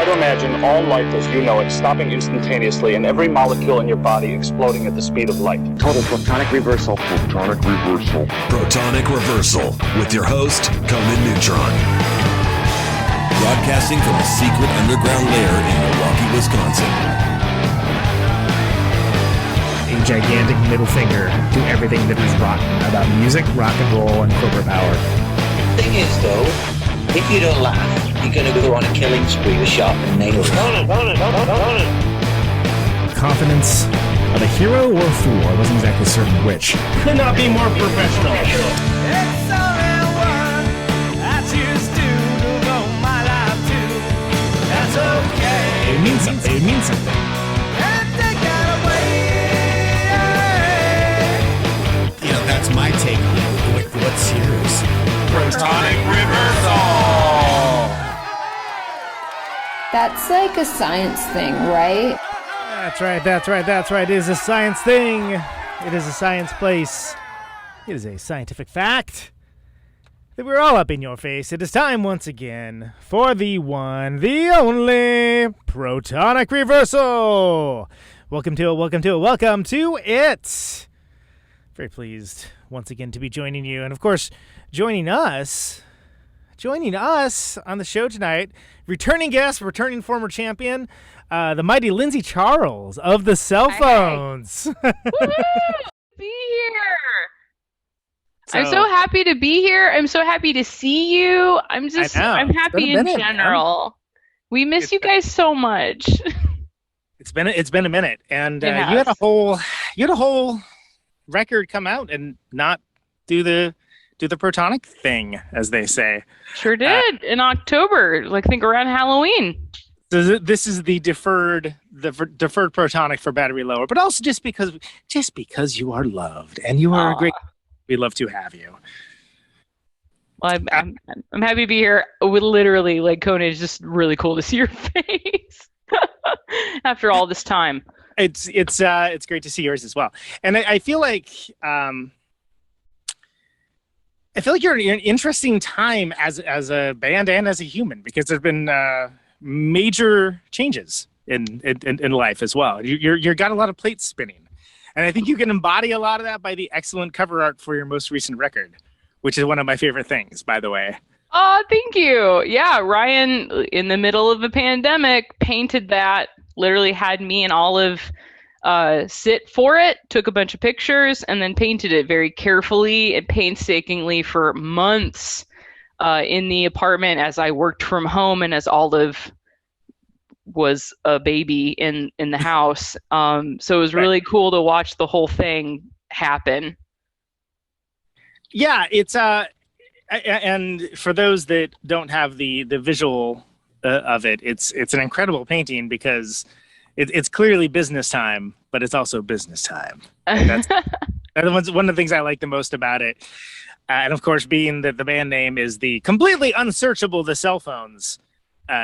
Try to imagine all life as you know it stopping instantaneously and every molecule in your body exploding at the speed of light. Total Protonic Reversal. Protonic Reversal. Protonic Reversal with your host, Conan Neutron. Broadcasting from a secret underground lair in Milwaukee, Wisconsin. A gigantic middle finger to everything that is rotten about music, rock and roll, and corporate power. The thing is, though, if you don't laugh, you're going to go on a killing spree with sharpened nails. Confidence of a hero or a fool. I wasn't exactly certain which. Could not be more professional. It's only one I choose to devote my life to. That's okay. It means something. It means something. And take that away. You know, that's my take. What's yours? Protonic Reversal. That's like a science thing, right? That's right. It is a science thing. It is a science place. It is a scientific fact that we're all up in your face. It is time once again for the one, the only Protonic Reversal. Welcome to it. Very pleased once again to be joining you. And of course, joining us on the show tonight, returning guest, returning former champion, the mighty Lindsey Charles of the cell phones. Be here. I'm so happy to be here. I'm so happy to see you. I'm happy in general. We miss you guys so much. It's been a minute, and you had a whole record come out and not do the Protonic thing, as they say. Sure did in October, I think around Halloween. So this is the deferred Protonic for Battery Lower, but also just because you are loved and you are great. We love to have you. Well, I'm happy to be here. Literally, like Conan, it's just really cool to see your face after all this time. It's great to see yours as well, and I feel like you're in an interesting time as a band and as a human, because there's been major changes in life as well. You're got a lot of plates spinning, and I think you can embody a lot of that by the excellent cover art for your most recent record, which is one of my favorite things, by the way. Oh, thank you. Yeah, Ryan, in the middle of a pandemic, painted that. Literally had me and Olive sit for it, took a bunch of pictures, and then painted it very carefully and painstakingly for months in the apartment as I worked from home and as Olive was a baby in the house. So it was really cool to watch the whole thing happen. Yeah, it's and for those that don't have the visual of it, it's an incredible painting, because it's clearly business time, but it's also business time. And that's one of the things I like the most about it. And of course, being that the band name is the completely unsearchable The Cell Phones.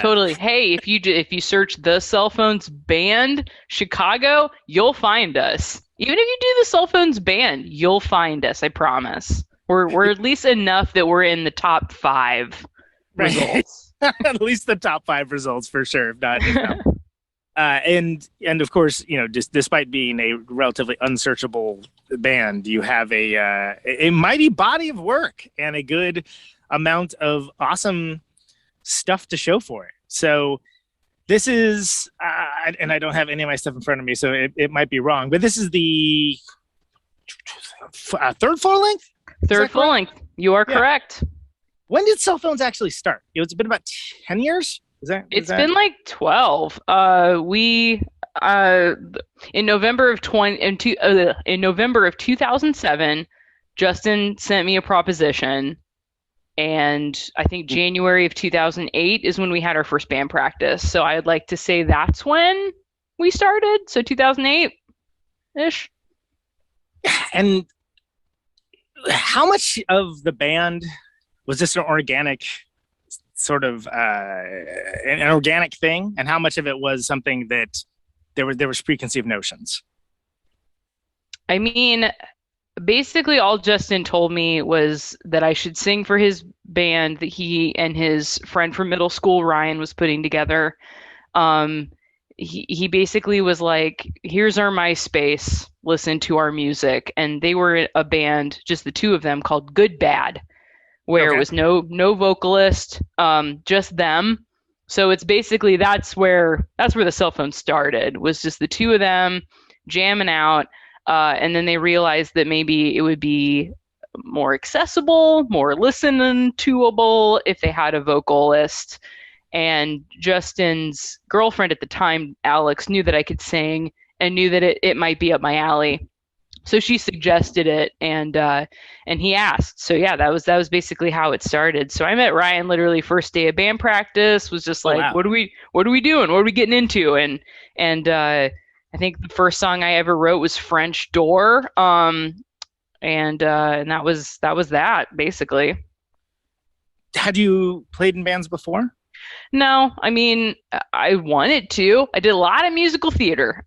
Totally. Hey, if you search The Cell Phones Band Chicago, you'll find us. Even if you do The Cell Phones Band, you'll find us. I promise. We're at least enough that we're in the top 5 results. At least the top 5 results for sure, if not. And of course, just despite being a relatively unsearchable band, you have a mighty body of work and a good amount of awesome stuff to show for it. So this is, and I don't have any of my stuff in front of me, so it might be wrong, but this is the third full length. Third full length. You are correct. When did Cell Phones actually start? It's been about 10 years. It's been like 12. We in November of 2007, Justin sent me a proposition, and I think January of 2008 is when we had our first band practice. So I'd like to say that's when we started. So 2008-ish. And how much of the band was just an organic sort of an organic thing, and how much of it was something that there was preconceived notions? I mean, basically all Justin told me was that I should sing for his band that he and his friend from middle school, Ryan, was putting together. He basically was like, here's our MySpace, listen to our music. And they were a band, just the two of them, called Good Bad, where it was no vocalist, just them. So it's basically that's where the cell phone started, was just the two of them jamming out. And then they realized that maybe it would be more accessible, more listening toable if they had a vocalist. And Justin's girlfriend at the time, Alex, knew that I could sing and knew that it might be up my alley. So she suggested it, and he asked. So yeah, that was basically how it started. So I met Ryan literally first day of band practice. Was just like, wow. what are we doing? What are we getting into? And I think the first song I ever wrote was French Door. And that was that basically. Had you played in bands before? No, I mean, I wanted to. I did a lot of musical theater,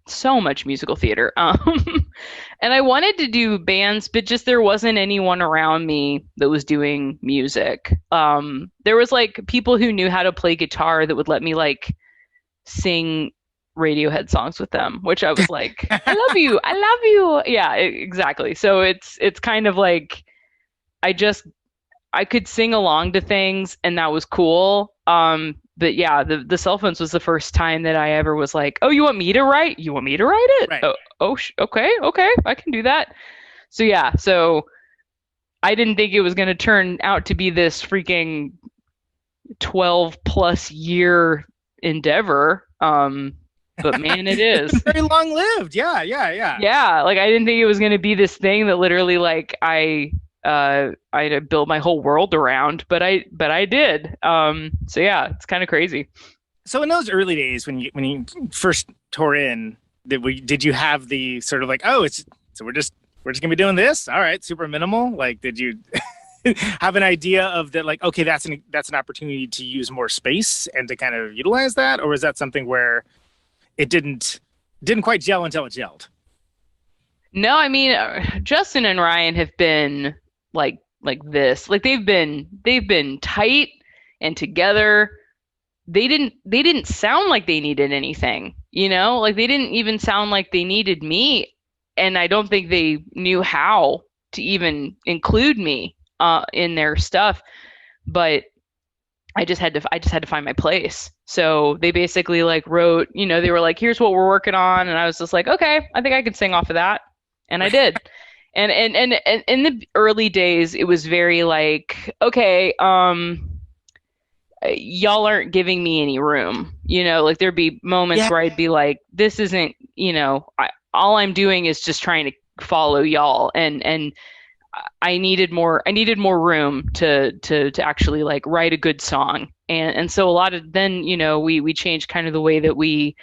so much musical theater. And I wanted to do bands, but just there wasn't anyone around me that was doing music. There was like people who knew how to play guitar that would let me like sing Radiohead songs with them, which I was like, I love you. Yeah, exactly. So it's kind of like I could sing along to things, and that was cool. But yeah, the cell phones was the first time that I ever was like, oh, you want me to write? You want me to write it? Right. Okay, I can do that. So yeah, so I didn't think it was going to turn out to be this freaking 12 plus year endeavor. But man, it is. It's very long lived. Yeah. Yeah, like I didn't think it was going to be this thing that literally like I had to build my whole world around, but I did. So yeah, it's kind of crazy. So in those early days when you first tore in, did you have the sort of like, we're just gonna be doing this? All right, super minimal. Like, did you have an idea of that? Like, okay, that's an opportunity to use more space and to kind of utilize that, or was that something where it didn't quite gel until it gelled? No, I mean, Justin and Ryan have been like this. Like they've been tight and together. They didn't sound like they needed anything, you know? Like they didn't even sound like they needed me, and I don't think they knew how to even include me in their stuff. But I just had to find my place. So they basically like wrote, you know, they were like, here's what we're working on, and I was just like, okay, I think I can sing off of that. And I did. And in the early days, it was very like, okay, y'all aren't giving me any room. You know, like there'd be moments where I'd be like, this isn't, you know, all I'm doing is just trying to follow y'all. And I needed more room to actually like write a good song. And so a lot of then, you know, we changed kind of the way that we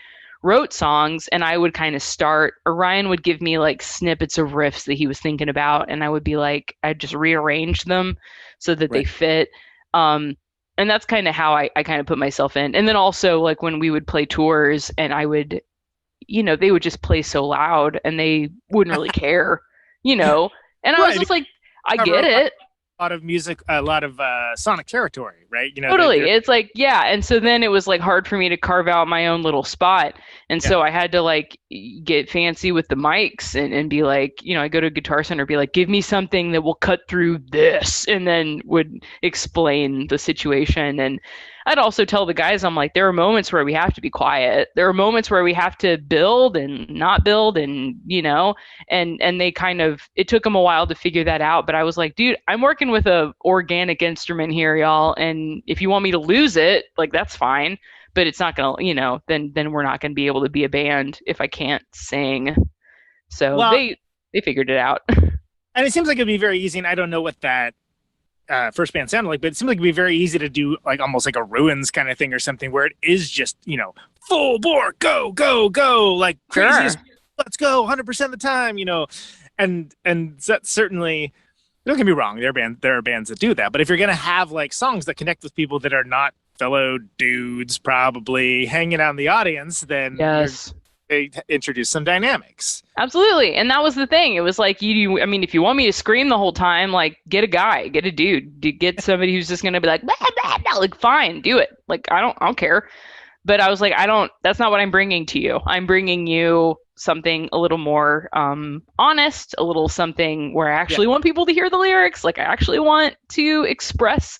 wrote songs, and I would kind of start, or Ryan would give me like snippets of riffs that he was thinking about, and I would be like, I'd just rearrange them so that they fit. And that's kind of how I kind of put myself in. And then also like when we would play tours and I would, you know, they would just play so loud and they wouldn't really care, you know, and I was just like, I get it. A lot of music, a lot of sonic territory, right? You know, totally. It's like, yeah. And so then it was like hard for me to carve out my own little spot. And so I had to like get fancy with the mics and be like, you know, I go to Guitar Center, be like, give me something that will cut through this, and then would explain the situation. And I'd also tell the guys, I'm like, there are moments where we have to be quiet. There are moments where we have to build and not build, and, you know, and they kind of, it took them a while to figure that out. But I was like, dude, I'm working with a organic instrument here, y'all. And if you want me to lose it, like, that's fine. But it's not going to, you know, then we're not going to be able to be a band if I can't sing. So they figured it out. And it seems like it'd be very easy. And I don't know what that first band sounded like, but it seems like it'd be very easy to do like almost like a Ruins kind of thing or something where it is just, you know, full bore, go, like craziest, let's go 100% of the time, you know, and that's certainly, don't get me wrong, there are bands that do that, but if you're going to have like songs that connect with people that are not fellow dudes probably hanging out in the audience, then they introduce some dynamics. Absolutely. And that was the thing. It was like, I mean, if you want me to scream the whole time, like, get a dude, get somebody who's just going to be like, blah, blah, blah. Like, fine, do it. Like, I don't care. But I was like, that's not what I'm bringing to you. I'm bringing you something a little more honest, a little something where I actually want people to hear the lyrics. Like I actually want to express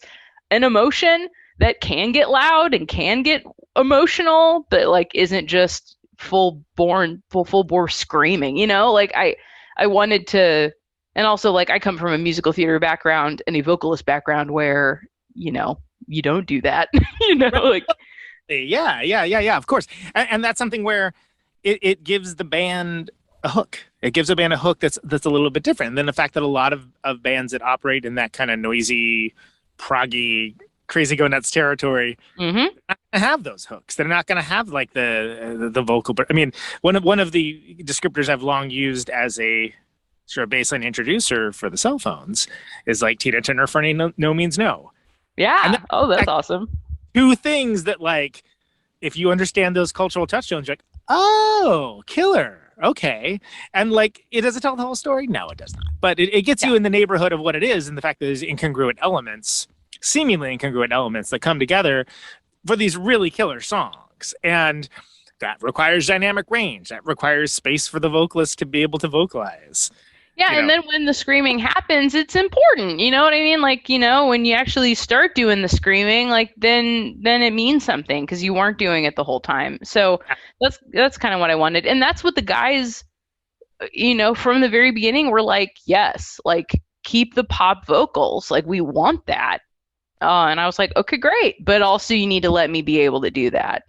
an emotion that can get loud and can get emotional, but like isn't just full bore screaming, you know? Like I wanted to, and also like I come from a musical theater background and a vocalist background where, you know, you don't do that, you know, like. Yeah, of course. And that's something where it gives the band a hook. It gives a band a hook that's a little bit different than the fact that a lot of bands that operate in that kind of noisy, proggy, crazy go nuts territory are not gonna have those hooks. They're not going to have like the vocal. I mean, one of the descriptors I've long used as a sort of baseline introducer for the cell phones is like Tina Turner for any no means no. Yeah. That's awesome. Two things that, like, if you understand those cultural touchstones, you're like, oh, killer. Okay. And, like, does it tell the whole story? No, it does not. But it gets you in the neighborhood of what it is, and the fact that there's incongruent elements, seemingly incongruent elements that come together for these really killer songs. And that requires dynamic range. That requires space for the vocalist to be able to vocalize. Yeah, and then when the screaming happens, it's important. You know what I mean? Like, you know, when you actually start doing the screaming, like then it means something because you weren't doing it the whole time. So that's kind of what I wanted. And that's what the guys, you know, from the very beginning were like, yes, like keep the pop vocals. Like we want that. And I was like, okay, great. But also you need to let me be able to do that.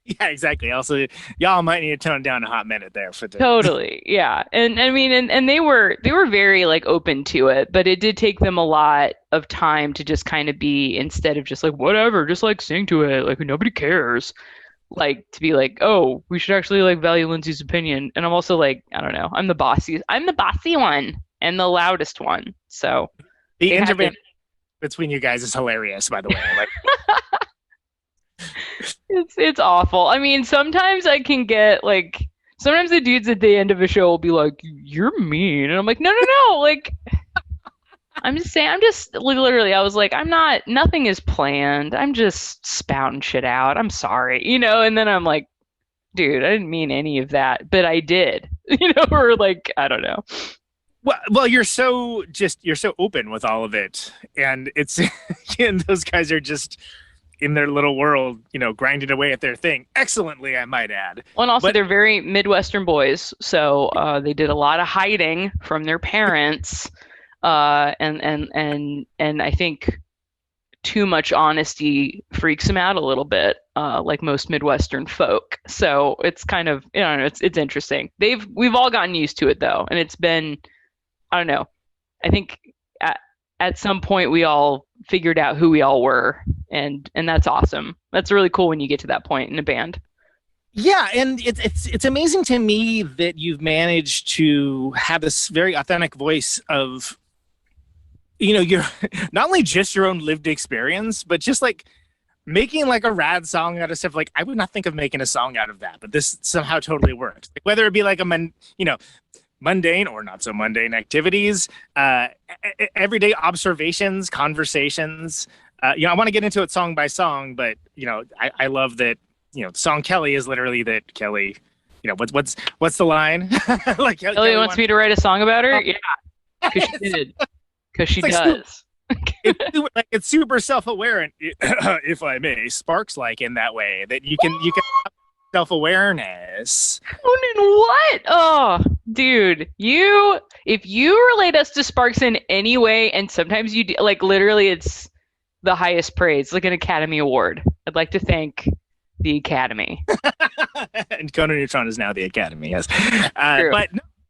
Yeah, exactly. Also, y'all might need to tone down a hot minute there for the Totally. Yeah. And I mean, and they were very like open to it, but it did take them a lot of time to just kind of be, instead of just like, whatever, just like sing to it. Like nobody cares. Like to be like, oh, we should actually like value Lindsey's opinion. And I'm also like, I don't know. I'm the bossy one and the loudest one. So the intervention between you guys is hilarious, by the way. Like It's awful. I mean, sometimes I can get like, sometimes the dudes at the end of a show will be like, "You're mean," and I'm like, "No, like." I'm just saying. I'm just literally. I was like, nothing is planned. I'm just spouting shit out. I'm sorry, you know. And then I'm like, dude, I didn't mean any of that, but I did, you know. Or like, I don't know. Well, you're so open with all of it, and it's and those guys are just in their little world, you know, grinding away at their thing excellently, I might add. Well, and also they're very Midwestern boys, so they did a lot of hiding from their parents, and I think too much honesty freaks them out a little bit, like most Midwestern folk. So it's kind of, you know, it's interesting. We've all gotten used to it though, and it's been, I don't know. I think at some point we all figured out who we all were, and that's awesome. That's really cool when you get to that point in a band. Yeah, and it's amazing to me that you've managed to have this very authentic voice of, you know, you're not only just your own lived experience, but just like making like a rad song out of stuff. Like I would not think of making a song out of that, but this somehow totally works. Like, whether it be like mundane or not so mundane activities, everyday observations, conversations. You know, I want to get into it song by song, but you know, I love that. You know, the song Kelly is literally that Kelly. You know, what's the line? Like Kelly wants me to write a song about her. Yeah, because she did. Because she does. It's super self-aware, and if I may, sparks like in that way that you can have self-awareness. Conan, what? Oh, dude, if you relate us to Sparks in any way, and sometimes you do, like literally, it's the highest praise, like an Academy Award. I'd like to thank the Academy. And Conan Neutron is now the Academy, yes.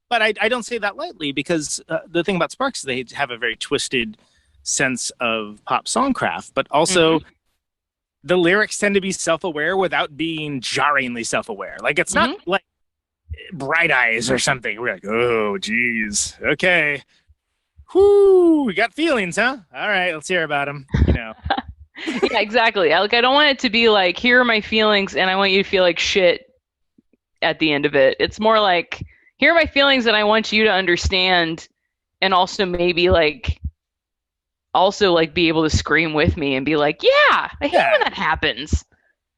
But I don't say that lightly, because the thing about Sparks is they have a very twisted sense of pop songcraft, but also the lyrics tend to be self-aware without being jarringly self-aware. Like it's not like Bright Eyes or something. We're like, oh, geez, okay. Whoo, we got feelings, huh? All right, let's hear about them, you know. Yeah, exactly. Like I don't want it to be like, here are my feelings, and I want you to feel like shit at the end of it. It's more like, here are my feelings, and I want you to understand, and also maybe like, be able to scream with me and be like, yeah, I hate when that happens.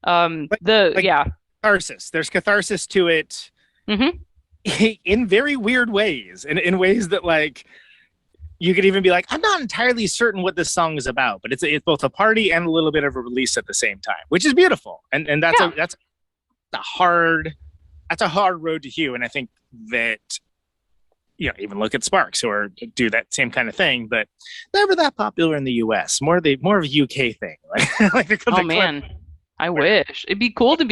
Catharsis. There's catharsis to it. Mm-hmm. In very weird ways, in ways that like you could even be like, I'm not entirely certain what this song is about, but it's both a party and a little bit of a release at the same time, which is beautiful. And that's a hard road to hew. And I think that, even look at Sparks or do that same kind of thing, but never that popular in the US, more of a UK thing. Man, I wish it would be cool to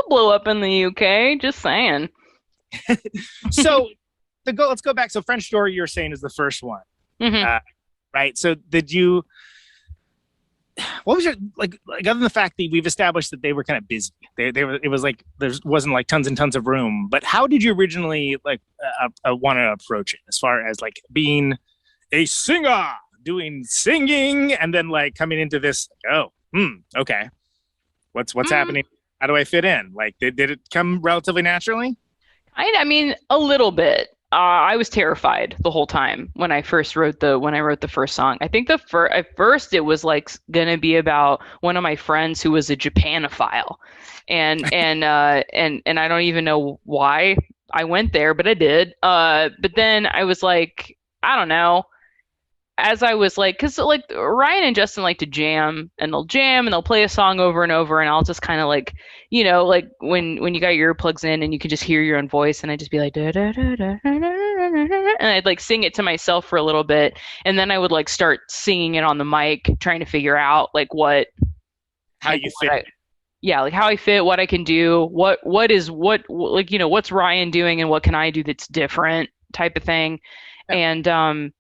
blow up in the UK. Just saying. So let's go back. So French Door, you're saying, is the first one. Mm-hmm. Right. So what was your, like other than the fact that we've established that they were kind of busy, it was like, there wasn't like tons and tons of room, but how did you originally want to approach it as far as like being a singer, doing singing, and then like coming into this, okay. What's happening? How do I fit in? Like, did it come relatively naturally? I mean, a little bit. I was terrified the whole time when I wrote the first song. I think at first it was like gonna be about one of my friends who was a Japanophile, and I don't even know why I went there, but I did. But then I was like, I don't know. As I was like, because like Ryan and Justin like to jam, and they'll play a song over and over, and I'll just kind of like, like when you got your earplugs in and you can just hear your own voice, and I'd just be like, da, da, da, da, da, da, and I'd like sing it to myself for a little bit, and then I would like start singing it on the mic, trying to figure out like how you fit. Like how I fit, what I can do, what's Ryan doing and what can I do that's different, type of thing. Yeah. And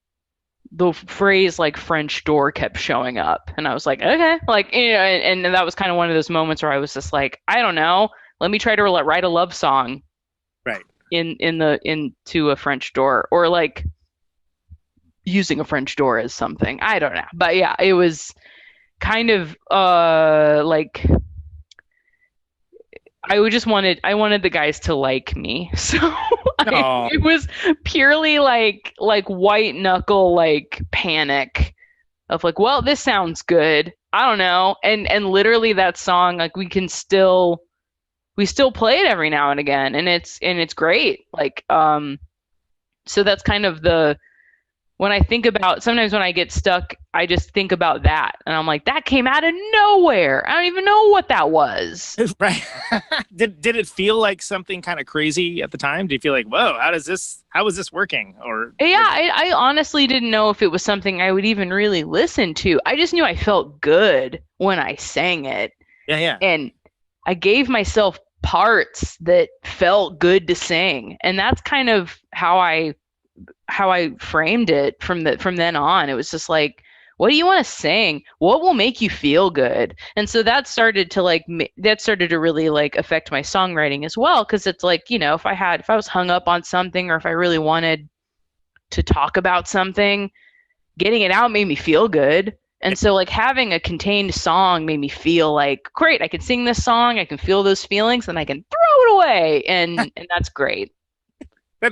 the phrase like French door kept showing up, and I was like, okay, like, and that was kind of one of those moments where I was just like, I don't know, let me try to write a love song, right, into a French door, or like using a French door as something, I don't know. But yeah, it was kind of like I wanted the guys to like me, so it was purely like white knuckle like panic of like, well, this sounds good, I don't know, and literally that song, like we still play it every now and again, and it's great, like so that's kind of when I think about, sometimes when I get stuck, I just think about that, and I'm like, that came out of nowhere. I don't even know what that was. Right. Did it feel like something kind of crazy at the time? Did you feel like, whoa, how is this working? Or I honestly didn't know if it was something I would even really listen to. I just knew I felt good when I sang it. Yeah. And I gave myself parts that felt good to sing, and that's kind of how I framed it from then on. It was just like, what do you want to sing? What will make you feel good? And so that started to really like affect my songwriting as well. Cause it's like, if I was hung up on something, or if I really wanted to talk about something, getting it out made me feel good. And so like having a contained song made me feel like, great, I can sing this song, I can feel those feelings, and I can throw it away. And that's great.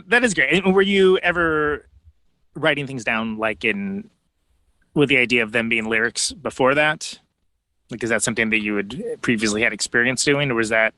That is great. And were you ever writing things down like with the idea of them being lyrics before that? Like, is that something that you had previously had experience doing, or was that?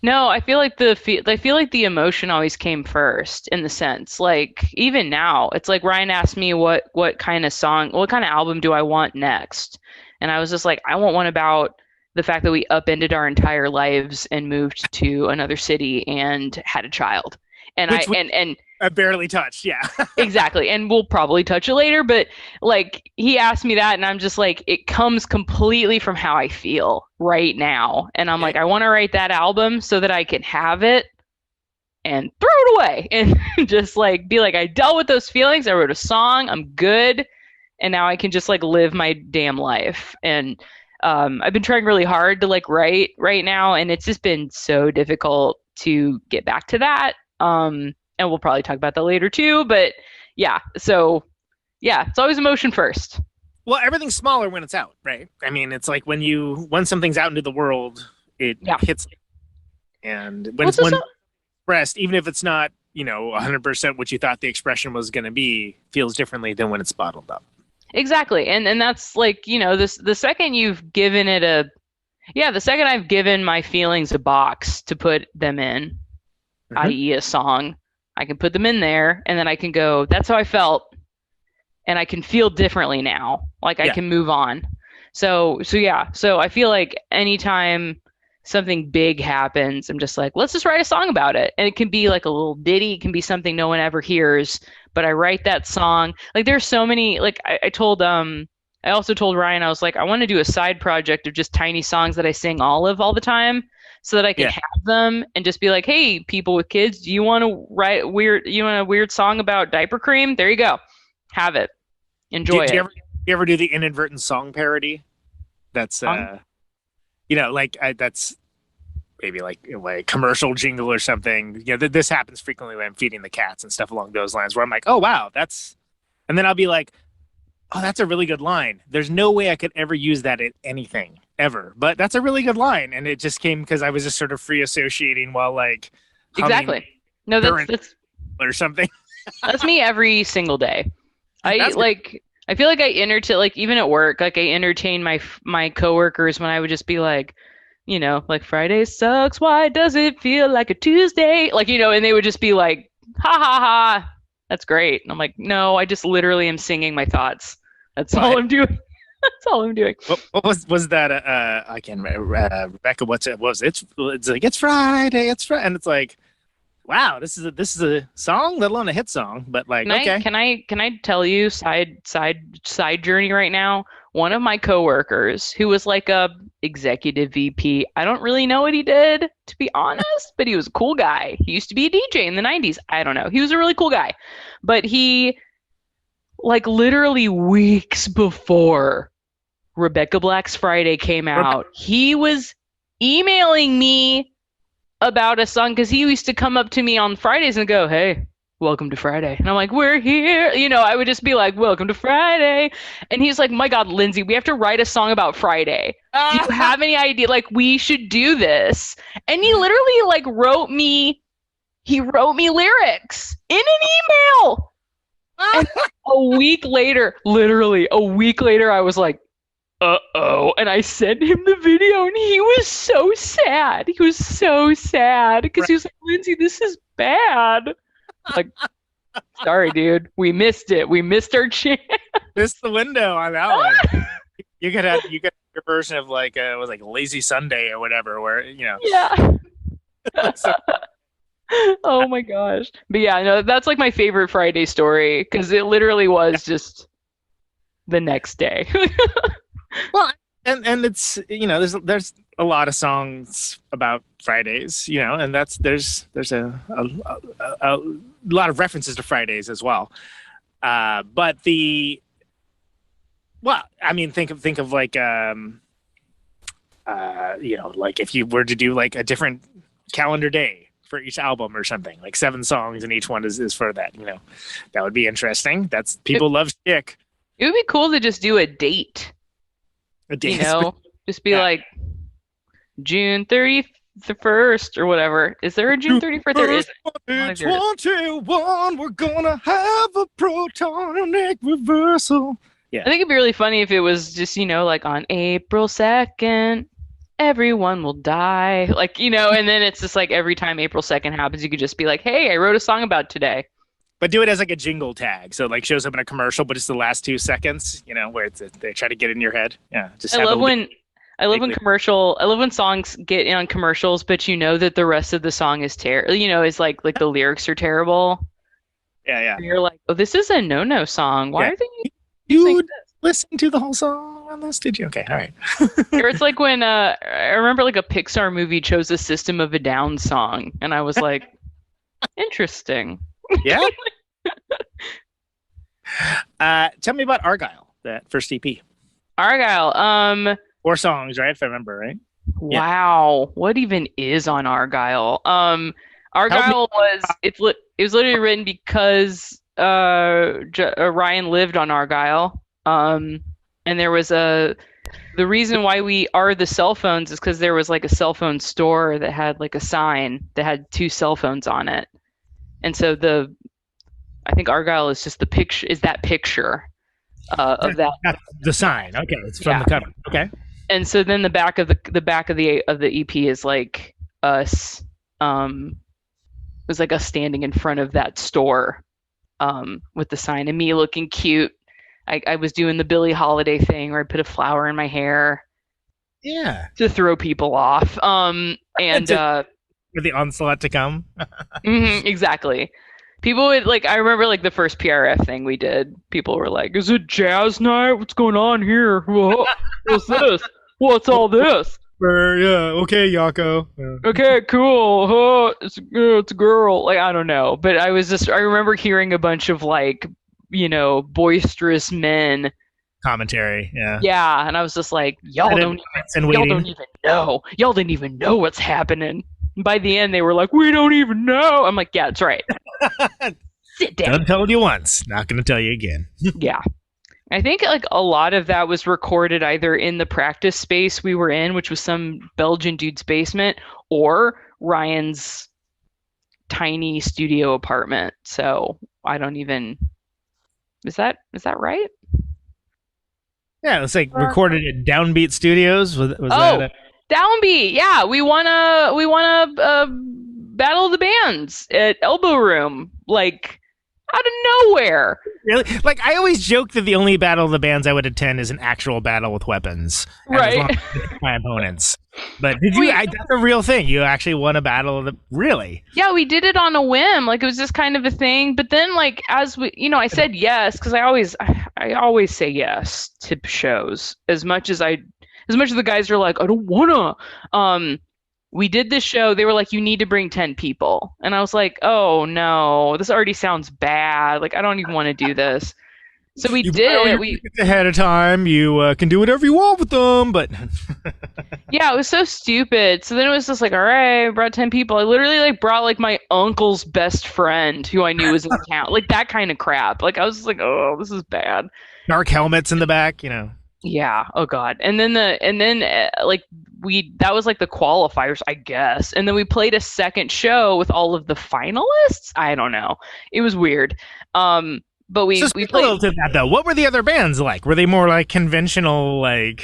No, I feel like the emotion always came first, in the sense, like even now, it's like Ryan asked me what kind of album do I want next, and I was just like, I want one about the fact that we upended our entire lives and moved to another city and had a child. And I barely touched, yeah. Exactly, and we'll probably touch it later, but like he asked me that, and I'm just like, it comes completely from how I feel right now, and I'm like, I want to write that album so that I can have it and throw it away, and just like be like, I dealt with those feelings, I wrote a song, I'm good, and now I can just like live my damn life. And I've been trying really hard to like write right now, and it's just been so difficult to get back to that. And we'll probably talk about that later too, but yeah, so yeah, it's always emotion first. Well, everything's smaller when it's out, right? I mean, it's like when something's out into the world, it hits, and when it's expressed, even if it's not, 100% what you thought the expression was going to be, feels differently than when it's bottled up. Exactly. And that's like, the second you've given it Yeah, the second I've given my feelings a box to put them in, i.e. a song, I can put them in there, and then I can go, that's how I felt, and I can feel differently now. Like, I can move on. So I feel like anytime something big happens, I'm just like, let's just write a song about it. And it can be like a little ditty, it can be something no one ever hears, but I write that song. Like, there's so many, like, I also told Ryan, I was like, I want to do a side project of just tiny songs that I sing all the time, so that I can have them and just be like, hey, people with kids, do you want to write a weird song about diaper cream? There you go. Have it. Enjoy it. Do you ever do the inadvertent song parody? That's, that's maybe like a commercial jingle or something. This happens frequently when I'm feeding the cats and stuff along those lines, where I'm like, oh, wow, and then I'll be like, oh, that's a really good line. There's no way I could ever use that in anything ever, but that's a really good line. And it just came because I was just sort of free associating while like, exactly. No, that's or something. That's me every single day. I feel like I even at work, like I entertain my coworkers when I would just be like, like, Friday sucks. Why does it feel like a Tuesday? Like, and they would just be like, ha ha ha. That's great. And I'm like, no, I just literally am singing my thoughts. That's all I'm doing. That's all I'm doing. What was that? I can't remember. Rebecca, what was it? It's like, it's Friday, and it's like, wow, this is a song, let alone a hit song. But like, can I tell you side journey right now? One of my coworkers, who was like a executive VP, I don't really know what he did, to be honest, but he was a cool guy. He used to be a DJ in the 90s. I don't know. He was a really cool guy. But he, like, literally weeks before Rebecca Black's Friday came out, he was emailing me about a song, because he used to come up to me on Fridays and go, hey, welcome to Friday. And I'm like, we're here. I would just be like, welcome to Friday. And he's like, my God, Lindsay, we have to write a song about Friday. Do you have any idea? Like, we should do this. And he literally like wrote me lyrics in an email. And literally a week later, I was like, uh-oh. And I sent him the video, and he was so sad. He was so sad because he was like, Lindsay, this is bad. Like, sorry, dude. We missed it. We missed our chance. Missed the window on that one. You could have your version of like it was like Lazy Sunday or whatever, where Yeah. Oh my gosh. But yeah, no, that's like my favorite Friday story, because it literally was just the next day. Well, and it's there's a lot of songs about Fridays, and there's a lot of references to Fridays as well. But think of like like if you were to do like a different calendar day for each album or something, like 7 songs and each one is for that, that would be interesting. That's people love shtick. It would be cool to just do a date. Just be like June 31st or whatever. Is there a June 31st? There is. 21, we're gonna have a protonic reversal. Yeah. I think it'd be really funny if it was just, like on April 2nd, everyone will die. Like, and then it's just like every time April 2nd happens, you could just be like, hey, I wrote a song about today. But do it as like a jingle tag, so like shows up in a commercial, but it's the last 2 seconds, where they try to get in your head. Yeah, just I love when songs get on commercials, but that the rest of the song is terrible. It's like the lyrics are terrible. Yeah. And you're like, oh, this is a no song. Why are they? You listen to the whole song on this? Did you? Okay, all right. Or it's like when I remember like a Pixar movie chose a System of a Down song, and I was like, interesting. Yeah. Tell me about Argyle, that first EP. Argyle. 4 songs, right? If I remember right. Wow. Yeah. What even is on Argyle? Argyle was it was literally written because Ryan lived on Argyle. And there was the reason why we are the cell phones is because there was like a cell phone store that had like a sign that had 2 cell phones on it. And so I think Argyle is just the picture, of that. That's the sign. Okay, it's from the cover. Okay. And so then the back of the EP is like us. It was like us standing in front of that store, with the sign and me looking cute. I was doing the Billie Holiday thing where I put a flower in my hair. Yeah. To throw people off. And for the onslaught to come. Exactly. People would I remember the first PRF thing we did. People were like, "Is it jazz night? What's going on here? What's this? What's all this?" Yeah, okay, Yako. Yeah. Okay, cool. It's a girl. I don't know, but I remember hearing a bunch of boisterous men commentary. Yeah. Yeah, and I was just like, y'all don't even know what's happening. And by the end, they were like, we don't even know. I'm like, yeah, that's right. Sit down. Done told you once, not going to tell you again. Yeah. I think a lot of that was recorded either in the practice space we were in, which was some Belgian dude's basement, or Ryan's tiny studio apartment. So I don't even. Is that right? Yeah, it's recorded at Downbeat Studios. Was that Downbeat? Yeah, we won a Battle of the Bands at Elbow Room, out of nowhere. Really? I always joke that the only Battle of the Bands I would attend is an actual battle with weapons, right? My opponents. But did you? That's a real thing. You actually won a battle of the. Really? Yeah, we did it on a whim. It was just kind of a thing. But then, as we, I said yes because I always say yes to shows as much as the guys are like, I don't wanna. We did this show. They were like, you need to bring 10 people, and I was like, oh no, this already sounds bad. I don't even want to do this. So we did. We ahead of time. You can do whatever you want with them, but yeah, it was so stupid. So then it was just all right, I brought 10 people. I literally brought my uncle's best friend who I knew was in town, that kind of crap. I was just oh, this is bad. Dark helmets in the back, Yeah. Oh God. And then that was the qualifiers, I guess. And then we played a second show with all of the finalists. I don't know. It was weird. But we played a little to that though. What were the other bands like? Were they more conventional I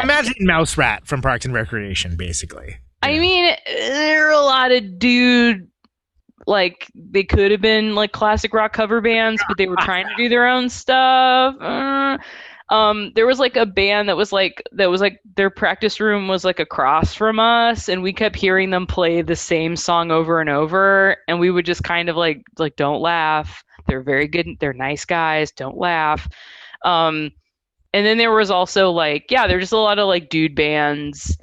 imagine Mouse Rat from Parks and Recreation, basically. I mean, there are a lot of dude. They could have been classic rock cover bands, but they were trying to do their own stuff. There was a band that was their practice room was across from us, and we kept hearing them play the same song over and over, and we would just kind of don't laugh. They're very good. They're nice guys. Don't laugh. And then there was also there were just a lot of dude bands.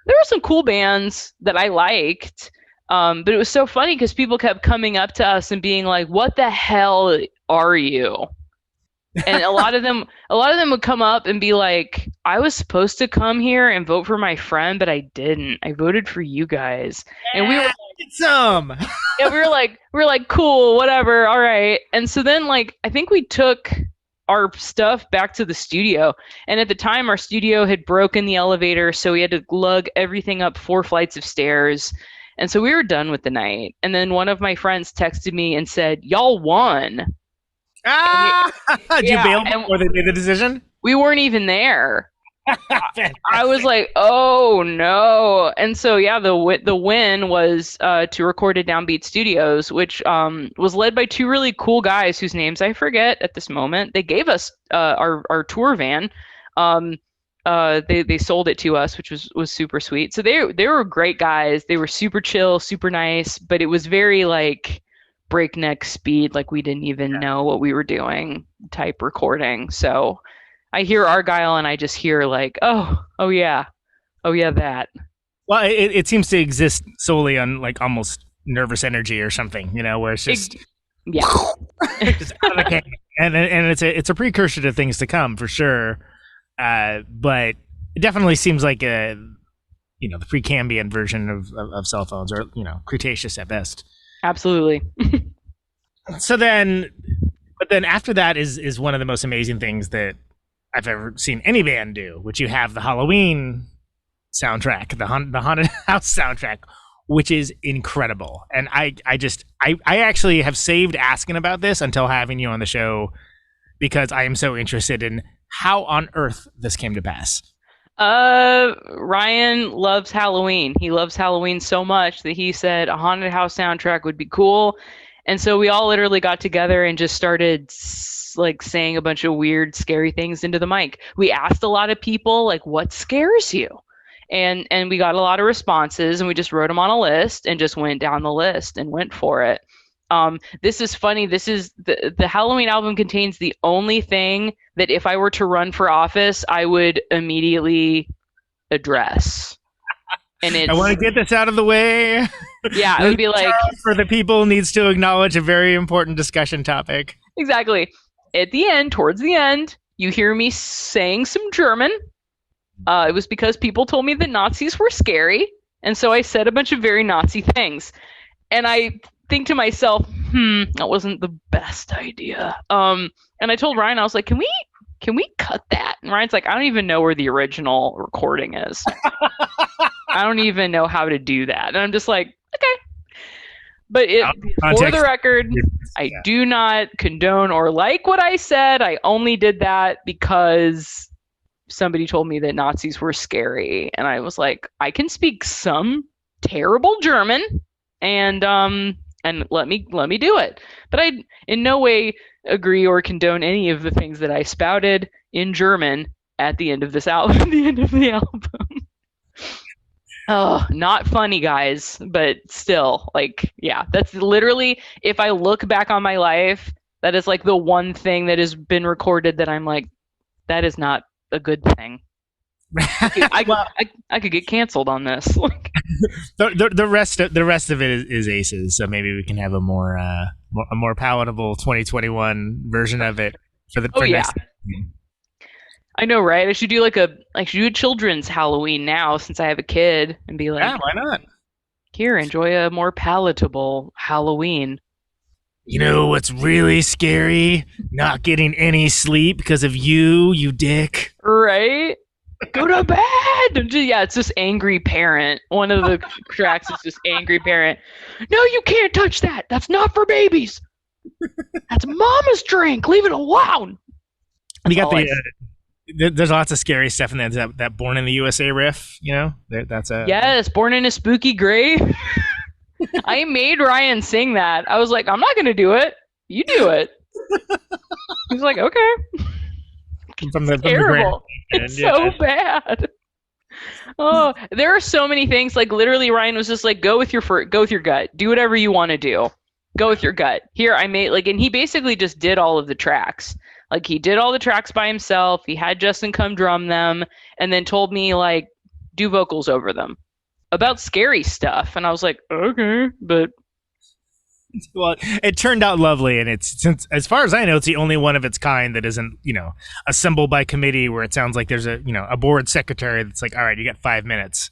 There were some cool bands that I liked. But it was so funny because people kept coming up to us and being like, what the hell are you? And a lot of them would come up and be like, I was supposed to come here and vote for my friend, but I didn't. I voted for you guys. And we were get some. Yeah, we were like, cool, whatever, all right. And so then I think we took our stuff back to the studio. And at the time our studio had broken the elevator, so we had to lug everything up 4 flights of stairs. And so we were done with the night. And then one of my friends texted me and said, y'all won. Did you bail before they made the decision? We weren't even there. I was like, oh no. And so the win was to record at Downbeat Studios, which was led by 2 really cool guys whose names I forget at this moment. They gave us our tour van. They sold it to us, which was super sweet. So they were great guys. They were super chill, super nice, but it was very breakneck speed, we didn't even know what we were doing type recording. So I hear Argyle and I just hear oh yeah that. Well, it seems to exist solely on almost nervous energy or something, where it's just just out of the can. And it's a precursor to things to come for sure. But it definitely seems like the Precambrian version of cell phones, or Cretaceous at best. Absolutely. But then after that is one of the most amazing things that I've ever seen any band do, which you have the Halloween soundtrack, the Haunted House soundtrack, which is incredible. And I actually have saved asking about this until having you on the show, because I am so interested in how on earth this came to pass. Ryan loves Halloween. He loves Halloween so much that he said a haunted house soundtrack would be cool. And so we all literally got together and just started like saying a bunch of weird, scary things into the mic. We asked a lot of people like, what scares you? And we got a lot of responses, and we just wrote them on a list and just went down the list and went for it. This is funny. This is the Halloween album contains the only thing that if I were to run for office, I would immediately address. And I want to get this out of the way. Yeah, it would be like for the people needs to acknowledge a very important discussion topic. Exactly. At the end, towards the end, you hear me saying some German. It was because people told me that Nazis were scary, and so I said a bunch of very Nazi things. And I think to myself, that wasn't the best idea. And I told Ryan, I was like, can we cut that? And Ryan's like, I don't even know where the original recording is. I don't even know how to do that. And I'm just like, okay. But for the record, I do not condone or like what I said. I only did that because somebody told me that Nazis were scary. And I was like, I can speak some terrible German, and let me do it. But I in no way agree or condone any of the things that I spouted in German at the end of this album. At the end of the album. Oh, not funny, guys, but still, like, yeah, that's literally, if I look back on my life, that is like the one thing that has been recorded that I'm like, that is not a good thing. I could get canceled on this. the rest of it is aces, so maybe we can have a more palatable 2021 version of it for next. I know, right? I should do a children's Halloween now since I have a kid, and be like, yeah, why not? Here, enjoy a more palatable Halloween. You know what's really scary? Not getting any sleep because of you dick. Right? Go to bed! Yeah, it's just angry parent. One of the tracks is just angry parent. No, you can't touch that. That's not for babies. That's mama's drink. Leave it alone. You got there's lots of scary stuff in there. That Born in the USA riff, you know? That's a... Yes, Born in a Spooky Grave. I made Ryan sing that. I was like, I'm not going to do it. You do it. He's like, okay. It's terrible. It's so bad. Oh, there are so many things. Like, literally, Ryan was just like, go with your gut. Do whatever you want to do. Go with your gut. Here, I made, and he basically just did all of the tracks. Like, he did all the tracks by himself. He had Justin come drum them, and then told me, like, do vocals over them about scary stuff. And I was like, okay, but... Well, it turned out lovely, and since as far as I know, it's the only one of its kind that isn't, assembled by committee, where it sounds like there's a board secretary that's like, all right, you got 5 minutes.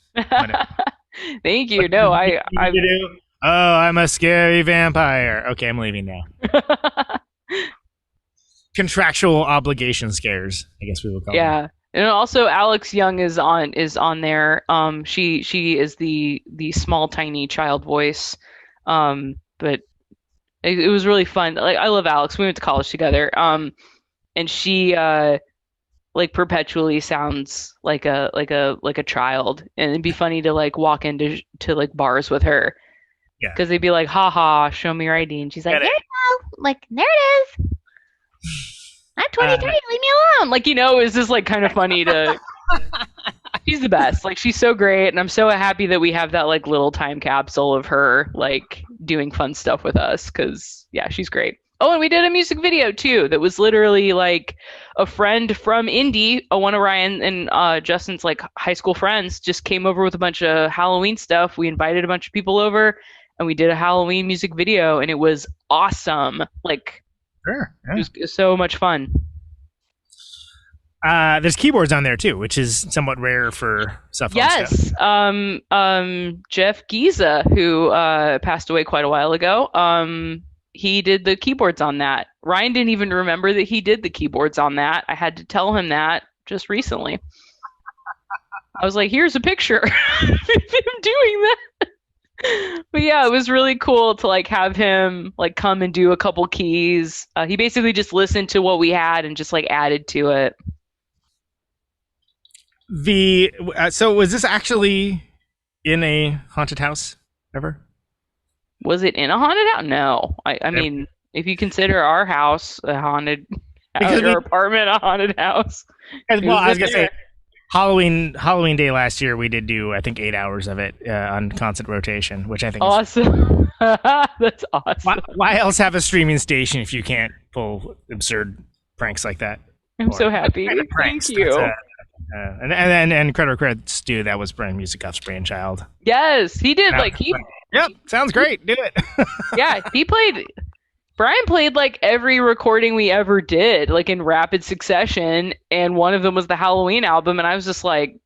Thank you. No, I'm a scary vampire. Okay, I'm leaving now. Contractual obligation scares, I guess we will call them. Yeah. And also Alex Young is on there. She is the small tiny child voice. But it was really fun. Like, I love Alex. We went to college together. And she perpetually sounds like a child, and it'd be funny to walk into bars with her. Yeah. Because they'd be like, ha, show me your ID. And she's like, there you go. There it is. I'm 23, leave me alone. It's just kind of funny to... She's the best. She's so great, and I'm so happy that we have that little time capsule of her doing fun stuff with us, because yeah, she's great. Oh, and we did a music video too that was literally a friend from Indy, one of Ryan and Justin's high school friends, just came over with a bunch of Halloween stuff. We invited a bunch of people over, and we did a Halloween music video, and it was awesome. Sure, yeah. It was so much fun. There's keyboards on there too, which is somewhat rare for stuff. Yes. Jeff Giza, who passed away quite a while ago, he did the keyboards on that. Ryan didn't even remember that he did the keyboards on that. I had to tell him that just recently. I was like, here's a picture of him doing that. But yeah, it was really cool to have him come and do a couple keys. He basically just listened to what we had and just added to it. So was this actually in a haunted house ever? Was it in a haunted house? No. I mean, if you consider our house a haunted house, our apartment a haunted house. Well, I was gonna say Halloween Day last year we did do I think 8 hours of it on constant rotation, which I think awesome. That's awesome. Why else have a streaming station if you can't pull absurd pranks like that? I'm so happy. Thank you. And credit Stu, that was Brian Musicoff's brainchild. Yes, he did. Yep, sounds great. Do it. Yeah, Brian played like every recording we ever did, like in rapid succession, and one of them was the Halloween album, and I was just like,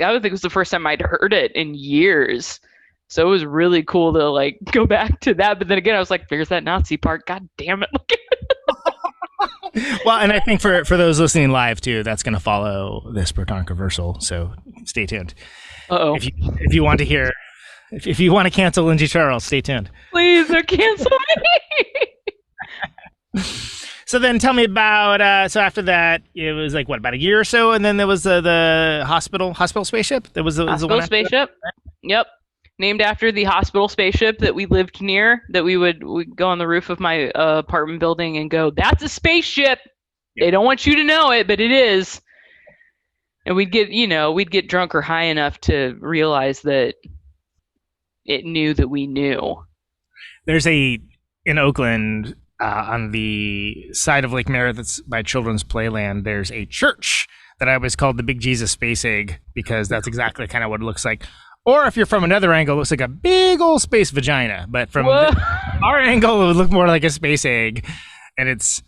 I would think it was the first time I'd heard it in years. So it was really cool to like go back to that. But then again, I was like, there's that Nazi part. God damn it. Well, and I think for those listening live too, that's going to follow this Protonic Reversal. So stay tuned. Uh-oh. If you want to hear, if you want to cancel Lindsey Charles, stay tuned. Please don't cancel me. So then tell me about, so after that, it was like, what, about a year or so? And then there was the hospital spaceship? There was the hospital spaceship? Yep. Named after the hospital spaceship that we lived near, that we'd go on the roof of my apartment building and go, that's a spaceship. Yep. They don't want you to know it, but it is. And we'd get drunk or high enough to realize that it knew that we knew. There's in Oakland, on the side of Lake Merritt that's by Children's Playland, there's a church that I always called the Big Jesus Space Egg, because that's exactly kind of what it looks like. Or if you're from another angle, it looks like a big old space vagina. But from our angle, it would look more like a space egg. And it's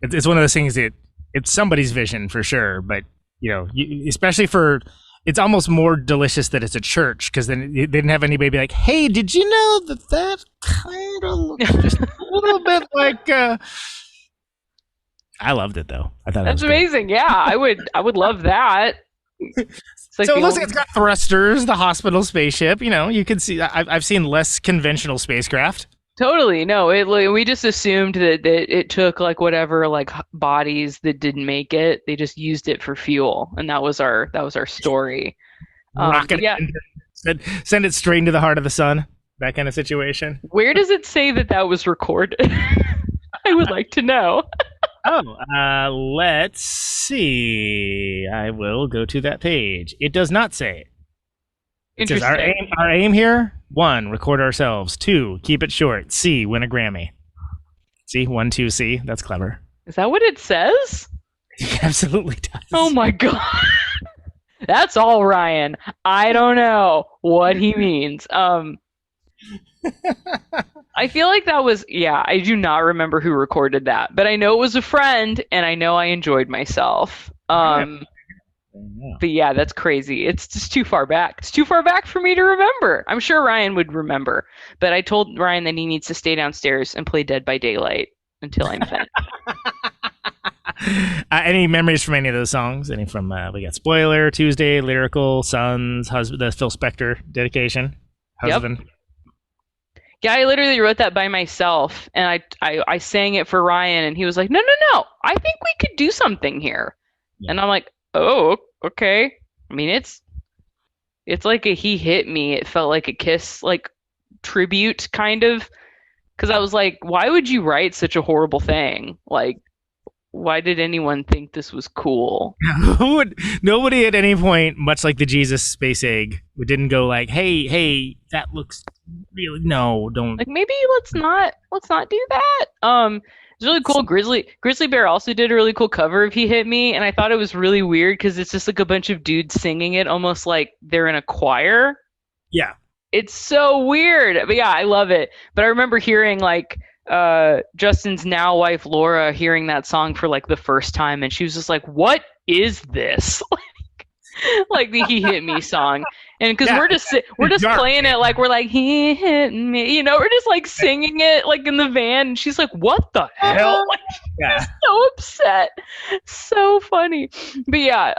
one of those things that it's somebody's vision for sure. But, especially it's almost more delicious that it's a church, because then they didn't have anybody be like, hey, did you know that kind of looks just a little bit like... I loved it, though. I thought that's amazing. Yeah, I would love that. Like so it looks like it's got thrusters, the hospital spaceship. You can see. I've seen less conventional spacecraft. Totally. No, we just assumed that it took like whatever like bodies that didn't make it. They just used it for fuel, and that was our story. Rocket it, send it straight into the heart of the sun. That kind of situation. Where does it say that was recorded? I would like to know. Let's see. I will go to that page. It does not say it. It says our aim here: 1, record ourselves. 2, keep it short. C, win a Grammy. See, 1, 2, C. That's clever. Is that what it says? It absolutely does. Oh my god. That's all, Ryan. I don't know what he means. I feel like that was, I do not remember who recorded that, but I know it was a friend, and I know I enjoyed myself. But yeah, that's crazy. It's just too far back. It's too far back for me to remember. I'm sure Ryan would remember, but I told Ryan that he needs to stay downstairs and play Dead by Daylight until I'm finished. Any memories from any of those songs? Any from, we got Spoiler, Tuesday, Lyrical, Sons, Husband, the Phil Spector dedication, Husband. Yep. Yeah, I literally wrote that by myself, and I sang it for Ryan, and he was like, no, I think we could do something here. Yeah. And I'm like, oh, okay. I mean, it's like a He Hit Me. It felt like a Kiss, like, tribute, kind of. Because I was like, why would you write such a horrible thing? Like, why did anyone think this was cool? Nobody at any point, much like the Jesus Space Egg, didn't go like, hey, that looks really, no, don't. Like, maybe let's not do that. It's really cool. Grizzly Bear also did a really cool cover of He Hit Me, and I thought it was really weird because it's just like a bunch of dudes singing it almost like they're in a choir. Yeah. It's so weird. But yeah, I love it. But I remember hearing like Justin's now wife Laura hearing that song for like the first time, and she was just like, what is this? Like the He Hit Me song. And because we're just playing it like we're like, he hit me, we're just like singing it like in the van, and she's like, what the hell? Like, she's so upset. So funny. But yeah,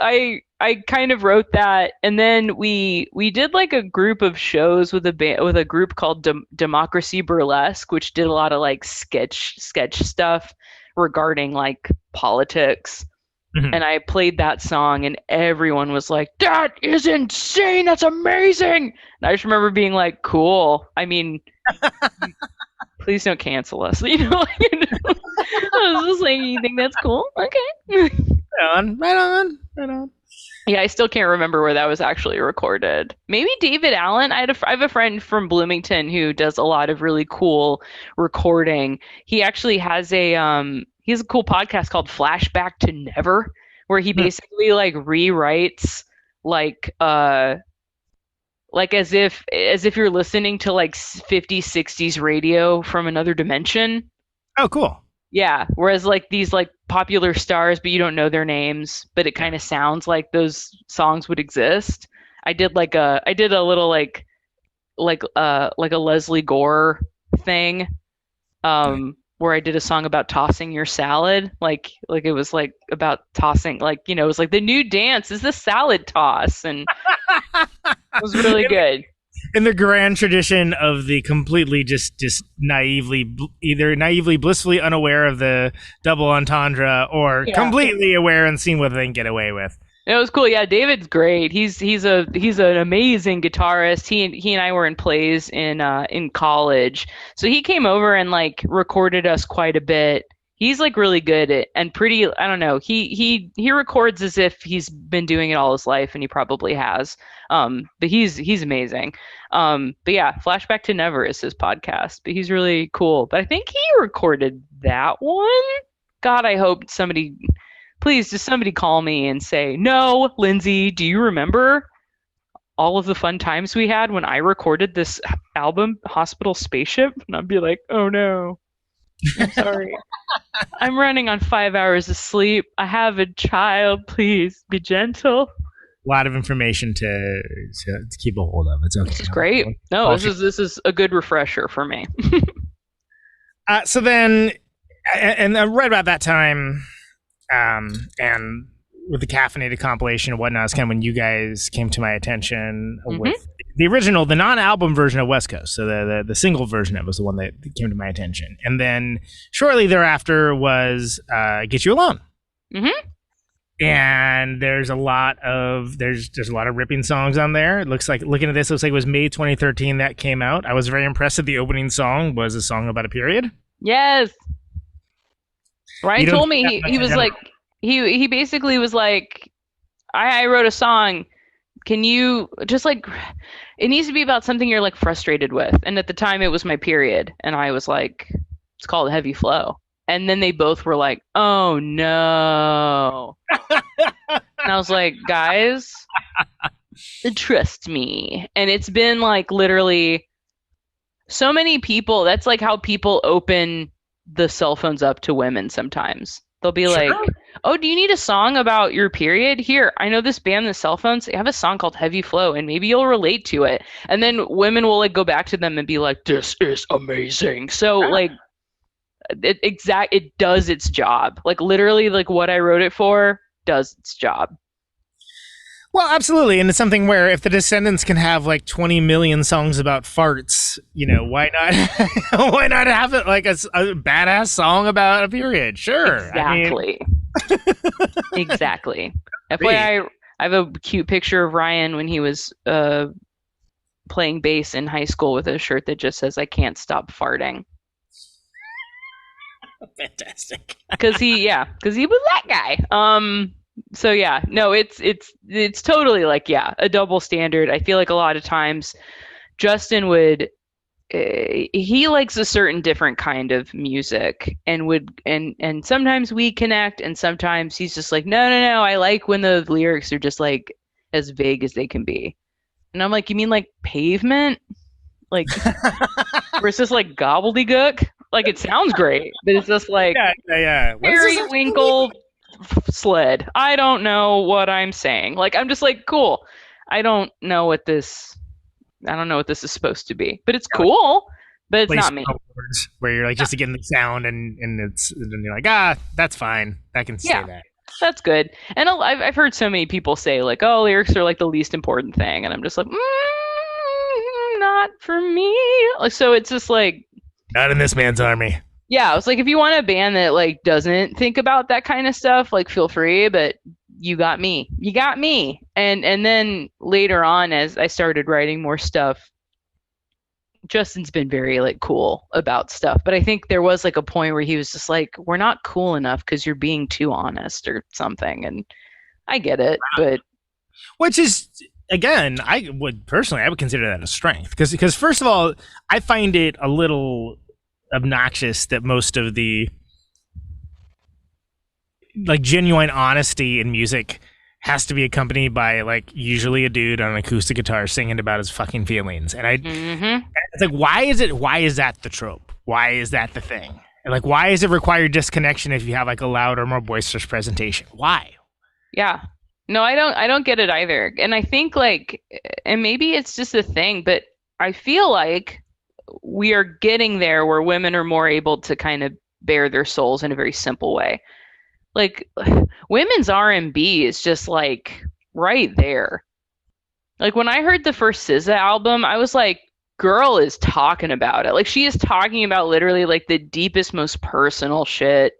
I kind of wrote that, and then we did like a group of shows with a group called Democracy Burlesque, which did a lot of like sketch stuff regarding like politics. And I played that song, and everyone was like, "That is insane! That's amazing!" And I just remember being like, "Cool." I mean, please don't cancel us. You know, I was just like, "You think that's cool? Okay." Right on. Yeah, I still can't remember where that was actually recorded. Maybe David Allen. I have a friend from Bloomington who does a lot of really cool recording. He actually has he has a cool podcast called Flashback to Never, where he basically like rewrites like as if you're listening to like 50s 60s radio from another dimension. Oh, cool. Yeah, whereas like these like popular stars, but you don't know their names, but it kind of sounds like those songs would exist. I did a little like a Lesley Gore thing, where I did a song about tossing your salad, like it was like about tossing, like, you know, it was like the new dance is the salad toss, and it was really good. In the grand tradition of the completely just naively, either naively blissfully unaware of the double entendre, or completely aware and seeing what they can get away with. It was cool. Yeah, David's great. He's an amazing guitarist. He and I were in plays in college, so he came over and like recorded us quite a bit. He's like really good at, and pretty, I don't know, he records as if he's been doing it all his life, and he probably has. But he's amazing. But yeah, Flashback to Never is his podcast, but he's really cool. But I think he recorded that one. God, I hope somebody, please just somebody call me and say, "No, Lindsey, do you remember all of the fun times we had when I recorded this album, Hospital Spaceship?" And I'd be like, "Oh no. I'm sorry. I'm running on 5 hours of sleep. I have a child. Please be gentle." A lot of information to keep a hold of. It's okay. This is great. No, this is a good refresher for me. So then, and right about that time, and with the caffeinated compilation and whatnot, is kind of when you guys came to my attention with the original, the non-album version of West Coast. So the single version of it was the one that came to my attention. And then shortly thereafter was Get You Alone. Mm-hmm. And there's a lot of ripping songs on there. It looks like, looking at this, it looks like it was May 2013 that came out. I was very impressed that the opening song was a song about a period. Yes. Ryan told me he was like, he basically was like, I wrote a song. Can you just like, it needs to be about something you're like frustrated with. And at the time it was my period. And I was like, it's called Heavy Flow. And then they both were like, "Oh no." And I was like, "Guys, trust me." And it's been like literally so many people. That's like how people open the cell phones up to women sometimes. They'll be like, "Oh, do you need a song about your period? Here, I know this band, the Cell Phones. They have a song called Heavy Flow, and maybe you'll relate to it." And then women will like go back to them and be like, "This is amazing." So like, it does its job. Like literally, like what I wrote it for does its job. Well, absolutely. And it's something where if the Descendants can have like 20 million songs about farts, you know, why not why not have it like a badass song about a period? Sure. Exactly. I mean... Exactly. FYI, I have a cute picture of Ryan when he was playing bass in high school with a shirt that just says, "I can't stop farting." Fantastic. Because he was that guy. So yeah, no, it's totally like, yeah, a double standard. I feel like a lot of times Justin would he likes a certain different kind of music, and sometimes we connect, and sometimes he's just like, no, I like when the lyrics are just like as vague as they can be. And I'm like, you mean like Pavement? Like versus like gobbledygook? Like, it sounds great, but it's just like Periwinkle sled. I don't know what I'm saying. Like, I'm just like, cool. I don't know what this is supposed to be, but it's cool. But it's not me. Where you're like just getting the sound, and you're like, that's fine. I can say that. That's good. And I've heard so many people say like, oh, lyrics are like the least important thing, and I'm just like, not for me. So it's just like, not in this man's army. Yeah, I was like, if you want a band that like doesn't think about that kind of stuff, like feel free, but you got me. You got me. And then later on, as I started writing more stuff, Justin's been very like cool about stuff. But I think there was like a point where he was just like, we're not cool enough because you're being too honest or something. And I get it, but which is, again, I would consider that a strength because first of all, I find it a little obnoxious that most of the like genuine honesty in music has to be accompanied by like usually a dude on an acoustic guitar singing about his fucking feelings. And it's like, why is that the trope? Why is that the thing? And like, why is it require disconnection if you have like a louder, more boisterous presentation? Why? Yeah. No, I don't get it either. And I think like, and maybe it's just a thing, but I feel like we are getting there where women are more able to kind of bare their souls in a very simple way. Like women's R&B is just like right there. Like when I heard the first SZA album, I was like, girl is talking about it. Like she is talking about literally like the deepest, most personal shit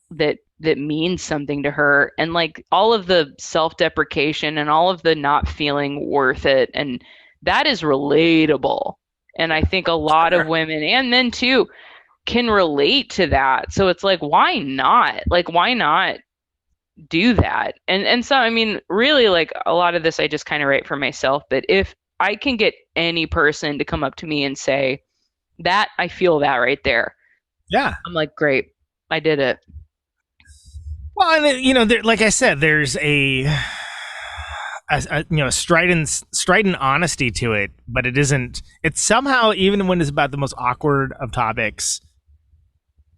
that means something to her, and like all of the self-deprecation and all of the not feeling worth it, and that is relatable. And I think a lot of women and men too can relate to that. So it's like, why not? Like, why not do that? And so, I mean, really, like a lot of this I just kind of write for myself. But if I can get any person to come up to me and say that, I feel that right there. Yeah. I'm like, great, I did it. Well, and you know, like I said, there's a strident honesty to it, but it isn't. It's somehow, even when it's about the most awkward of topics,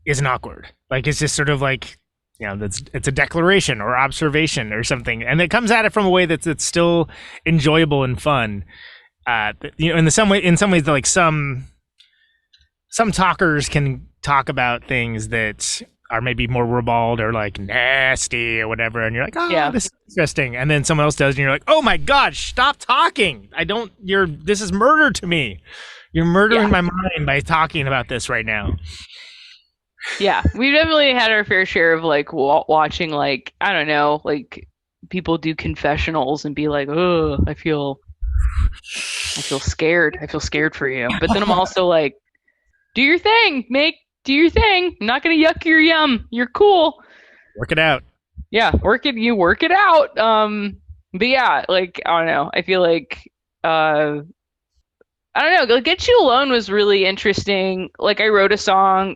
isn't awkward. Like it's just sort of like, you know, it's a declaration or observation or something, and it comes at it from a way that's still enjoyable and fun. You know, in some ways, like some talkers can talk about things that are maybe more ribald or like nasty or whatever, and you're like, oh, yeah, this is interesting. And then someone else does, and you're like, oh my God, stop talking. This is murder to me. You're murdering my mind by talking about this right now. Yeah, we definitely had our fair share of like watching, like, I don't know, like people do confessionals and be like, oh, I feel scared. I feel scared for you. But then I'm also like, do your thing, do your thing. I'm not gonna yuck your yum. You're cool. Work it out. Yeah, work it out. But yeah, like I don't know. I feel like I don't know. Get You Alone was really interesting. Like I wrote a song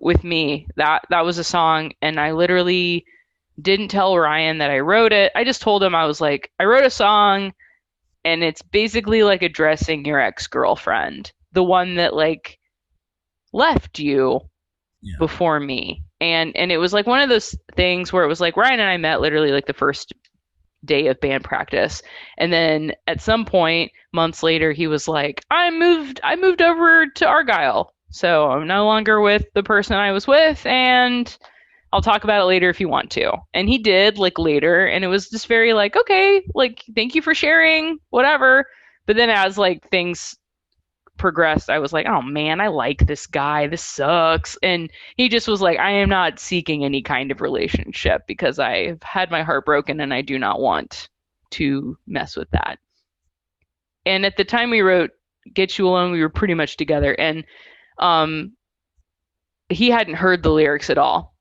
with me. That was a song, and I literally didn't tell Ryan that I wrote it. I just told him, I was like, I wrote a song, and it's basically like addressing your ex-girlfriend, the one that like left you before me. And it was like one of those things where it was like Ryan and I met literally like the first day of band practice, and then at some point months later he was like, I moved over to Argyle, so I'm no longer with the person I was with, and I'll talk about it later if you want to. And he did, like, later, and it was just very like, okay, like, thank you for sharing, whatever. But then as like things progressed, I was like, oh man, I like this guy, this sucks. And he just was like, I am not seeking any kind of relationship because I've had my heart broken and I do not want to mess with that. And at the time we wrote Get You Alone, we were pretty much together, and he hadn't heard the lyrics at all.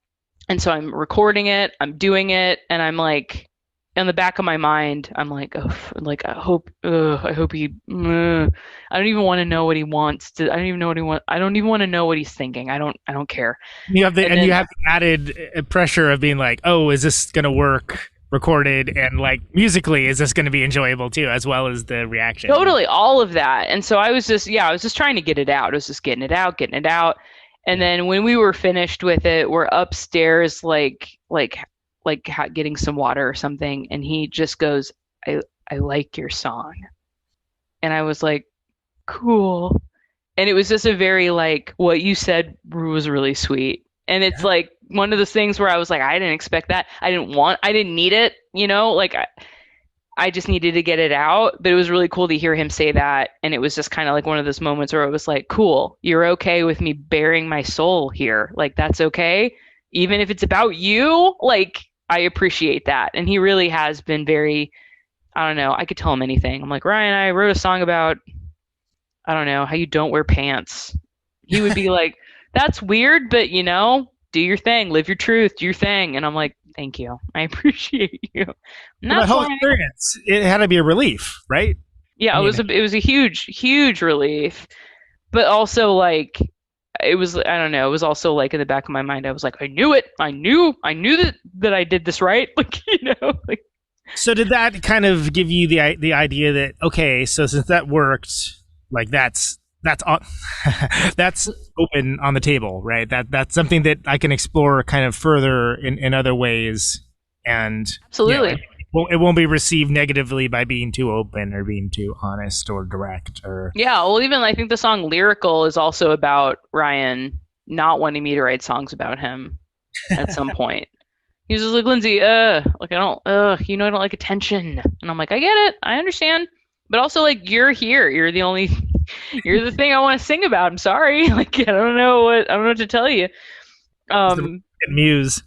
And so I'm recording it, I'm doing it, and I'm like, in the back of my mind, I'm like, oh, like I hope he. I don't even want to know what he wants to. I don't even want to know what he's thinking. I don't care. You have you have the added pressure of being like, oh, is this gonna work recorded, and like musically, is this gonna be enjoyable too, as well as the reaction? Totally, all of that. And so I was just trying to get it out. I was just getting it out. And then when we were finished with it, we're upstairs, like getting some water or something, and he just goes, I like your song. And I was like, cool. And it was just a very like, what you said was really sweet. And it's like one of those things where I was like, I didn't expect that. I didn't need it, you know, like I just needed to get it out. But it was really cool to hear him say that. And it was just kind of like one of those moments where it was like, cool, you're okay with me bearing my soul here. Like, that's okay. Even if it's about you, like, I appreciate that. And he really has been very, I don't know, I could tell him anything. I'm like, Ryan, I wrote a song about, I don't know, how you don't wear pants. He would be like, that's weird, but do your thing, live your truth, do your thing. And I'm like, thank you. I appreciate you. That whole experience, it had to be a relief, right? Yeah, it was a huge, huge relief. But also, like, it was, I don't know, it was also like in the back of my mind, I was like, I knew it. I knew that I did this right. Like, like. So did that kind of give you the idea that, okay, so since that worked, like that's that's open on the table, right? That's something that I can explore kind of further in other ways, and absolutely, it won't be received negatively by being too open or being too honest or direct. Or even I think the song "Lyrical" is also about Ryan not wanting me to write songs about him at some point. He was just like, Lindsey, like I don't like attention, and I'm like, I get it, I understand, but also like you're here, you're the thing I want to sing about. I'm sorry. Like, I don't know what to tell you. Muse.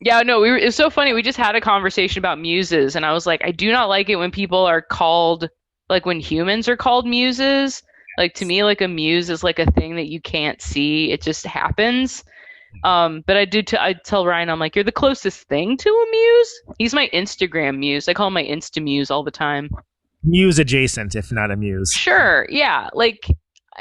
Yeah, no, it was so funny. We just had a conversation about muses, and I was like, I do not like it when people are called, like when humans are called muses. Like, to me, like a muse is like a thing that you can't see. It just happens. But I tell Ryan, I'm like, you're the closest thing to a muse. He's my Instagram muse. I call him my Insta muse all the time. Muse adjacent, if not a muse. Sure. Yeah. Like,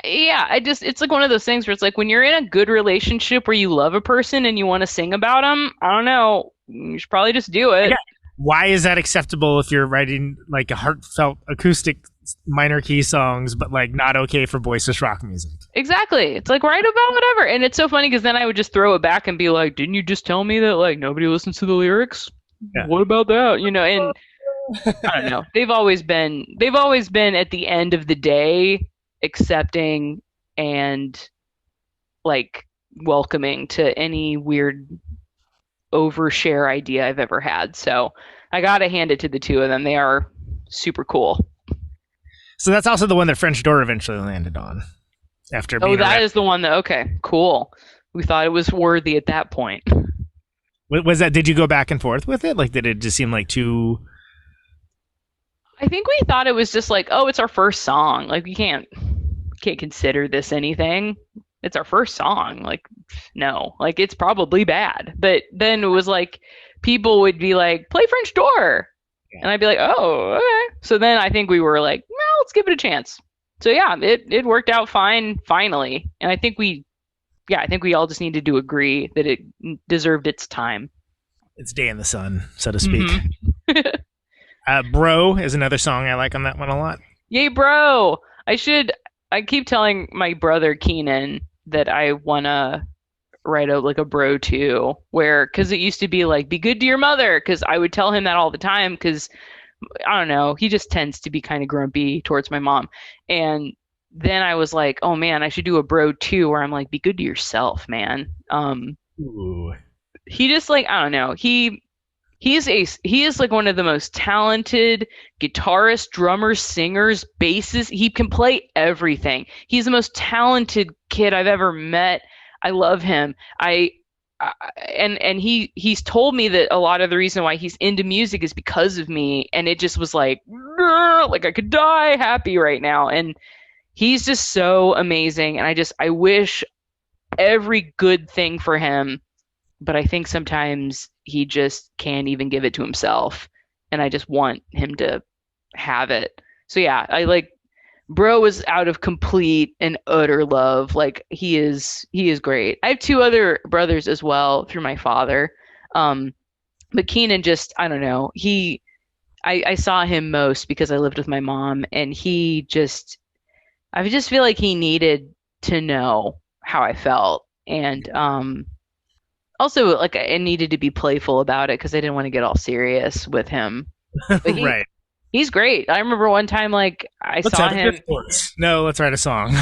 yeah, it's like one of those things where it's like when you're in a good relationship where you love a person and you want to sing about them, I don't know, you should probably just do it. Yeah. Why is that acceptable if you're writing like a heartfelt acoustic minor key songs, but like not okay for boisterous rock music? Exactly. It's like, write about whatever. And it's so funny because then I would just throw it back and be like, didn't you just tell me that like nobody listens to the lyrics? Yeah. What about that? And I don't know. They've always been at the end of the day accepting and like welcoming to any weird overshare idea I've ever had. So I gotta hand it to the two of them. They are super cool. So that's also the one that French Door eventually landed on. After being that is the one that, okay, cool. We thought it was worthy at that point. Was that, did you go back and forth with it? Like, did it just seem like too... I think we thought it was just like, oh, it's our first song. Like, we can't consider this anything. It's our first song. Like, no, like it's probably bad. But then it was like, people would be like, play French Door. Yeah. And I'd be like, oh, okay. So then I think we were like, no, let's give it a chance. So yeah, it worked out fine, finally. And I think we all just needed to agree that it deserved its time. Its day in the sun, so to speak. Mm-hmm. Bro is another song I like on that one a lot. Yay, Bro! I keep telling my brother Conan that I want to write a Bro too, because it used to be like, be good to your mother, because I would tell him that all the time, because, I don't know, he just tends to be kind of grumpy towards my mom. And then I was like, oh man, I should do a Bro too, where I'm like, be good to yourself, man. Ooh. He just like, I don't know, he is like one of the most talented guitarists, drummers, singers, bassists. He can play everything. He's the most talented kid I've ever met. I love him. And he's told me that a lot of the reason why he's into music is because of me, and it just was like I could die happy right now. And he's just so amazing, and I wish every good thing for him, but I think sometimes he just can't even give it to himself, and I just want him to have it. So yeah, Bro was out of complete and utter love. Like, he is great. I have two other brothers as well through my father. But Keenan, just, I don't know. I saw him most because I lived with my mom, and I just feel like he needed to know how I felt. And also, like, I needed to be playful about it because I didn't want to get all serious with him. Right. He's great. I remember one time, like, let's saw him. No, let's write a song.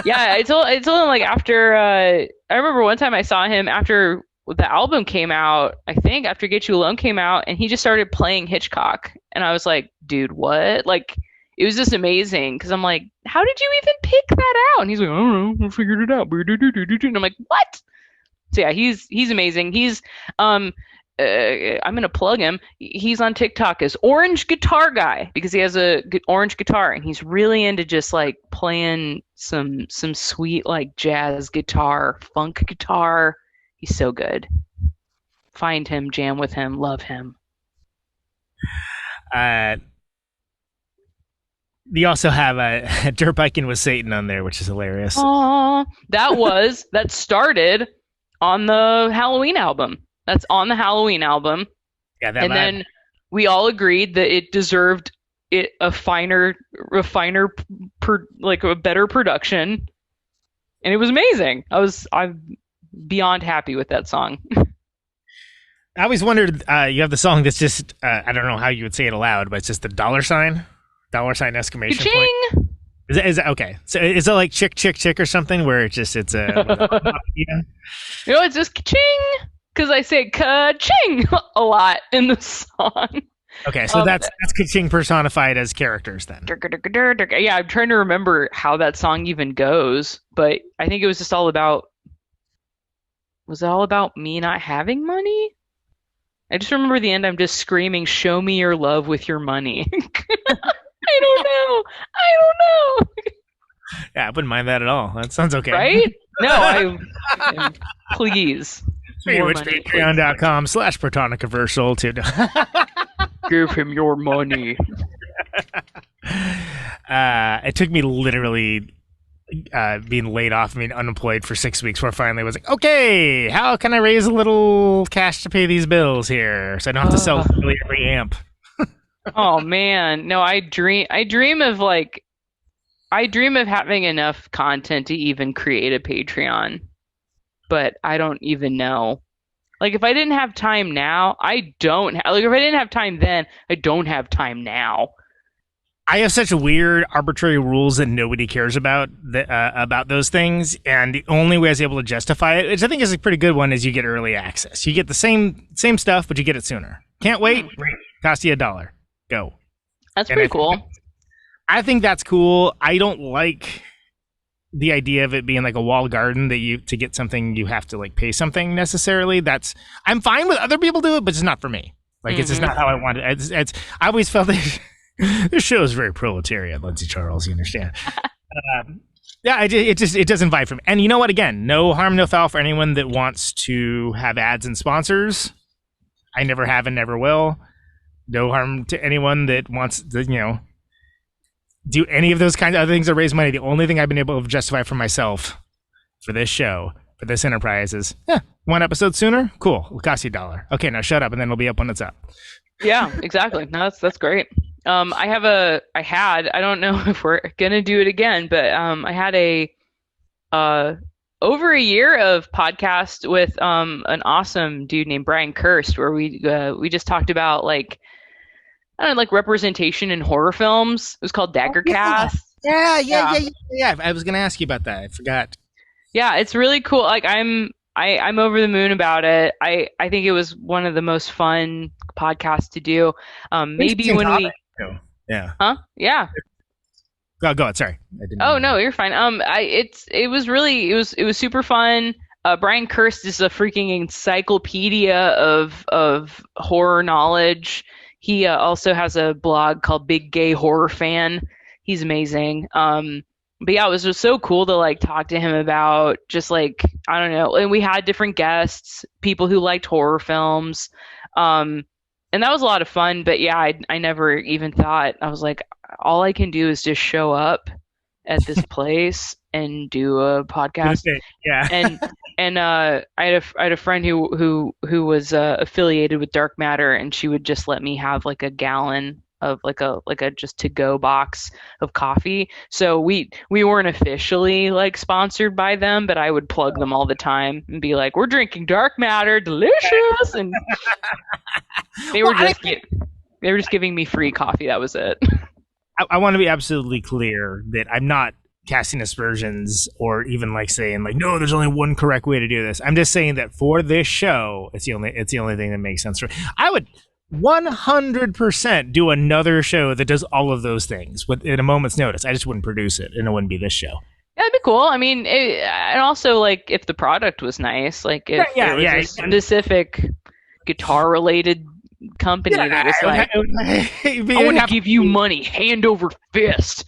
Yeah, I told him, like, after. I remember one time I saw him after the album came out, I think after Get You Alone came out, and he just started playing Hitchcock, and I was like, dude, what? Like, it was just amazing because I'm like, how did you even pick that out? And he's like, I don't know, I figured it out. And I'm like, what? So yeah, he's amazing. He's I'm gonna plug him. He's on TikTok as Orange Guitar Guy because he has a orange guitar, and he's really into just like playing some sweet like jazz guitar, funk guitar. He's so good. Find him, jam with him, love him. You also have a Dirt Biking with Satan on there, which is hilarious. That started on the Halloween album. That's on the Halloween album. Yeah, then we all agreed that it deserved a better production, and it was amazing. I'm beyond happy with that song. I always wondered. You have the song that's just I don't know how you would say it aloud, but it's just the dollar sign exclamation Ka-ching! point. Is that okay? So is it like chick or something where it's a No, it's just ka-ching because I say ka-ching a lot in the song. Okay, so that's ka-ching personified as characters then. Yeah, I'm trying to remember how that song even goes, but I think it was just all about. Was it all about me not having money? I just remember the end. I'm just screaming, "Show me your love with your money." I don't know. Yeah, I wouldn't mind that at all. That sounds okay. Right? No, please. It's patreon.com/Protonic Reversal to give him your money. It took me literally being laid off, unemployed for 6 weeks, where I finally was like, okay, how can I raise a little cash to pay these bills here so I don't have to sell really every amp? Oh man, no, I dream of having enough content to even create a Patreon, but I don't even know. Like, if I didn't have time now, if I didn't have time then, I don't have time now. I have such weird arbitrary rules that nobody cares about those things, and the only way I was able to justify it, which I think is a pretty good one, is you get early access. You get the same stuff, but you get it sooner. Can't wait? Great. Cost you $1. Go. That's pretty cool. I think that's cool. I don't like the idea of it being like a walled garden that to get something you have to like pay something necessarily. I'm fine with other people do it, but it's not for me. Like, it's just not how I want it. I always felt that this show is very proletarian, Lindsey Charles, you understand. Yeah, it doesn't vibe for me. And you know what? Again, no harm, no foul for anyone that wants to have ads and sponsors. I never have and never will. No harm to anyone that wants to, do any of those kinds of other things that raise money. The only thing I've been able to justify for myself for this show, for this enterprise, is one episode sooner. Cool. It'll cost you $1. Okay, now shut up, and then it'll be up when it's up. Yeah, exactly. No, that's great. I don't know if we're gonna do it again, but I had over a year of podcast with an awesome dude named Brian Kirst, where we just talked about like representation in horror films. It was called Daggercast. Yeah. I was gonna ask you about that. I forgot. Yeah, it's really cool. Like, I'm over the moon about it. I think it was one of the most fun podcasts to do. Maybe when we. Yeah. Huh? Yeah. Go ahead. Sorry. No, you're fine. It was super fun. Brian Kirst is a freaking encyclopedia of horror knowledge. He also has a blog called Big Gay Horror Fan. He's amazing. But yeah, it was just so cool to like talk to him about just like, I don't know. And we had different guests, people who liked horror films. And that was a lot of fun, but yeah, I never even thought, I was like, all I can do is just show up at this place and do a podcast. Yeah. and I had a friend who was affiliated with Dark Matter, and she would just let me have like a gallon of like a just to go box of coffee. So we weren't officially like sponsored by them, but I would plug them all the time and be like, we're drinking Dark Matter, delicious. And they were just giving me free coffee. That was it. I want to be absolutely clear that I'm not casting aspersions or even like saying like, no, there's only one correct way to do this. I'm just saying that for this show, it's the only thing that makes sense. I would 100% do another show that does all of those things in a moment's notice. I just wouldn't produce it, and it wouldn't be this show. Yeah, that'd be cool. I mean, and also like if the product was nice, like if it was a specific guitar-related company that was like, I want to give you money, hand over fist.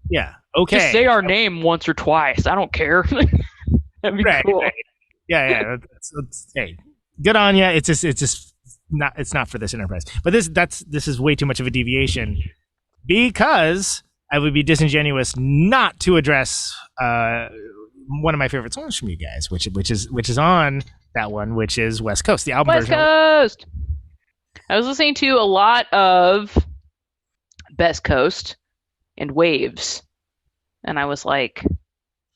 Yeah. Okay. Just say our name once or twice. I don't care. That'd be cool. Right. Yeah. Hey, good on you. It's just not. It's not for this enterprise. But this is way too much of a deviation, because I would be disingenuous not to address one of my favorite songs from you guys, which is on that one, which is West Coast, the album West version. Coast. I was listening to a lot of Best Coast and Waves. And I was like,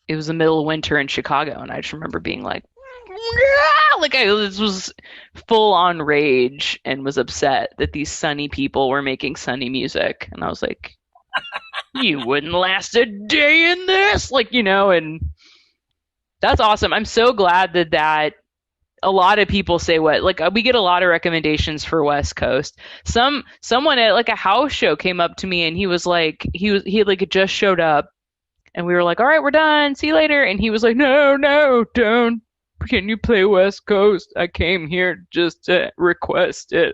it was the middle of winter in Chicago, and I just remember being like, this was full on rage and was upset that these sunny people were making sunny music. And I was like, you wouldn't last a day in this, and that's awesome. I'm so glad that a lot of people say we get a lot of recommendations for West Coast. Someone at like a house show came up to me, and he was like, he had just showed up. And we were like, all right, we're done. See you later. And he was like, no, don't. Can you play West Coast? I came here just to request it.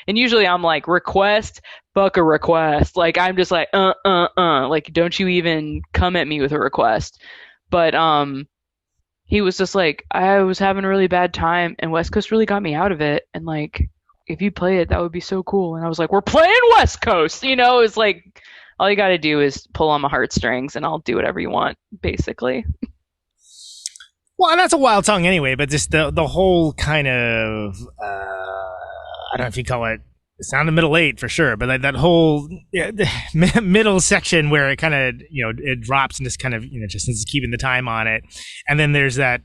And usually I'm like, request, fuck a request. Like, I'm just like, like, don't you even come at me with a request. But he was just like, I was having a really bad time, and West Coast really got me out of it. And like, if you play it, that would be so cool. And I was like, we're playing West Coast. It's like, all you got to do is pull on my heartstrings, and I'll do whatever you want, basically. Well, and that's a wild song anyway, but just the whole kind of, I don't know if you call it sound of middle eight for sure, but like that whole middle section where it kind of, it drops and just kind of, just is keeping the time on it. And then there's that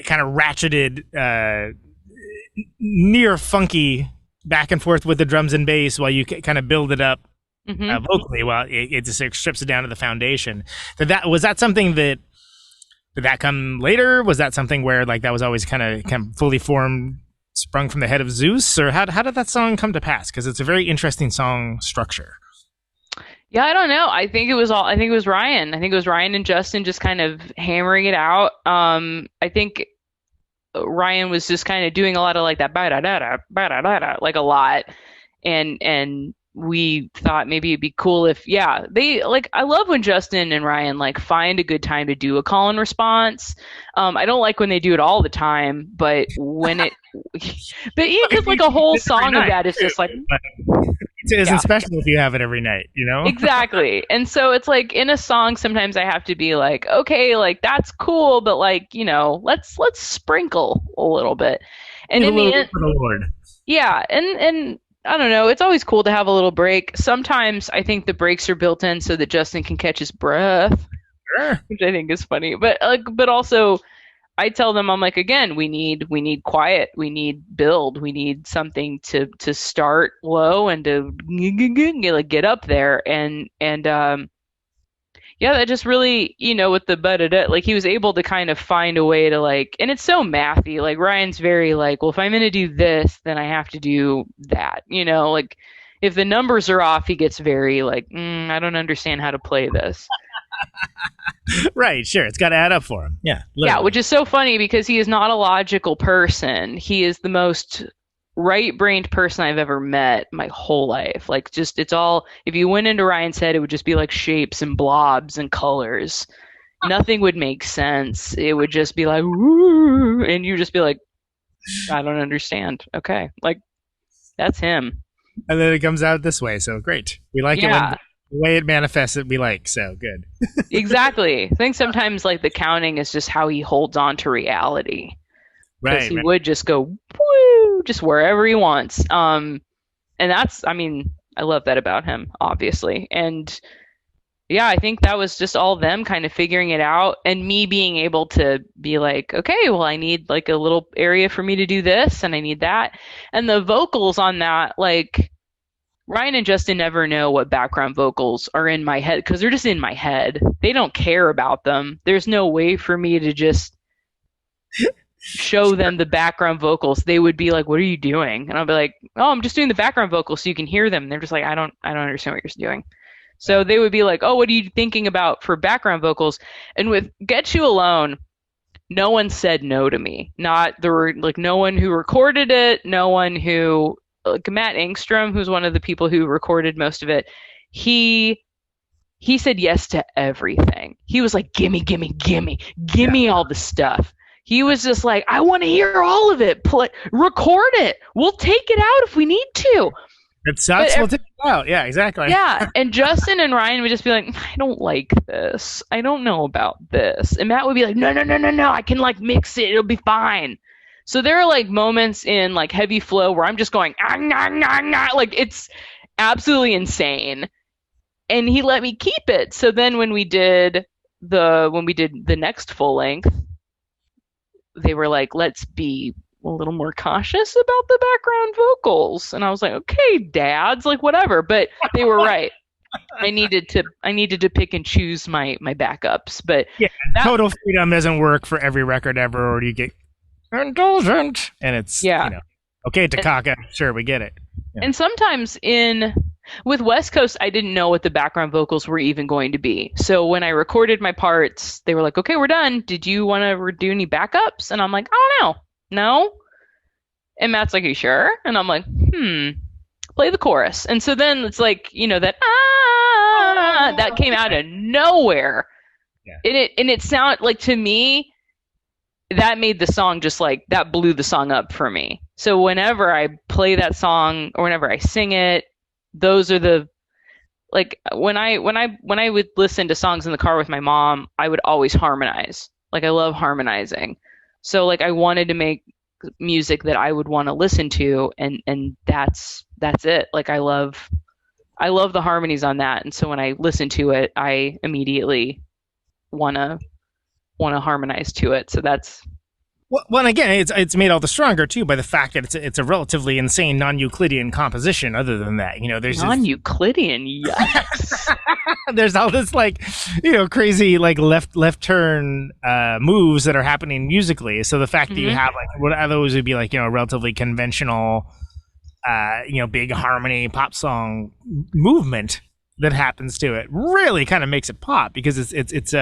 kind of ratcheted, near funky back and forth with the drums and bass while you kind of build it up. Vocally, well, it just strips it down to the foundation. Was that something that did that come later? Was that something where like that was always kind of fully formed, sprung from the head of Zeus, or how did that song come to pass? Because it's a very interesting song structure. Yeah, I don't know. I think it was Ryan. I think it was Ryan and Justin just kind of hammering it out. I think Ryan was just kind of doing a lot of like that like a lot, and we thought maybe it'd be cool if, they like, I love when Justin and Ryan like find a good time to do a call and response. I don't like when they do it all the time, but when because like a whole song of that is just like, it isn't special if you have it every night, Exactly. And so it's like in a song, sometimes I have to be like, okay, like that's cool, but like, let's sprinkle a little bit. And in the end, for the Lord. Yeah. And I don't know. It's always cool to have a little break. Sometimes I think the breaks are built in so that Justin can catch his breath, which I think is funny. But also, I tell them, I'm like, again, we need quiet, we need build, we need something to start low and to get up there, and that just really, with the like he was able to kind of find a way to like, and it's so mathy. Like Ryan's very like, well, if I'm going to do this, then I have to do that. Like if the numbers are off, he gets very like, I don't understand how to play this. Right, sure. It's got to add up for him. Yeah. Literally. Yeah, which is so funny because he is not a logical person. He is the most right-brained person I've ever met my whole life. Like, just, it's all, if you went into Ryan's head, it would just be like shapes and blobs and colors. Nothing would make sense. It would just be like, woo, and you just be like, I don't understand. Okay. Like, that's him. And then it comes out this way. So great. We like it when the way it manifests it, we like. So good. Exactly. I think sometimes like the counting is just how he holds on to reality. Right. He would just go, woo, just wherever he wants. And that's, I mean, I love that about him, obviously. And yeah, I think that was just all them kind of figuring it out and me being able to be like, okay, well, I need like a little area for me to do this and I need that. And the vocals on that, like, Ryan and Justin never know what background vocals are in my head because they're just in my head. They don't care about them. There's no way for me to just show them the background vocals. They would be like, "What are you doing?" And I'll be like, "Oh, I'm just doing the background vocals so you can hear them." And they're just like, "I don't understand what you're doing." So they would be like, "Oh, what are you thinking about for background vocals?" And with Get You Alone, no one said no to me. There were like no one who recorded it, no one who, like Matt Engstrom, who's one of the people who recorded most of it, he said yes to everything. He was like, gimme all the stuff. He was just like, I want to hear all of it. Record it. We'll take it out if we need to. It sucks. We'll take it out. Yeah, exactly. Yeah, and Justin and Ryan would just be like, I don't like this. I don't know about this. And Matt would be like, no. I can like mix it. It'll be fine. So there are like moments in like Heavy Flow where I'm just going, like it's absolutely insane. And he let me keep it. So then when we did the next full length, they were like, let's be a little more cautious about the background vocals. And I was like, okay, dads, like whatever. But they were right. I needed to pick and choose my backups. But yeah, total freedom doesn't work for every record ever, or you get indulgent. And it's okay, Takaka, sure, we get it. Yeah. And sometimes with West Coast, I didn't know what the background vocals were even going to be. So when I recorded my parts, they were like, okay, we're done. Did you want to do any backups? And I'm like, I don't know. No. And Matt's like, are you sure? And I'm like, play the chorus. And so then it's like, that came out of nowhere. Yeah. And it sounded like, to me, that made the song just like, that blew the song up for me. So whenever I play that song or whenever I sing it, those are the, like when I would listen to songs in the car with my mom, I would always harmonize. Like I love harmonizing. So like I wanted to make music that I would want to listen to, and that's it. Like I love the harmonies on that. And so when I listen to it, I immediately wanna harmonize to it. So that's well, and again, it's made all the stronger too by the fact that it's a relatively insane non-Euclidean composition. Other than that, there's non-Euclidean. Yes, there's all this like, crazy like left turn moves that are happening musically. So the fact that you have like what otherwise would be like relatively conventional, big harmony pop song movement that happens to it really kind of makes it pop because it's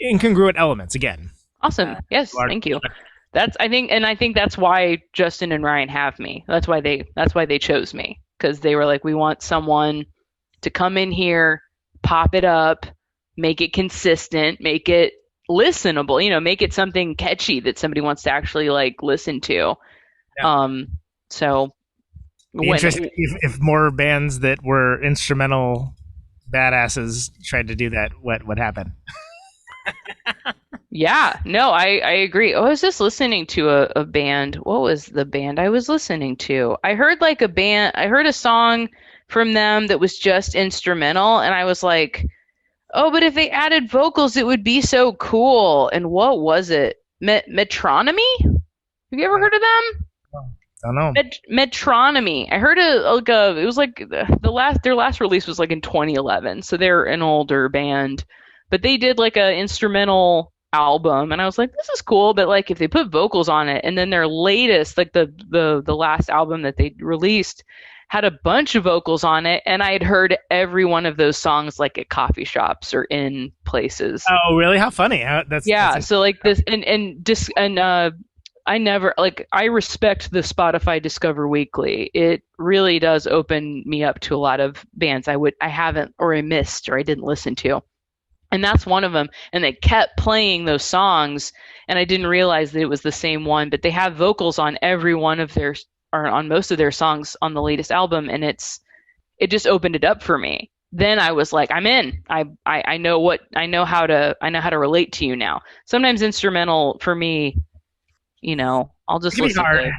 incongruent elements again. Awesome. Yes, thank you. I think that's why Justin and Ryan have me. That's why they chose me, because they were like, we want someone to come in here, pop it up, make it consistent, make it listenable, make it something catchy that somebody wants to actually like listen to. Yeah. So interesting if more bands that were instrumental badasses tried to do that, what happened? Yeah, no, I agree. I was just listening to a band. What was the band I was listening to? I heard a song from them that was just instrumental, and I was like, oh, but if they added vocals, it would be so cool. And what was it? Metronomy? Have you ever heard of them? I don't know. Metronomy. I heard it was like their last release was like in 2011, so they're an older band. But they did like a instrumental album, and I was like, this is cool, but like if they put vocals on it, and then their latest, like the last album that they released had a bunch of vocals on it, and I had heard every one of those songs like at coffee shops or in places. Oh, really? How funny. So like this I never I respect the Spotify Discover Weekly. It really does open me up to a lot of bands I haven't, or I missed, or I didn't listen to. And that's one of them. And they kept playing those songs, and I didn't realize that it was the same one. But they have vocals on every one of their, or on most of their songs on the latest album, and it just opened it up for me. Then I was like, I'm in. I know how to relate to you now. Sometimes instrumental for me, I'll just listen to it.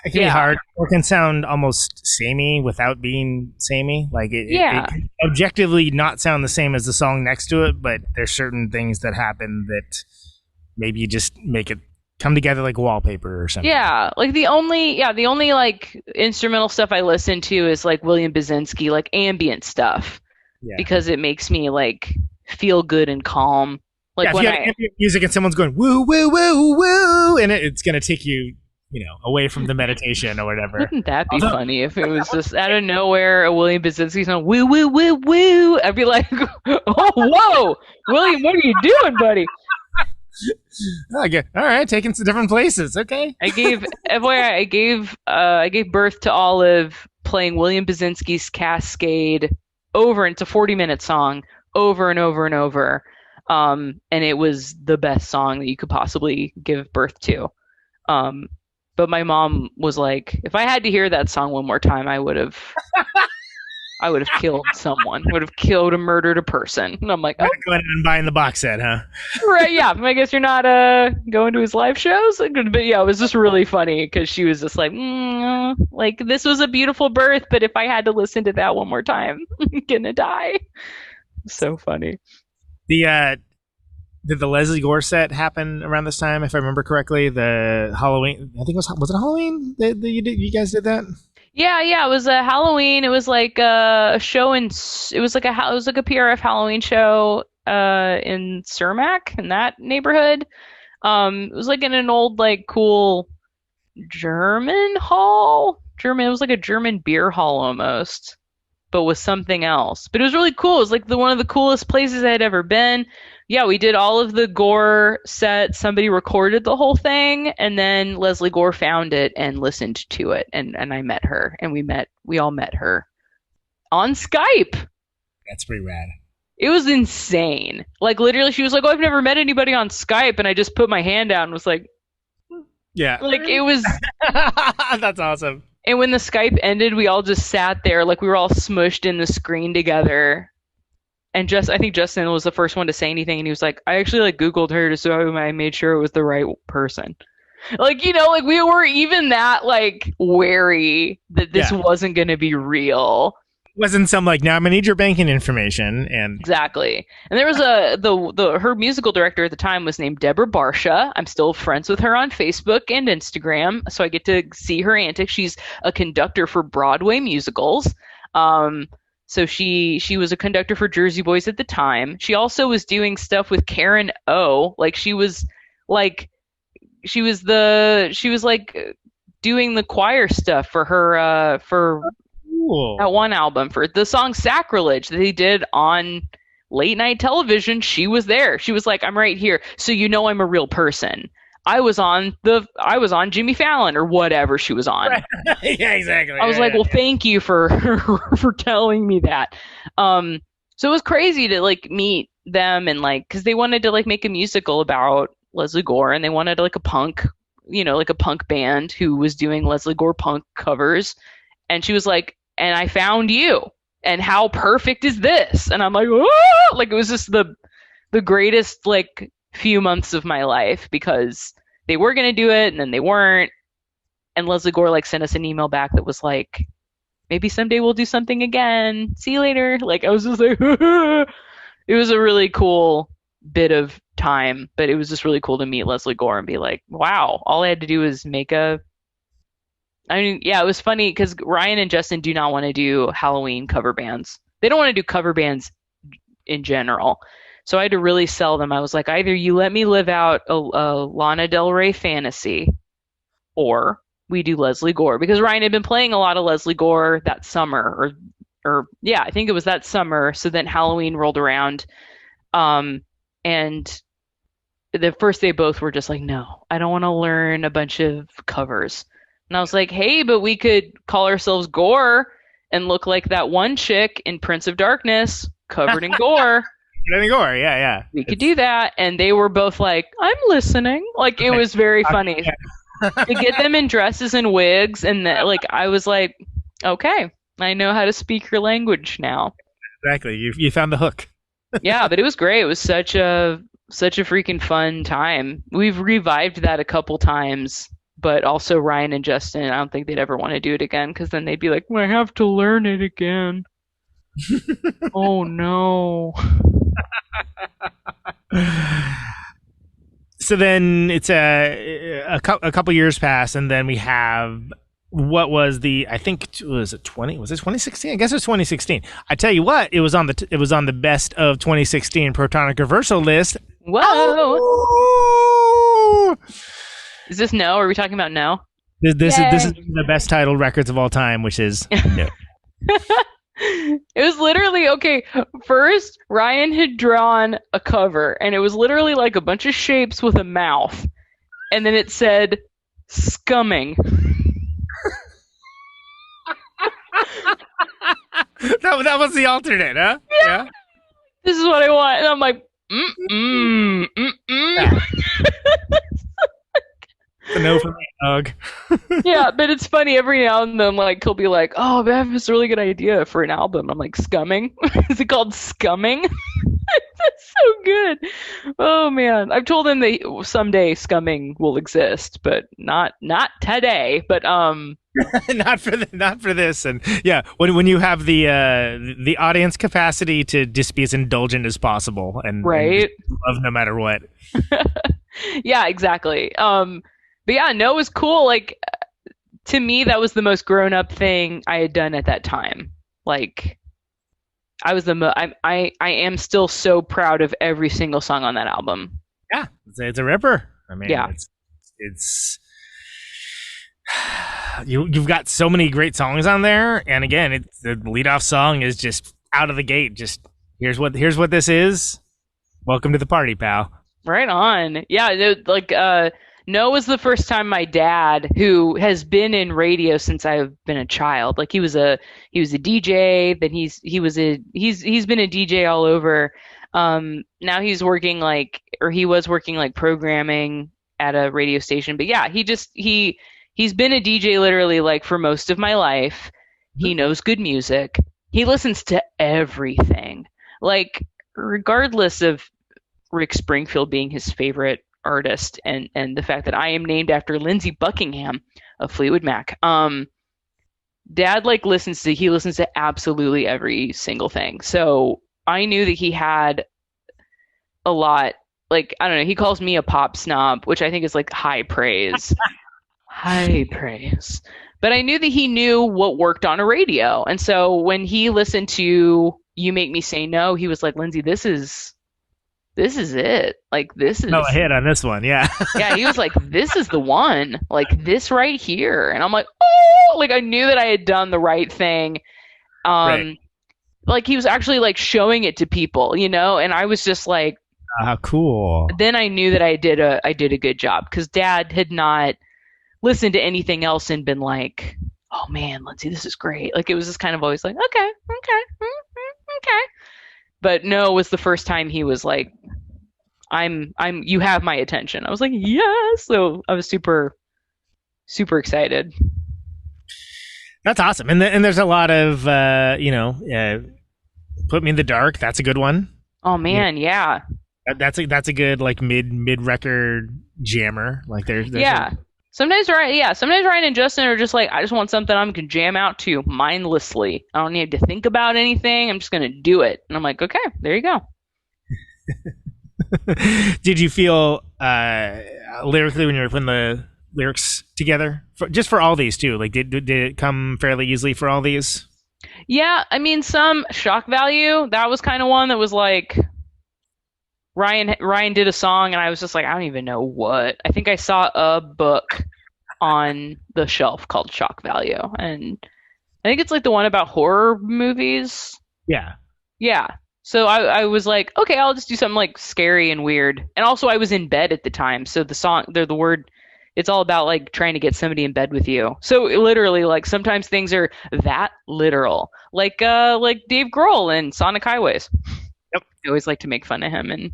It can be hard, or can sound almost samey without being samey. Like it can objectively not sound the same as the song next to it, but there's certain things that happen that maybe you just make it come together like wallpaper or something. Yeah, like the only like instrumental stuff I listen to is like William Basinski, like ambient stuff, because it makes me like feel good and calm. Like if when you have ambient music and someone's going woo woo woo woo, and it's gonna take you, away from the meditation or whatever. Wouldn't that be funny if it was just out of nowhere a William Basinski song, woo woo woo woo? I'd be like, oh whoa, William, what are you doing, buddy? Okay. All right, taking some different places. Okay. I gave birth to Olive playing William Basinski's Cascade over, and it's a 40-minute song, over and over and over. And it was the best song that you could possibly give birth to. But my mom was like, if I had to hear that song one more time, I would have killed someone. Would have killed and murdered a person. And I'm like, oh. Going and buying the box set, huh? Right, yeah. I guess you're not going to his live shows? But yeah, it was just really funny because she was just like, like, this was a beautiful birth, but if I had to listen to that one more time, I'm gonna die. So funny. Did the Lesley Gore set happen around this time, if I remember correctly? The Halloween, I think was it Halloween that you guys did that? Yeah, it was a Halloween. It was like a show it was like a PRF Halloween show in Cermak, in that neighborhood. It was like in an old like cool German hall. It was like a German beer hall almost, but with something else. But it was really cool. It was like one of the coolest places I had ever been. Yeah, we did all of the Gore set. Somebody recorded the whole thing, and then Lesley Gore found it and listened to it, and I met her, and we all met her on Skype. That's pretty rad. It was insane. Like literally, she was like, "Oh, I've never met anybody on Skype," and I just put my hand out and was like, "Yeah." Like it was. That's awesome. And when the Skype ended, we all just sat there, like we were all smushed in the screen together. And I think Justin was the first one to say anything, and he was like, I actually like Googled her so I made sure it was the right person. Like, like we were even that like wary that this wasn't going to be real. It wasn't some like, now I'm going to need your banking information. And exactly. And there was her musical director at the time was named Deborah Barsha. I'm still friends with her on Facebook and Instagram, so I get to see her antics. She's a conductor for Broadway musicals. So she was a conductor for Jersey Boys at the time. She also was doing stuff with Karen O. Like she was doing the choir stuff for her that one album, for the song Sacrilege that they did on late night television. She was there. She was like, I'm right here. So I'm a real person. I was on Jimmy Fallon or whatever she was on. Right. Yeah, exactly. I was like, well, thank you for telling me that. So it was crazy to like meet them and like, cause they wanted to like make a musical about Lesley Gore, and they wanted like a punk band who was doing Lesley Gore punk covers. And she was like, and I found you, and how perfect is this? And I'm like, oh! Like it was just the greatest like few months of my life, because they were going to do it and then they weren't. And Lesley Gore like sent us an email back that was like, maybe someday we'll do something again. See you later. Like I was just like, it was a really cool bit of time, but it was just really cool to meet Lesley Gore and be like, wow, all I had to do was it was funny because Ryan and Justin do not want to do Halloween cover bands. They don't want to do cover bands in general. So I had to really sell them. I was like, either you let me live out a Lana Del Rey fantasy, or we do Lesley Gore. Because Ryan had been playing a lot of Lesley Gore that summer, or I think it was that summer. So then Halloween rolled around, and the first day both were just like, no, I don't want to learn a bunch of covers. And I was like, hey, but we could call ourselves Gore and look like that one chick in Prince of Darkness covered in gore. Gore, yeah. We could do that. And they were both like, I'm listening. Like, it was very funny. To get them in dresses and wigs. And I was like, okay, I know how to speak your language now. Exactly. You found the hook. Yeah, but it was great. It was such a freaking fun time. We've revived that a couple times. But also Ryan and Justin, I don't think they'd ever want to do it again, because then they'd be like, well, I have to learn it again. Oh, no. So then it's a couple years pass, and then we have what was I think was it 2016? I guess it was 2016. I tell you what, it was on the best of 2016 Protonic Reversal list. Whoa! Oh! Is this No? Are we talking about No? This is the best titled records of all time, which is No. It was literally, okay, first Ryan had drawn a cover, and it was literally like a bunch of shapes with a mouth, and then it said scumming. that was the alternate, huh? Yeah. This is what I want, and I'm like, No for me, dog. Yeah, but it's funny, every now and then, like, he'll be like, oh, I have this really good idea for an album. I'm like, scumming? Is it called Scumming? That's so good. Oh, man. I've told him that someday Scumming will exist, but not today. But not for this. And yeah, when you have the audience capacity to just be as indulgent as possible and right, and love no matter what. Yeah, exactly. But yeah, No was cool. Like, to me, that was the most grown up thing I had done at that time. Like, I was I am still so proud of every single song on that album. Yeah, it's a ripper. I mean, yeah, it's you've got so many great songs on there, and again, the leadoff song is just out of the gate. Just here's what this is. Welcome to the party, pal. Right on. Yeah, like No was the first time my dad, who has been in radio since I've been a child, like he was a DJ, then he's been a DJ all over. Now he was working like programming at a radio station. But yeah, he's been a DJ literally like for most of my life. He knows good music. He listens to everything. Like, regardless of Rick Springfield being his favorite artist and the fact that I am named after Lindsey Buckingham of Fleetwood Mac. Dad listens to absolutely every single thing. So I knew that he had a lot, like, I don't know, he calls me a pop snob, which I think is like high praise. High praise. But I knew that he knew what worked on a radio. And so when he listened to You Make Me Say No, he was like, Lindsey, this is it. Like, this is a hit on this one. Yeah. Yeah. He was like, this is the one, like this right here. And I'm like, oh, like I knew that I had done the right thing. Right. Like he was actually like showing it to people, and I was just like, cool. Then I knew that I did a good job, because Dad had not listened to anything else and been like, oh man, Lindsey, this is great. Like, it was just kind of always like, okay. But No was the first time he was like, you have my attention. I was like, yes. So I was super, super excited. That's awesome. And there's a lot of, Put Me in the Dark. That's a good one. Oh man. Yeah. That's a good, like, mid record jammer. Like there's Sometimes Ryan and Justin are just like, I just want something I'm going to jam out to mindlessly. I don't need to think about anything. I'm just going to do it. And I'm like, okay, there you go. Did you feel lyrically when you were putting the lyrics together? Just for all these too? Like, did it come fairly easily for all these? Yeah, I mean, some shock value. That was kind of one that was like, Ryan did a song and I was just like, I don't even know what. I think I saw a book on the shelf called Shock Value, and I think it's like the one about horror movies. Yeah. So I was like, okay, I'll just do something like scary and weird. And also I was in bed at the time, so the word, it's all about like trying to get somebody in bed with you. So literally, like, sometimes things are that literal, like Dave Grohl in Sonic Highways. Yep. I always like to make fun of him, and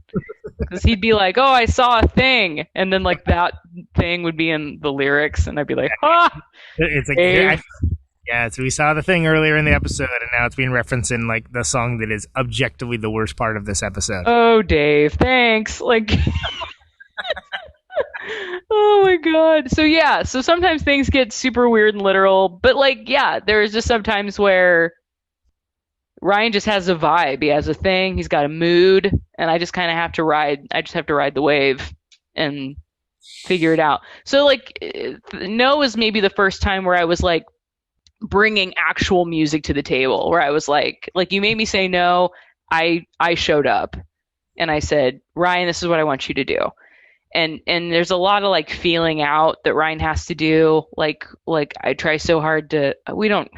because he'd be like, "Oh, I saw a thing," and then like that thing would be in the lyrics, and I'd be like, "Ah!" It's like, so we saw the thing earlier in the episode, and now it's being referenced in like the song that is objectively the worst part of this episode. Oh, Dave, thanks. Like, oh my god. So sometimes things get super weird and literal, but like, yeah, there's just sometimes where Ryan just has a vibe. He has a thing. He's got a mood, and I just kind of have to ride. I just have to ride the wave, and figure it out. So like No was maybe the first time where I was like bringing actual music to the table, where I was like you made me say no. I showed up and I said, Ryan, this is what I want you to do. And there's a lot of like feeling out that Ryan has to do. Like I try so hard to, we don't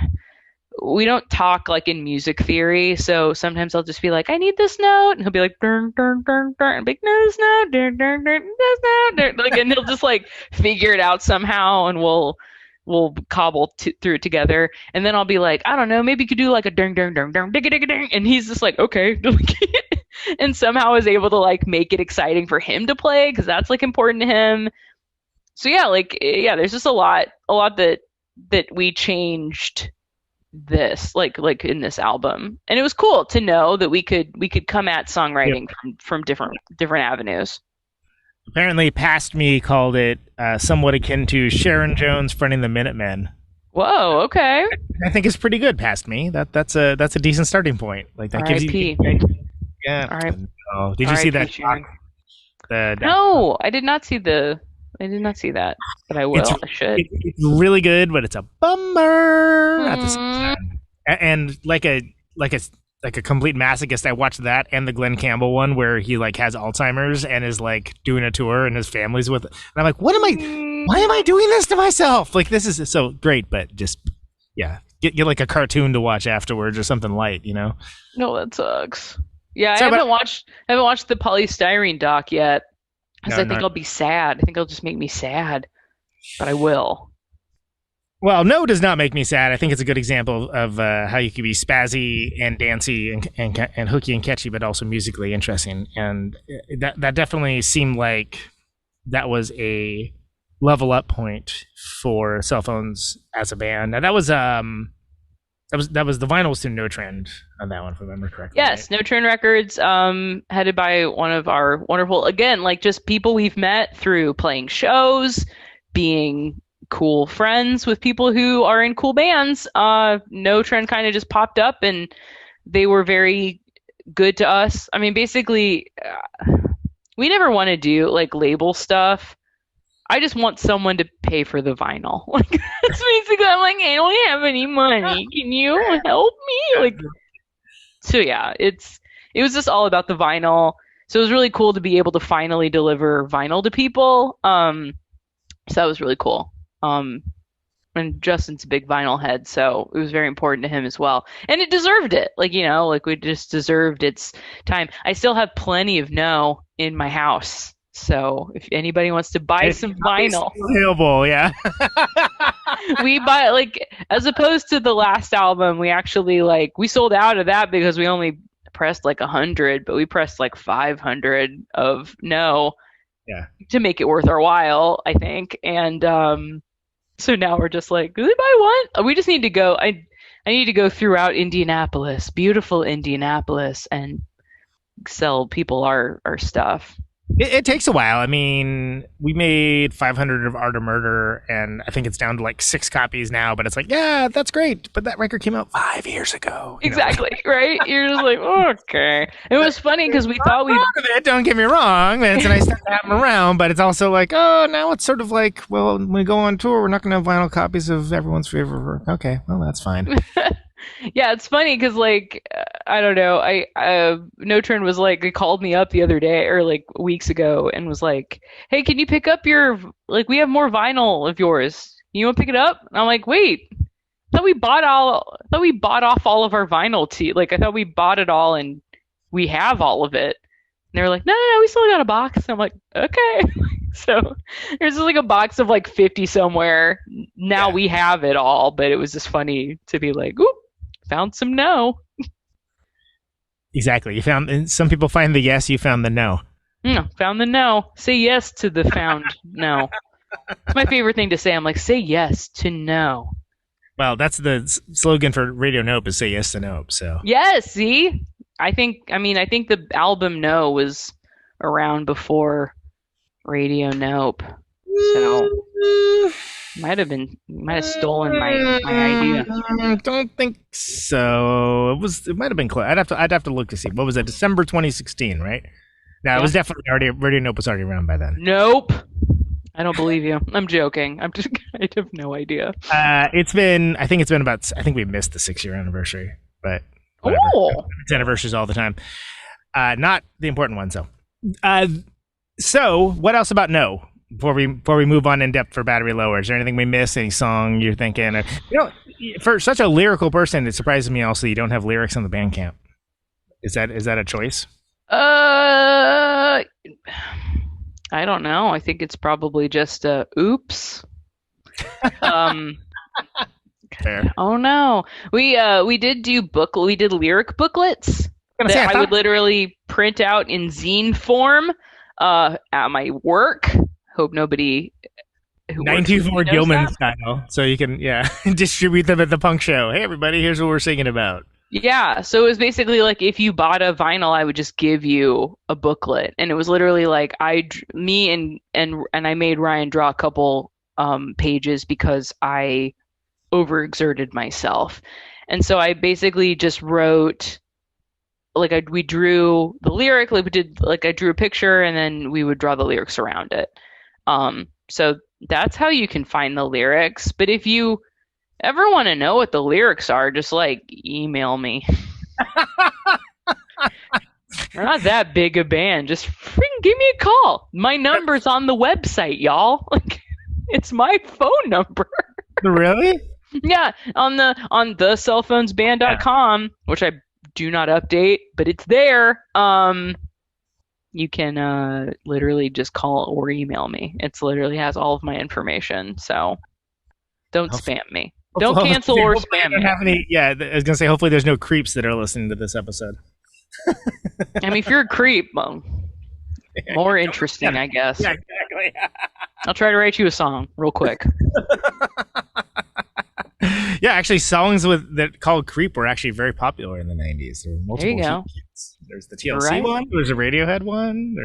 talk like in music theory. So sometimes I'll just be like, I need this note. And he'll be like, dun, dun, dun, dun, and be like, no, this note, dun, dun, dun, this note, dun. Like, and he'll just like figure it out somehow, and we'll cobble through it together. And then I'll be like, I don't know, maybe you could do like a ding, ding, ding, ding, digga, digga, ding. And he's just like, okay. And somehow is able to like make it exciting for him to play, because that's like important to him. So yeah, there's just a lot that we changed this like in this album, and it was cool to know that we could come at songwriting from different avenues. Apparently, Past Me called it somewhat akin to Sharon Jones fronting the Minutemen. Whoa, okay. I think it's pretty good. Past Me. That's a decent starting point. Like that gives you. Yeah. All right. Oh, did you see that? No, I did not see that, but I will. I should. It's really good, but it's a bummer at the same time. And like a complete masochist, I watched that and the Glenn Campbell one where he like has Alzheimer's and is like doing a tour and his family's with it. And I'm like, why am I doing this to myself? Like, this is so great, but just get like a cartoon to watch afterwards or something light, you know? No, that sucks. Yeah, I haven't watched the polystyrene doc yet, because I think I'll be sad. I think it'll just make me sad, but I will. Well, No does not make me sad. I think it's a good example of how you can be spazzy and dancey and hooky and catchy, but also musically interesting. And that definitely seemed like that was a level up point for Cell Phones as a band. Now that was the vinyl was through Neutron on that one, if I remember correctly. Yes, right? Neutron Records, headed by one of our wonderful, again, like just people we've met through playing shows, being cool friends with people who are in cool bands. Neutron kind of just popped up, and they were very good to us. I mean, basically, we never want to do like label stuff. I just want someone to pay for the vinyl. Like, that's basically, I'm like, I don't have any money. Can you help me? Like, so yeah, it was just all about the vinyl. So it was really cool to be able to finally deliver vinyl to people. So that was really cool. And Justin's a big vinyl head, so it was very important to him as well. And it deserved it. Like, you know, like we just deserved its time. I still have plenty of No in my house. So if anybody wants to buy some vinyl, available, yeah. We buy, like, as opposed to the last album, we actually we sold out of that because we only pressed like 100, but we pressed like 500 of No, to make it worth our while, I think. And so now we're just like, do they buy one? We just need to go. I need to go throughout Indianapolis, beautiful Indianapolis, and sell people our stuff. It takes a while. I mean, we made 500 of Art of Murder, and I think it's down to like 6 copies now, but it's like, yeah, that's great. But that record came out 5 years ago. Exactly, right? You're just like, okay. It was funny because we thought don't get me wrong, man. It's nice to have them around, but it's also like, oh, now it's sort of like, well, when we go on tour, we're not going to have vinyl copies of everyone's favorite work. Okay, well, that's fine. Yeah, it's funny because, like, I don't know. Neutron was like, they called me up the other day or like weeks ago and was like, hey, can you pick up we have more vinyl of yours. You want to pick it up? And I'm like, wait, I thought we bought off all of our vinyl I thought we bought it all and we have all of it. And they were like, no, we still got a box. And I'm like, okay. So there's like a box of like 50 somewhere. Now we have it all, but it was just funny to be like, oop. Found some No. Exactly. You found, some people find the yes, you found the no. Found the No. Say yes to the found No. It's my favorite thing to say. I'm like, say yes to No. Well, that's the slogan for Radio Nope, is say yes to Nope. So yes, see? I think the album No was around before Radio Nope. So might have stolen my idea. I don't think so. It might have been close. I'd have to look to see. What was that? December 2016, right? No, it was definitely already, Radio Nope was already around by then. Nope. I don't believe you. I'm joking. I have no idea. I think we missed the 6-year anniversary, but whatever. Oh. It's anniversaries all the time. Not the important ones though. So what else about No? Before we move on in depth for Battery Lower, is there anything we missed? Any song you're thinking? Or, for such a lyrical person, it surprises me also you don't have lyrics on the Bandcamp. Is that a choice? I don't know. I think it's probably just oops. Fair. Oh no. We did lyric booklets that I would literally print out in zine form at my work. Hope nobody 924 Gilman style. So you can distribute them at the punk show. Hey everybody, here's what we're singing about. Yeah, so it was basically like if you bought a vinyl, I would just give you a booklet, and it was literally like I made Ryan draw a couple pages because I overexerted myself, and so I basically just wrote we drew the lyric, I drew a picture, and then we would draw the lyrics around it. So that's how you can find the lyrics. But if you ever want to know what the lyrics are, just email me. We're not that big a band. Just freaking give me a call. My number's on the website, y'all. It's my phone number. Really? Yeah, on thecellphonesband.com, which I do not update, but it's there. You can literally just call or email me. It's literally has all of my information. So don't spam me. Don't cancel or spam me. I was gonna say hopefully there's no creeps that are listening to this episode. I mean, if you're a creep, more interesting, I guess. Yeah, exactly. I'll try to write you a song real quick. Yeah, actually, songs that called "Creep" were actually very popular in the '90s. There were multiple. There you go. Hits. There's the TLC one. There's a Radiohead one.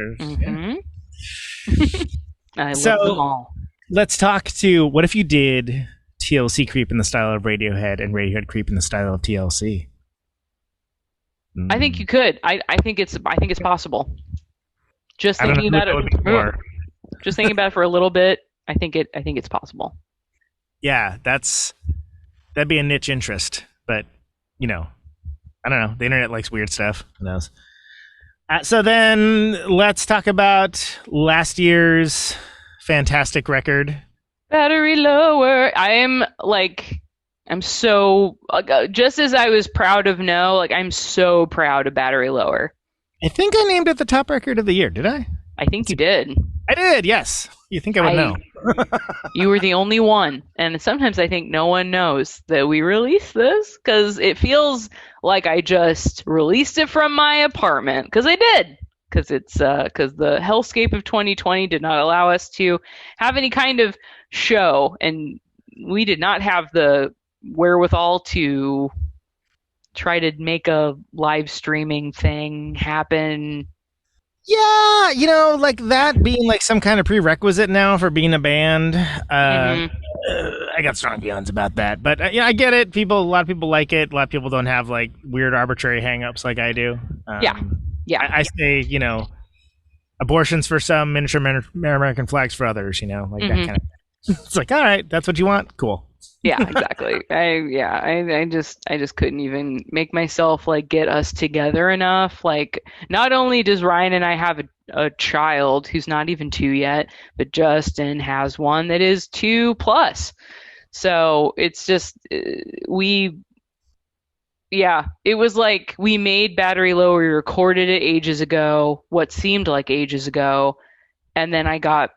I love them all. Let's talk to what if you did TLC Creep in the style of Radiohead and Radiohead Creep in the style of TLC. I think you could. I think it's possible. Just thinking about it. Just thinking about it for a little bit. I think it's possible. Yeah, that'd be a niche interest, but I don't know. The internet likes weird stuff. Who knows? So then let's talk about last year's fantastic record, Battery Lower. I'm so just as I was proud of No, I'm so proud of Battery Lower. I think I named it the top record of the year. Did I? I think you did. I did. Yes. You think I would know? You were the only one, and sometimes I think no one knows that we released this because it feels like I just released it from my apartment because I did. Because the hellscape of 2020 did not allow us to have any kind of show, and we did not have the wherewithal to try to make a live streaming thing happen. Yeah, that being some kind of prerequisite now for being a band. I got strong feelings about that, but I get it. A lot of people like it. A lot of people don't have weird arbitrary hangups like I do. Yeah. I say abortions for some, miniature American flags for others. That kind of thing. It's all right, that's what you want. Cool. Yeah, exactly. I just couldn't even make myself get us together enough. Not only does Ryan and I have a child who's not even 2 yet, but Justin has one that is 2+. So it's just it was we made Battery Lower, we recorded it ages ago, what seemed like ages ago, and then I got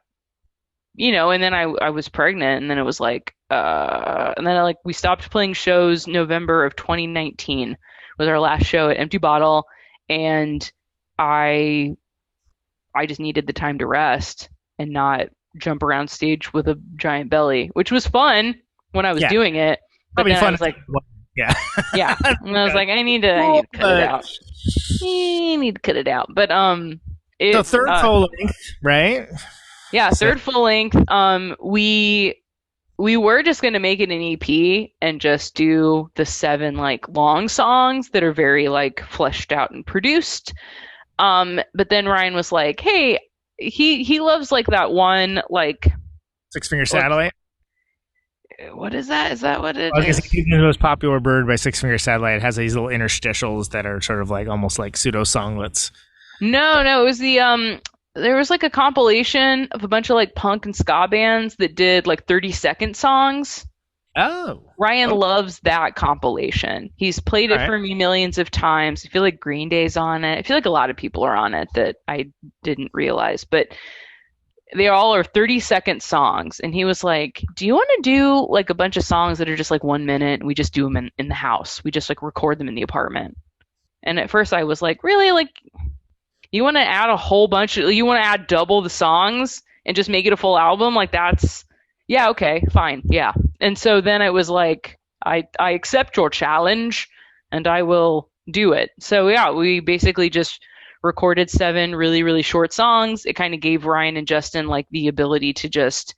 and then I was pregnant, and then it was and then we stopped playing shows. November of 2019 was our last show at Empty Bottle, and I just needed the time to rest and not jump around stage with a giant belly, which was fun when I was doing it. But then I was yeah. And I was I need to cut it out. I need to cut it out. But so third full length, right? Yeah, third full length. We were just gonna make it an EP and just do the 7 long songs that are very fleshed out and produced. But then Ryan was hey, he loves that one Six Finger Satellite. What is that? Is that what it I was is? going to say, the most popular bird by Six Finger Satellite. It has these little interstitials that are sort of like almost like pseudo songlets. No, it was the there was like a compilation of a bunch of like punk and ska bands that did like 30-second songs. Oh. Ryan loves that compilation. He's played it for me millions of times. I feel like Green Day's on it. I feel like a lot of people are on it that I didn't realize, but they all are 30-second songs. And he was like, do you want to do like a bunch of songs that are just like 1 minute and we just do them in the house? We just like record them in the apartment. And at first I was like, really? Like, you want to add a whole bunch of, you want to add double the songs and just make it a full album? Like that's, yeah, okay, fine. Yeah. And so then it was like, I accept your challenge and I will do it. So yeah, we basically just recorded 7 really, really short songs. It kind of gave Ryan and Justin like the ability to just,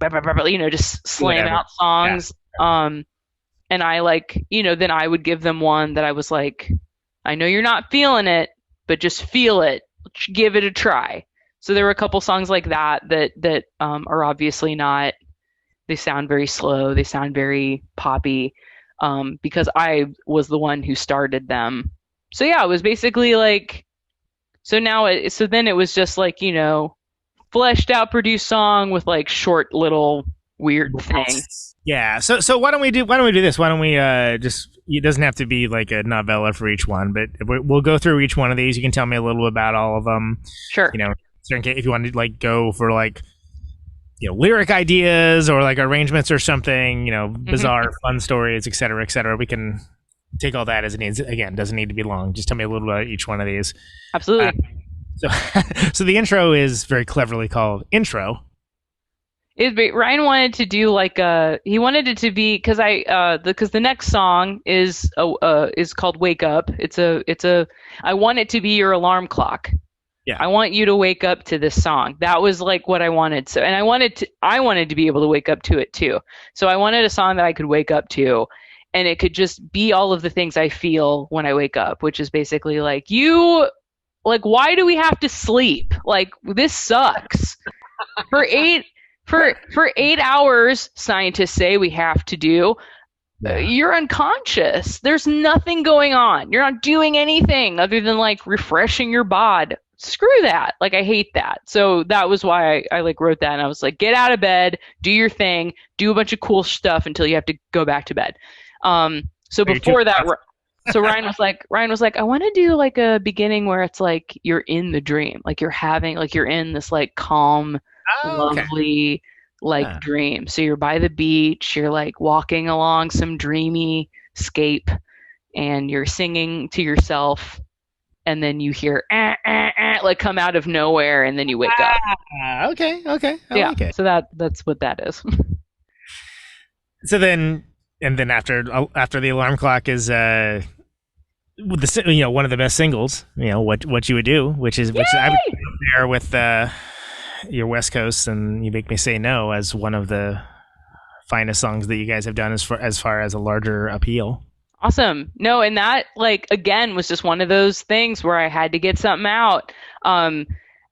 just slam out songs. Yeah. And I like, then I would give them one that I was like, I know you're not feeling it, but just feel it. Give it a try. So there were a couple songs like that are obviously not, they sound very slow. They sound very poppy because I was the one who started them. So yeah, it was basically like, so then it was just like, fleshed out produced song with like short little weird things. Yeah. So why don't we do this? Why don't we it doesn't have to be like a novella for each one, but we'll go through each one of these. You can tell me a little about all of them. Sure. If you want to like go for like, lyric ideas or like arrangements or something, bizarre, fun stories, et cetera, we can take all that as it needs. Again, doesn't need to be long. Just tell me a little about each one of these. Absolutely. So the intro is very cleverly called Intro. Ryan wanted to do like he wanted it to be because the next song is called Wake Up. I want it to be your alarm clock. Yeah. I want you to wake up to this song. That was like what I wanted. So, and I wanted to be able to wake up to it too. So I wanted a song that I could wake up to, and it could just be all of the things I feel when I wake up, which is basically like why do we have to sleep? Like this sucks. For 8 hours, scientists say we have to do. You're unconscious. There's nothing going on. You're not doing anything other than like refreshing your bod. Screw that. Like, I hate that. So that was why I like wrote that. And I was like, get out of bed, do your thing, do a bunch of cool stuff until you have to go back to bed. So before that, so Ryan was like, I want to do like a beginning where it's like you're in the dream, like you're in this like calm, lovely dream. So you're by the beach, you're like walking along some dreamy scape, and you're singing to yourself, and then you hear like come out of nowhere, and then you wake up. Okay. I like it. So that's what that is. So then after the alarm clock is one of the best singles, what you would do, which I would put there with your West Coast and You Make Me Say No as one of the finest songs that you guys have done as far as a larger appeal. Awesome. No, and that again was just one of those things where I had to get something out. And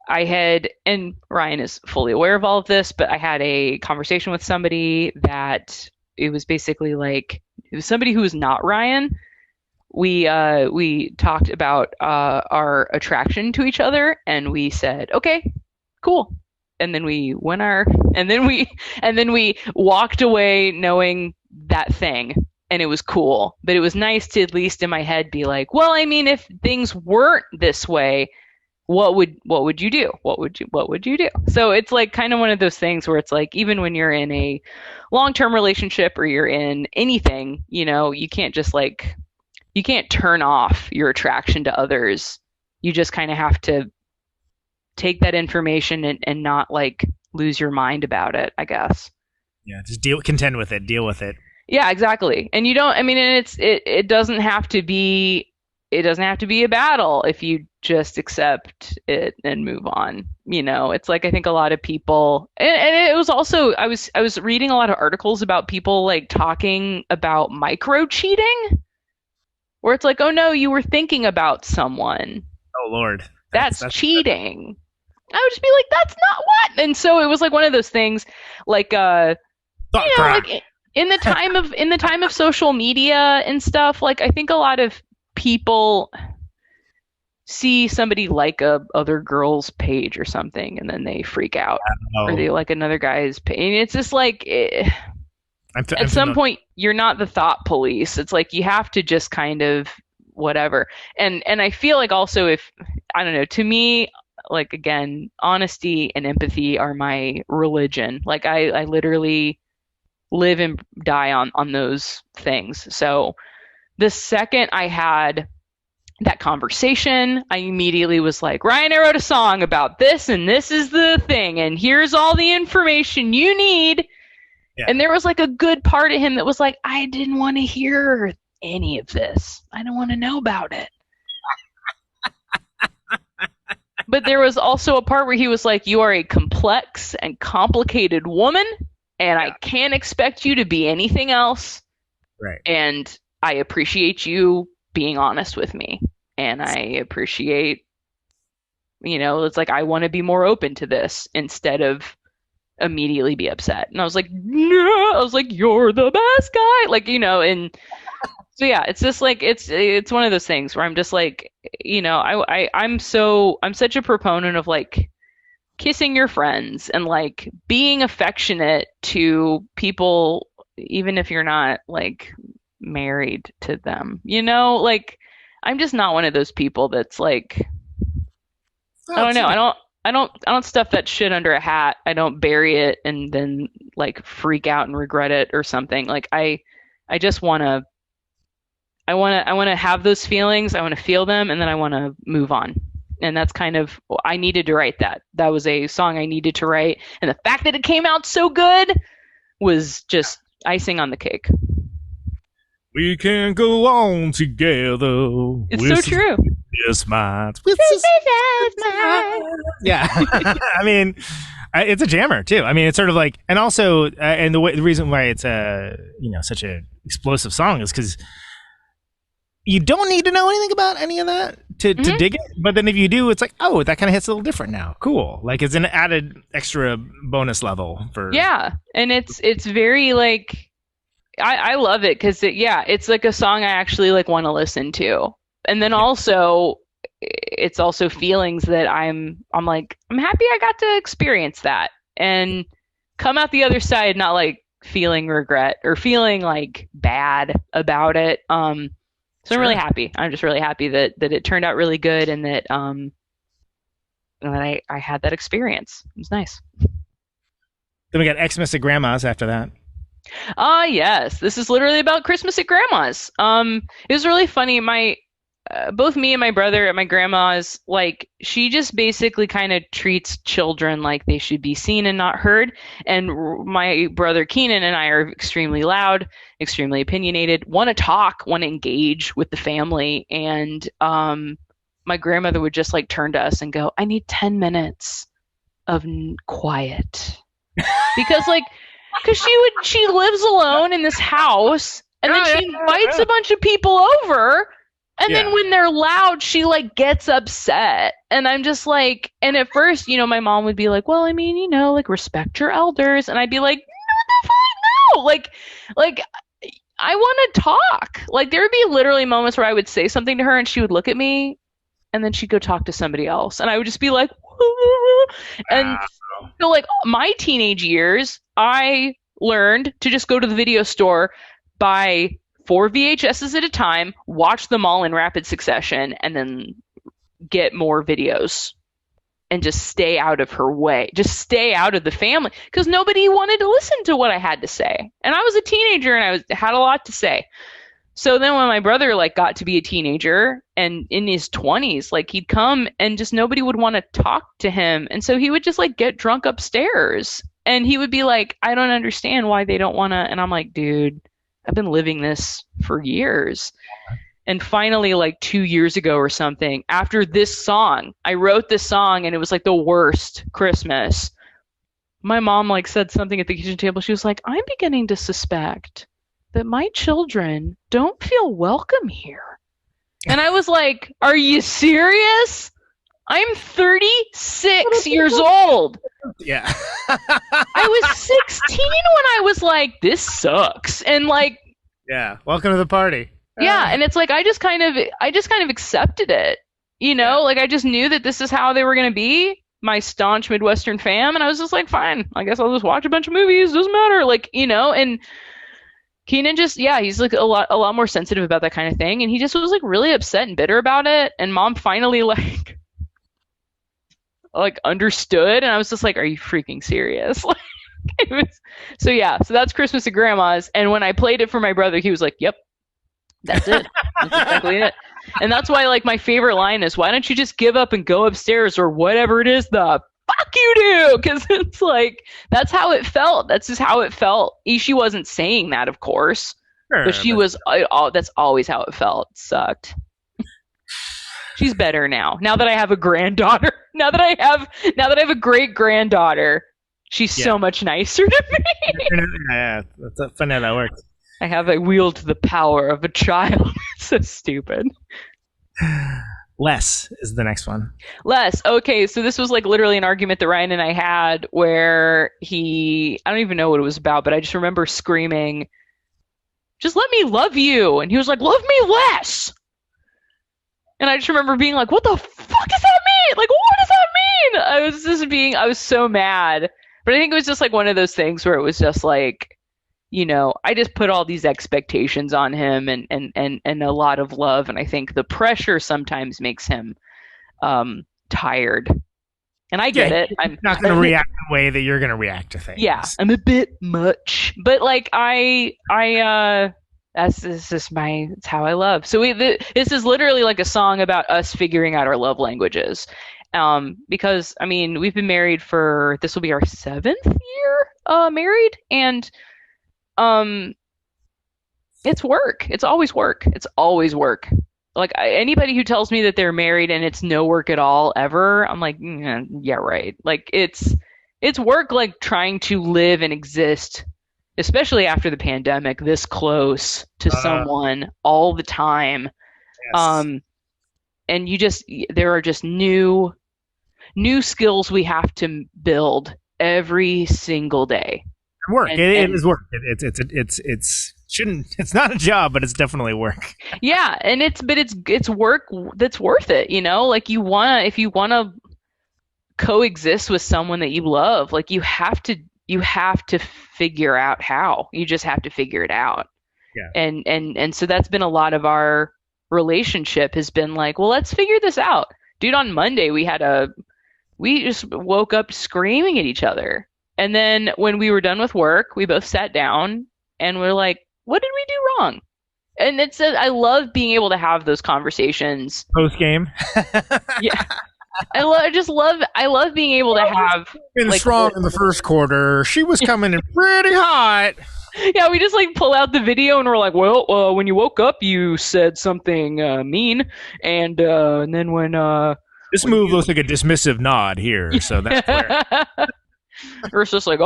Ryan is fully aware of all of this, but I had a conversation with somebody that it was basically like, it was somebody who was not Ryan. We talked about our attraction to each other, and we said, okay, cool. And then we walked away knowing that thing. And it was cool, but it was nice to, at least in my head, be like, well, I mean, if things weren't this way, what would you do? What would you do? So it's like kind of one of those things where it's like, even when you're in a long-term relationship or you're in anything, you can't just you can't turn off your attraction to others. You just kind of have to take that information and not lose your mind about it, I guess. Yeah, just contend with it, deal with it. Yeah, exactly. And you don't, and it doesn't have to be a battle if you just accept it and move on. It's like, I think a lot of people, and it was also, I was reading a lot of articles about people talking about micro cheating, where it's like, oh no, you were thinking about someone. Oh Lord. That's cheating. I would just be like, that's not what. And so it was like one of those things, like like in the time of social media and stuff, like I think a lot of people see somebody like a other girl's page or something, and then they freak out, or they like another guy's page. And it's just like, at some point, you're not the thought police. It's like you have to just kind of whatever. And I feel like also, if I don't know, to me, like again, honesty and empathy are my religion. Like I literally live and die on those things. So the second I had that conversation, I immediately was like, Ryan, I wrote a song about this, and this is the thing, and here's all the information you need. Yeah. And there was like a good part of him that was like, I didn't want to hear any of this. I don't want to know about it. But there was also a part where he was like, you are a complex and complicated woman, and I can't expect you to be anything else. Right. And I appreciate you being honest with me. And I appreciate, it's like, I want to be more open to this instead of immediately be upset. And I was like, no, I was like, you're the best guy. Like, and so yeah, it's just like, it's one of those things where I'm just like, I'm such a proponent of like kissing your friends and like being affectionate to people, even if you're not like married to them, like I'm just not one of those people that's like, I don't know. I don't stuff that shit under a hat. I don't bury it and then like freak out and regret it or something. Like I just want to have those feelings. I want to feel them, and then I want to move on. And that's kind of, I needed to write that. That was a song I needed to write. And the fact that it came out so good was just icing on the cake. We can go on together. It's so true. Yes, minds. Yeah. I mean, it's a jammer too. I mean, it's sort of like, and also, and the reason why it's such a explosive song is because you don't need to know anything about any of that to dig it. But then if you do, it's like, oh, that kind of hits a little different now. Cool. Like it's an added extra bonus level for. Yeah. And it's very like, I love it because it's like a song I actually like want to listen to. And then also it's also feelings that I'm like, I'm happy I got to experience that and come out the other side, not like feeling regret or feeling like bad about it. So I'm really happy. I'm just really happy that it turned out really good and that I had that experience. It was nice. Then we got Xmas at Grandma's after that. Yes. This is literally about Christmas at Grandma's. It was really funny. Both me and my brother at my grandma's, like, she just basically kind of treats children like they should be seen and not heard. And my brother Conan and I are extremely loud, extremely opinionated, want to talk, want to engage with the family. And my grandmother would just like turn to us and go, I need 10 minutes of quiet. Because she lives alone in this house, and then she invites a bunch of people over. And then when they're loud, she like gets upset. And I'm just like, and at first, my mom would be like, well, I mean, like respect your elders. And I'd be like, no, like I want to talk. Like there would be literally moments where I would say something to her and she would look at me and then she'd go talk to somebody else. And I would just be like, and so like my teenage years, I learned to just go to the video store, buy 4 VHSs at a time, watch them all in rapid succession, and then get more videos and just stay out of her way. Just stay out of the family because nobody wanted to listen to what I had to say. And I was a teenager and I had a lot to say. So then when my brother like got to be a teenager and in his 20s, like he'd come and just nobody would want to talk to him. And so he would just like get drunk upstairs and he would be like, I don't understand why they don't want to. And I'm like, dude, I've been living this for years. And finally, like 2 years ago or something, after this song, I wrote this song and it was like the worst Christmas. My mom like said something at the kitchen table. She was like, I'm beginning to suspect that my children don't feel welcome here. And I was like, are you serious? I'm 36 years old. Yeah. I was 16 when I was like, this sucks. And like, yeah. Welcome to the party. Yeah, and it's like I just kind of accepted it. You know, like I just knew that this is how they were going to be, my staunch Midwestern fam, and I was just like, fine, I guess I'll just watch a bunch of movies, doesn't matter, like, you know. And Keenan just, he's like a lot more sensitive about that kind of thing, and he just was like really upset and bitter about it, and Mom finally like understood, and I was just like, are you freaking serious? Like, so that's Christmas at Grandma's, and when I played it for my brother, he was like, yep, that's it. That's exactly it. And that's why, like, my favorite line is, why don't you just give up and go upstairs or whatever it is the fuck you do? Because it's like, that's how it felt. That's just how it felt. She wasn't saying that, of course. Sure, but she was, that's always how it felt. It sucked. She's better now. Now that I have a granddaughter. Now that I have a great granddaughter, she's so much nicer to me. Yeah, that's funny how that works. I wield the power of a child. It's so stupid. Les is the next one. Les. Okay, so this was like literally an argument that Ryan and I had where I don't even know what it was about, but I just remember screaming, just let me love you. And he was like, love me less. And I just remember being like, what the fuck does that mean? Like, what does that mean? I was so mad. But I think it was just like one of those things where it was just like, you know, I just put all these expectations on him and a lot of love. And I think the pressure sometimes makes him tired. And I get it. I'm not going to react the way that you're going to react to things. Yeah, I'm a bit much. But like it's how I love. So this is literally like a song about us figuring out our love languages. Because I mean, we've been married this will be our 7th year married, and it's work. It's always work. It's always work. Like anybody who tells me that they're married and it's no work at all ever, I'm like, yeah, right. Like it's work, like trying to live and exist, especially after the pandemic, this close to someone all the time. Yes. And there are just new skills we have to build every single day. Work. It is work. It's not a job, but it's definitely work. Yeah, and it's work that's worth it, you know? Like if you wanna coexist with someone that you love, like you have to figure out how. You just have to figure it out. Yeah. And so that's been a lot of our relationship has been like, well, let's figure this out. Dude, on Monday we just woke up screaming at each other. And then when we were done with work, we both sat down and we're like, what did we do wrong? And I love being able to have those conversations post game. Yeah. I love being able to have been strong in the first quarter. She was coming in pretty hot. Yeah, we just like pull out the video and we're like, well, when you woke up, you said something mean, and then when this move looks like a dismissive nod here, so that's where. Or it's just like,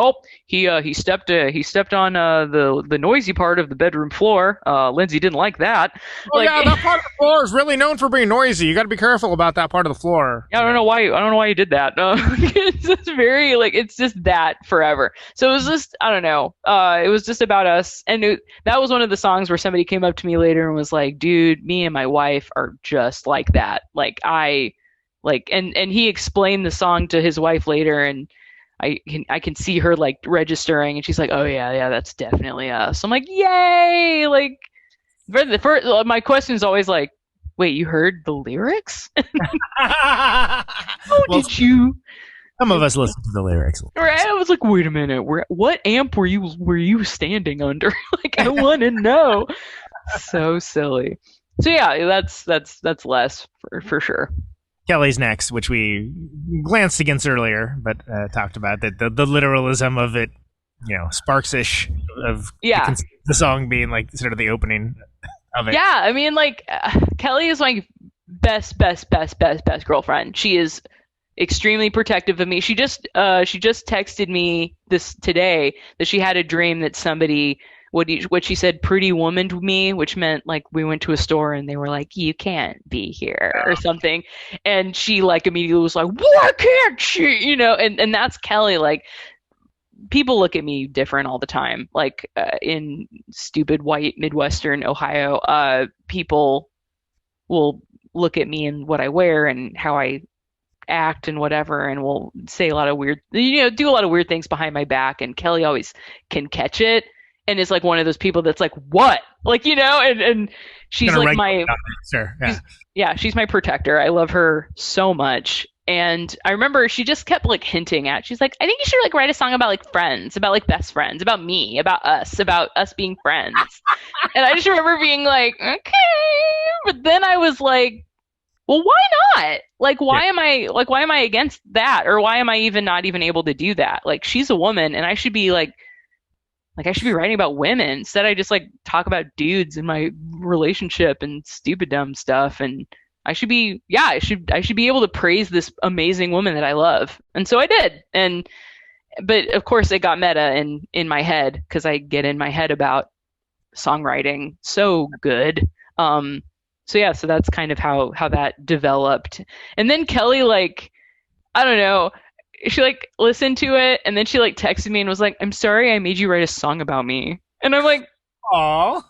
he stepped on the noisy part of the bedroom floor. Lindsey didn't like that. Oh yeah, that part of the floor is really known for being noisy. You got to be careful about that part of the floor. Yeah, I don't know why you did that. It's just very it's just that forever. So it was just, I don't know. It was just about us, and that was one of the songs where somebody came up to me later and was like, "Dude, me and my wife are just like that." And he explained the song to his wife later, and I can see her like registering, and she's like, "Oh yeah, that's definitely us." I'm like, "Yay!" Like, my question is always like, "Wait, you heard the lyrics?" Did you? Some of us listen to the lyrics. Right? I was like, "Wait a minute, what amp were you standing under?" Like, I want to know. So silly. So yeah, that's Les for sure. Kelly's next, which we glanced against earlier, but talked about that the literalism of it, you know, Sparks-ish of the song being like sort of the opening of it. Yeah, I mean, like Kelly is my best girlfriend. She is extremely protective of me. She just texted me this today that she had a dream that somebody what she said, pretty woman to me, which meant like we went to a store and they were like, you can't be here or something. And she like immediately was like, why can't she? You know, and that's Kelly. Like, people look at me different all the time. Like in stupid white Midwestern Ohio, people will look at me and what I wear and how I act and whatever, and will say a lot of weird, do a lot of weird things behind my back. And Kelly always can catch it, and is like one of those people that's like, what? Like, and she's like my, sure. she's my protector. I love her so much. And I remember she just kept like hinting at, she's like, I think you should like write a song about like friends, about like best friends, about me, about us being friends. And I just remember being like, okay. But then I was like, well, why not? Like, why am I against that? Or why am I not even able to do that? Like, she's a woman and I should be like I should be writing about women. Instead, I just like talk about dudes in my relationship and stupid dumb stuff. And I should be able to praise this amazing woman that I love. And so I did. But of course it got meta in my head, because I get in my head about songwriting so good. So that's kind of how that developed. And then Kelly, like, I don't know, she like listened to it and then she like texted me and was like, I'm sorry I made you write a song about me. And I'm like, aw.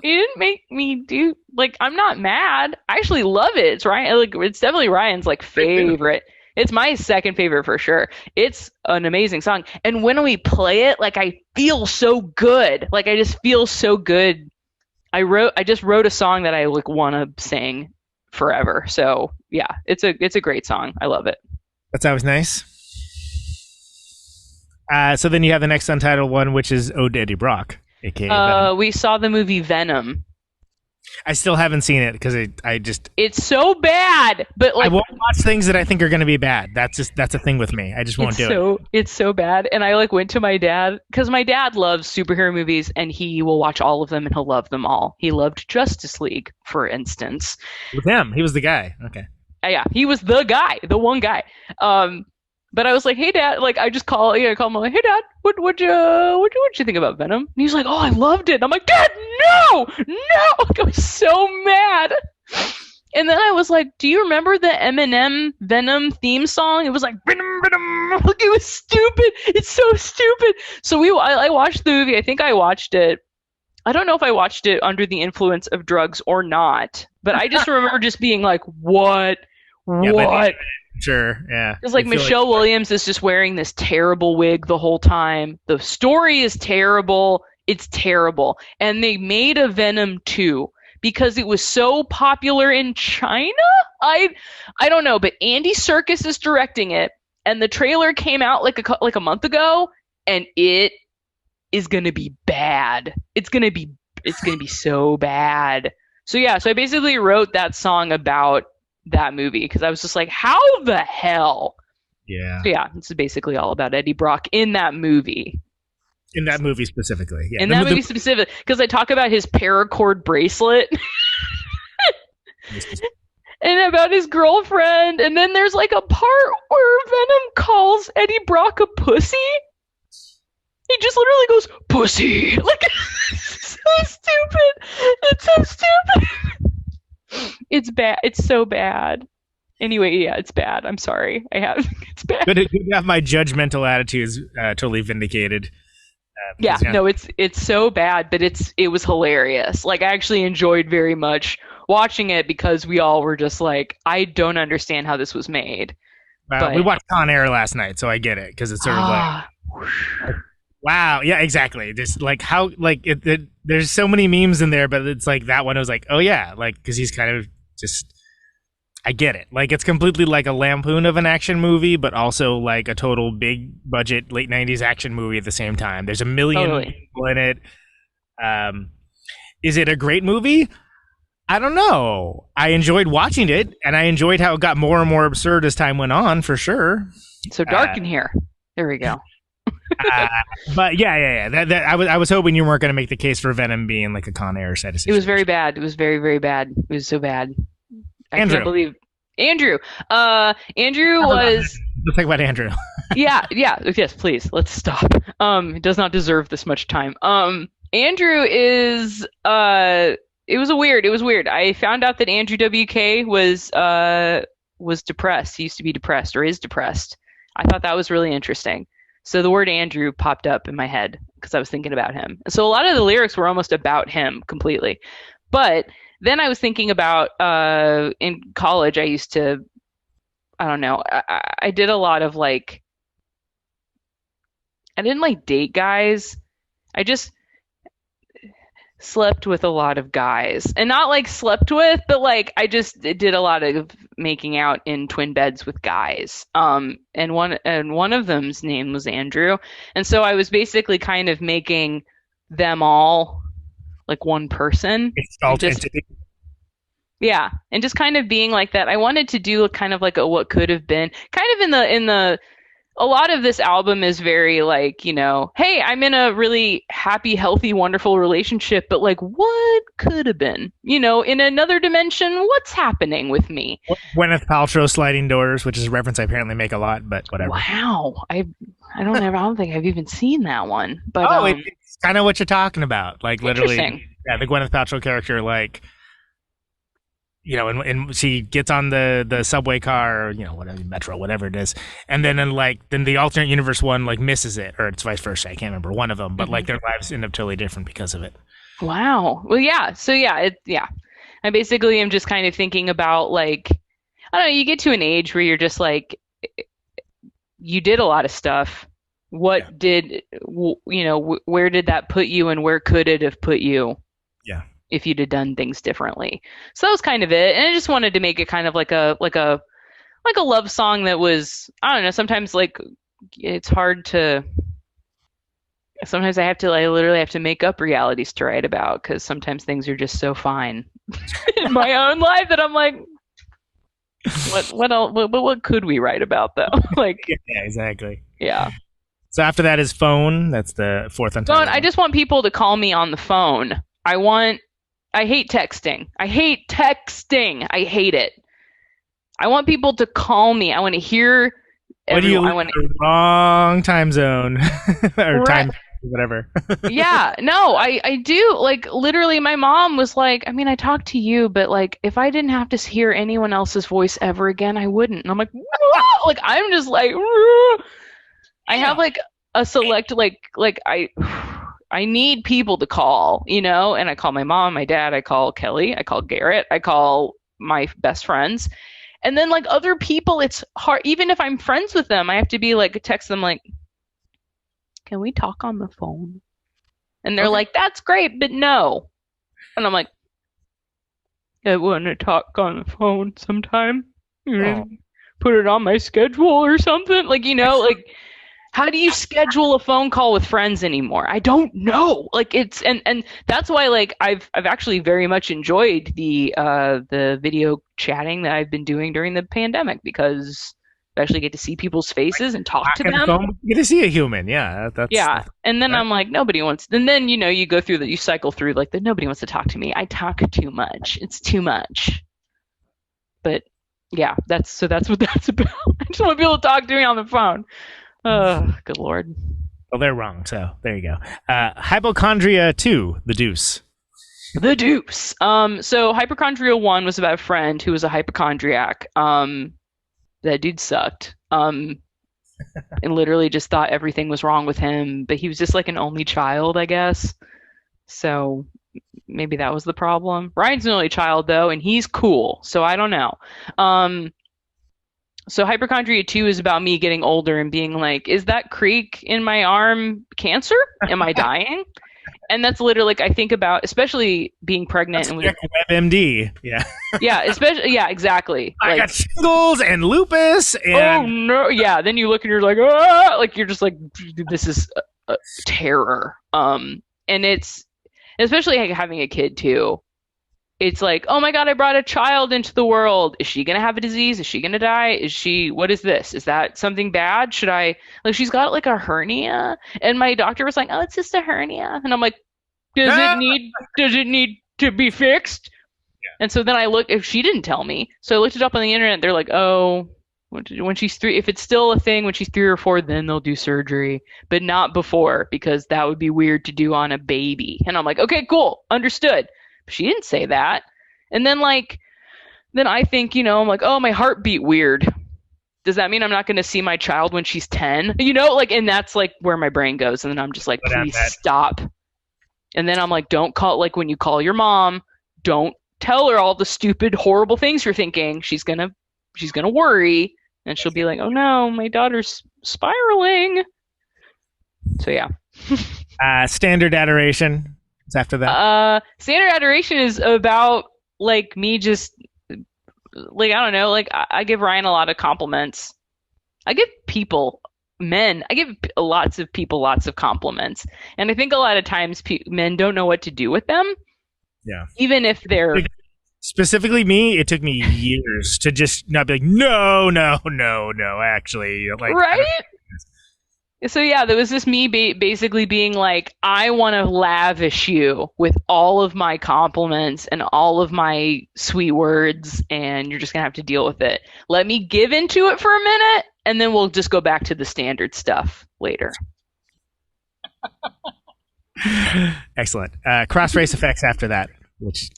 You didn't make me do, like, I'm not mad. I actually love it. It's Ryan, like, it's definitely Ryan's like favorite. It's my second favorite for sure. It's an amazing song. And when we play it, like, I feel so good. Like, I just feel so good. I just wrote a song that I like want to sing forever. So yeah, it's a great song. I love it. That's always nice. So then you have the next untitled one, which is Ode to Eddie Brock, aka Venom. We saw the movie Venom. I still haven't seen it because it's so bad. But like, I won't watch things that I think are going to be bad. That's a thing with me. I just won't do it. It's so bad. And I like went to my dad, because my dad loves superhero movies and he will watch all of them and he'll love them all. He loved Justice League, for instance. With him, he was the guy. Okay. Yeah, he was the guy, the one guy. But I was like, hey dad, like I just call him like, hey dad, what'd you think about Venom? And he's like, oh, I loved it. And I'm like, Dad, no. Like, I was so mad. And then I was like, do you remember the Eminem Venom theme song? It was like, Venom, Venom. Like, it was stupid. It's so stupid. So I watched the movie. I think I watched it. I don't know if I watched it under the influence of drugs or not, but I just remember just being like, what? What? Sure, yeah. It's like Michelle Williams is just wearing this terrible wig the whole time. The story is terrible. It's terrible. And they made a Venom 2 because it was so popular in China? I don't know, but Andy Serkis is directing it, and the trailer came out like a month ago, and it is going to be bad. It's going to be so bad. So yeah, so I basically wrote that song about that movie because I was just like, how the hell? Yeah. So yeah, it's basically all about Eddie Brock in that movie. In that movie specifically. Yeah. In that movie specifically, because I talk about his paracord bracelet and about his girlfriend, and then there's like a part where Venom calls Eddie Brock a pussy. He just literally goes, pussy. Like, it's so stupid. It's so stupid. It's bad. It's so bad. Anyway, yeah, it's bad. I'm sorry. It's bad. Good to have my judgmental attitudes totally vindicated. No, it's so bad, but it was hilarious. Like, I actually enjoyed very much watching it because we all were just like, I don't understand how this was made. We watched Con Air last night, so I get it, because it's sort of like, wow, yeah, exactly. Just like how, like, there's so many memes in there, but it's like that one. I was like, oh yeah, like, because he's kind of just, I get it. Like, it's completely like a lampoon of an action movie, but also like a total big budget late 90s action movie at the same time. There's a million people in it. Is it a great movie? I don't know. I enjoyed watching it, and I enjoyed how it got more and more absurd as time went on, for sure. It's so dark in here. There we go. But yeah. I was hoping you weren't going to make the case for Venom being like a Con Air set of situations. It was very bad. It was very, very bad. It was so bad. I can't believe Andrew. Andrew was. Let's talk about Andrew. yeah. Yes, please. Let's stop. It does not deserve this much time. Andrew is it was weird. I found out that Andrew WK was depressed. He used to be depressed or is depressed. I thought that was really interesting. So the word Andrew popped up in my head because I was thinking about him. So a lot of the lyrics were almost about him completely. But then I was thinking about in college I used to, I don't know, I did a lot of like, I didn't like date guys. I just slept with a lot of guys, and not like slept with, but like I just did a lot of making out in twin beds with guys. And one of them's name was Andrew, and so I was basically kind of making them all like one person. Yeah, and just kind of being like that. I wanted to do kind of like a what could have been, kind of in the a lot of this album is very like, you know, hey, I'm in a really happy, healthy, wonderful relationship, but like what could have been? You know, in another dimension, what's happening with me? Gwyneth Paltrow sliding doors, which is a reference I apparently make a lot, but whatever. Wow. I don't think I've even seen that one. But it's kind of what you're talking about. Like literally, yeah, the Gwyneth Paltrow character, like, you know, and she gets on the subway car, or, you know, whatever, metro, whatever it is, and then then the alternate universe one like misses it, or it's vice versa. I can't remember one of them, but like their lives end up totally different because of it. Wow. Well, yeah. So yeah, I basically am just kind of thinking about like, I don't know. You get to an age where you're just like, you did a lot of stuff. What did you know? Where did that put you, and where could it have put you? Yeah. If you'd have done things differently. So that was kind of it. And I just wanted to make it kind of like a love song that was, I don't know, sometimes like it's hard to, sometimes I literally have to make up realities to write about, because sometimes things are just so fine in my own life that I'm like, what could we write about though? Like, yeah, exactly. Yeah. So after that is Phone. That's the fourth untitled. Phone. I just want people to call me on the phone. I hate texting. I hate it. I want people to call me. I want to hear everyone. What do you wrong time zone or time whatever. Yeah, no, I do. Like literally my mom was like, I mean, I talk to you, but like if I didn't have to hear anyone else's voice ever again, I wouldn't. And I'm like, whoa! Like I'm just like, whoa! I have like a select like I need people to call, you know, and I call my mom, my dad, I call Kelly, I call Garrett, I call my best friends. And then like other people, it's hard. Even if I'm friends with them, I have to be like, text them like, can we talk on the phone? And they're like, that's great, but no. And I'm like, I want to talk on the phone sometime. Put it on my schedule or something. Like, you know, like, how do you schedule a phone call with friends anymore? I don't know. Like it's and that's why like I've actually very much enjoyed the video chatting that I've been doing during the pandemic, because I actually get to see people's faces and talk to them. You get to see a human, yeah. And then I'm like, nobody wants. And then you know you go through that, you cycle through like that. Nobody wants to talk to me. I talk too much. It's too much. But yeah, that's what that's about. I just want people to talk to me on the phone. Oh, good Lord. Well, they're wrong, so there you go. Hypochondria 2, The Deuce. The Deuce. So Hypochondria 1 was about a friend who was a hypochondriac. That dude sucked. And literally just thought everything was wrong with him, but he was just like an only child, I guess. So maybe that was the problem. Ryan's an only child, though, and he's cool, so I don't know. So Hypochondria 2 is about me getting older and being like, is that creak in my arm cancer? Am I dying? And that's literally like I think about, especially being pregnant. That's and WebMD. Yeah. Yeah, especially. Yeah, exactly. I got shingles and lupus. And oh no! Yeah. Then you look and you're like, ah! Like you're just like, this is terror. And it's especially like having a kid too. It's like, oh my God, I brought a child into the world. Is she going to have a disease? Is she going to die? What is this? Is that something bad? Should I, like, she's got like a hernia. And my doctor was like, oh, it's just a hernia. And I'm like, does it need to be fixed? Yeah. And so then if she didn't tell me. So I looked it up on the internet. They're like, oh, When she's 3, if it's still a thing when she's 3 or 4, then they'll do surgery, but not before, because that would be weird to do on a baby. And I'm like, okay, cool, understood. But she didn't say that. And then then I think, I'm like, oh, my heart beat weird. Does that mean I'm not going to see my child when she's 10? And that's like where my brain goes. And then I'm just like, please stop. And then I'm like, don't call, like when you call your mom, don't tell her all the stupid, horrible things you're thinking. She's going to worry. And she'll be like, oh no, my daughter's spiraling. So yeah. Standard adoration is after that. Standard adoration is about like me just like, I don't know, like I give Ryan a lot of compliments. I give lots of people lots of compliments. And I think a lot of times men don't know what to do with them. Yeah. Even if they're... Specifically me, it took me years to just not be like, no, actually. Like, right? So yeah, there was just me basically being like, I want to lavish you with all of my compliments and all of my sweet words, and you're just going to have to deal with it. Let me give into it for a minute, and then we'll just go back to the standard stuff later. Excellent. Cross race effects after that, which...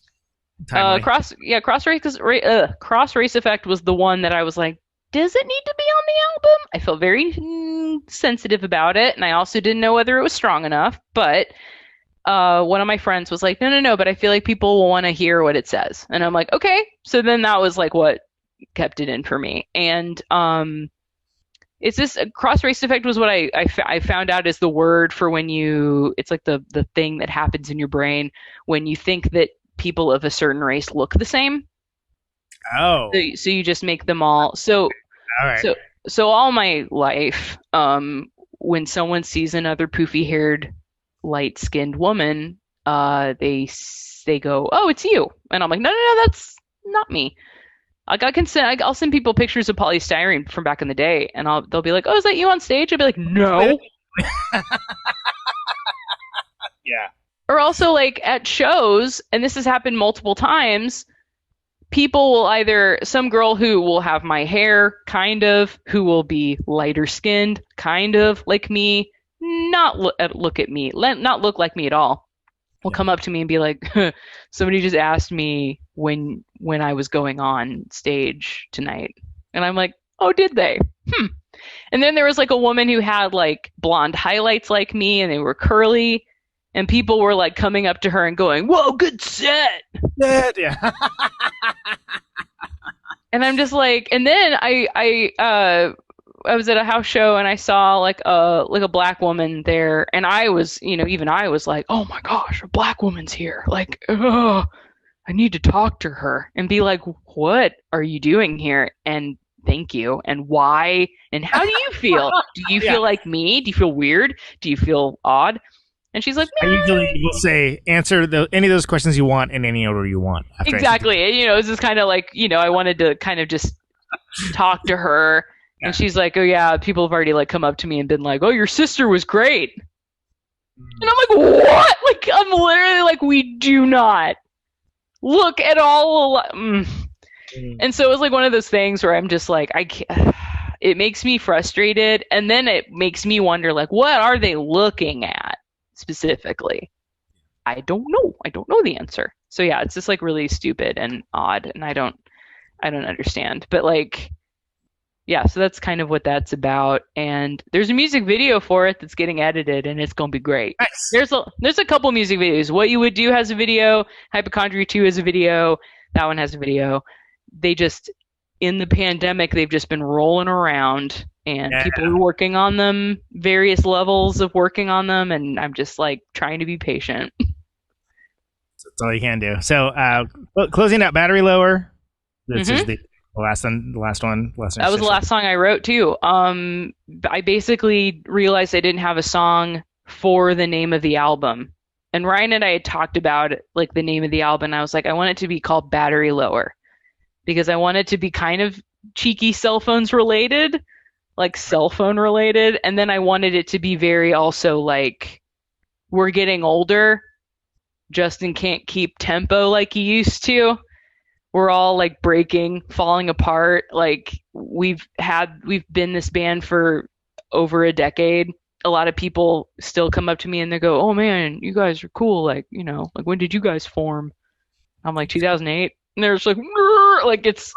cross race effect was the one that I was like, does it need to be on the album? I felt very sensitive about it, and I also didn't know whether it was strong enough. But one of my friends was like, no, but I feel like people will want to hear what it says, and I'm like, okay. So then that was like what kept it in for me, and it's this cross race effect was what I found out is the word for when it's like the thing that happens in your brain when you think that people of a certain race look the same. Oh. So you just make them all. So, all right. So all my life, when someone sees another poofy-haired, light-skinned woman, they go, "Oh, it's you," and I'm like, "No, that's not me." Like I can send, I'll send people pictures of polystyrene from back in the day, and they'll be like, "Oh, is that you on stage?" I'll be like, "No." Yeah. Or also like at shows, and this has happened multiple times, people will either, some girl who will have my hair, kind of, who will be lighter skinned, kind of like me, not look at me, not look like me at all, will come up to me and be like, somebody just asked me when I was going on stage tonight. And I'm like, oh, did they? And then there was like a woman who had like blonde highlights like me, and they were curly. And people were like coming up to her and going, "Whoa, good set!" Yeah. And I'm just like, and then I was at a house show and I saw like a black woman there, and I was, even I was like, "Oh my gosh, a black woman's here!" Like, oh, I need to talk to her and be like, "What are you doing here?" And thank you, and why, and how do you feel? Do you feel like me? Do you feel weird? Do you feel odd? And she's like, I usually will say, answer any of those questions you want in any order you want. Exactly. It's just kind of like, I wanted to kind of just talk to her. Yeah. And she's like, oh yeah, people have already like come up to me and been like, oh, your sister was great. And I'm like, what? Like, I'm literally like, we do not look at all. And so it was like one of those things where I'm just like, it makes me frustrated. And then it makes me wonder, like, what are they looking at? Specifically, I don't know the answer. So yeah, it's just like really stupid and odd, and I don't understand. But like, yeah, so that's kind of what that's about. And there's a music video for it that's getting edited, and it's gonna be great. Nice. There's a couple music videos. What You Would Do has a video. Hypochondria 2 has a video. That one has a video. They just, in the pandemic, they've just been rolling around. And people are working on them, various levels of working on them, and I'm just like trying to be patient. That's all you can do. So, closing out Battery Lower. This is the last one. That was the last song I wrote too. I basically realized I didn't have a song for the name of the album, and Ryan and I had talked about like the name of the album. And I was like, I want it to be called Battery Lower because I want it to be kind of cheeky cell phones related. Like cell phone related, and then I wanted it to be very also like we're getting older. Justin can't keep tempo like he used to. we're all like breaking, falling apart. Like we've been this band for over a decade. A lot of people still come up to me and they go, "Oh man, you guys are cool. Like, like when did you guys form?" I'm like 2008. And they're just like it's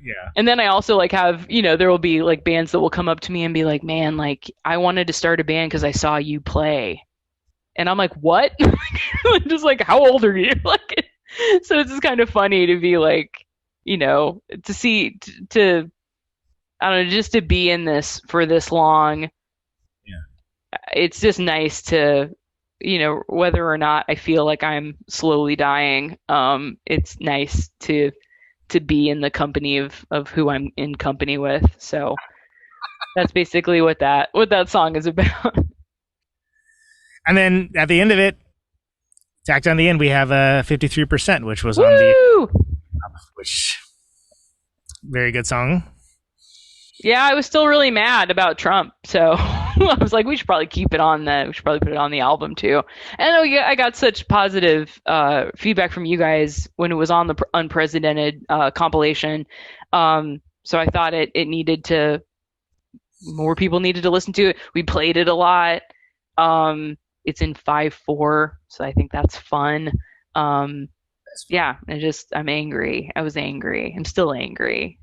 yeah. And then I also like have, there will be like bands that will come up to me and be like, "Man, like I wanted to start a band because I saw you play." And I'm like, "What?" Just like, how old are you? Like, so it's just kind of funny to be like, to see, to I don't know, just to be in this for this long. Yeah. It's just nice to, whether or not I feel like I'm slowly dying, it's nice to be in the company of who I'm in company with. So that's basically what that song is about. And then at the end of it, tacked on the end, we have 53%, which was Woo! on the, which very good song. Yeah, I was still really mad about Trump, so I was like, we should probably put it on the album too. And I got such positive feedback from you guys when it was on the unprecedented compilation. So I thought more people needed to listen to it. We played it a lot. It's in 5/4, so I think that's fun. Yeah, I'm angry. I was angry. I'm still angry.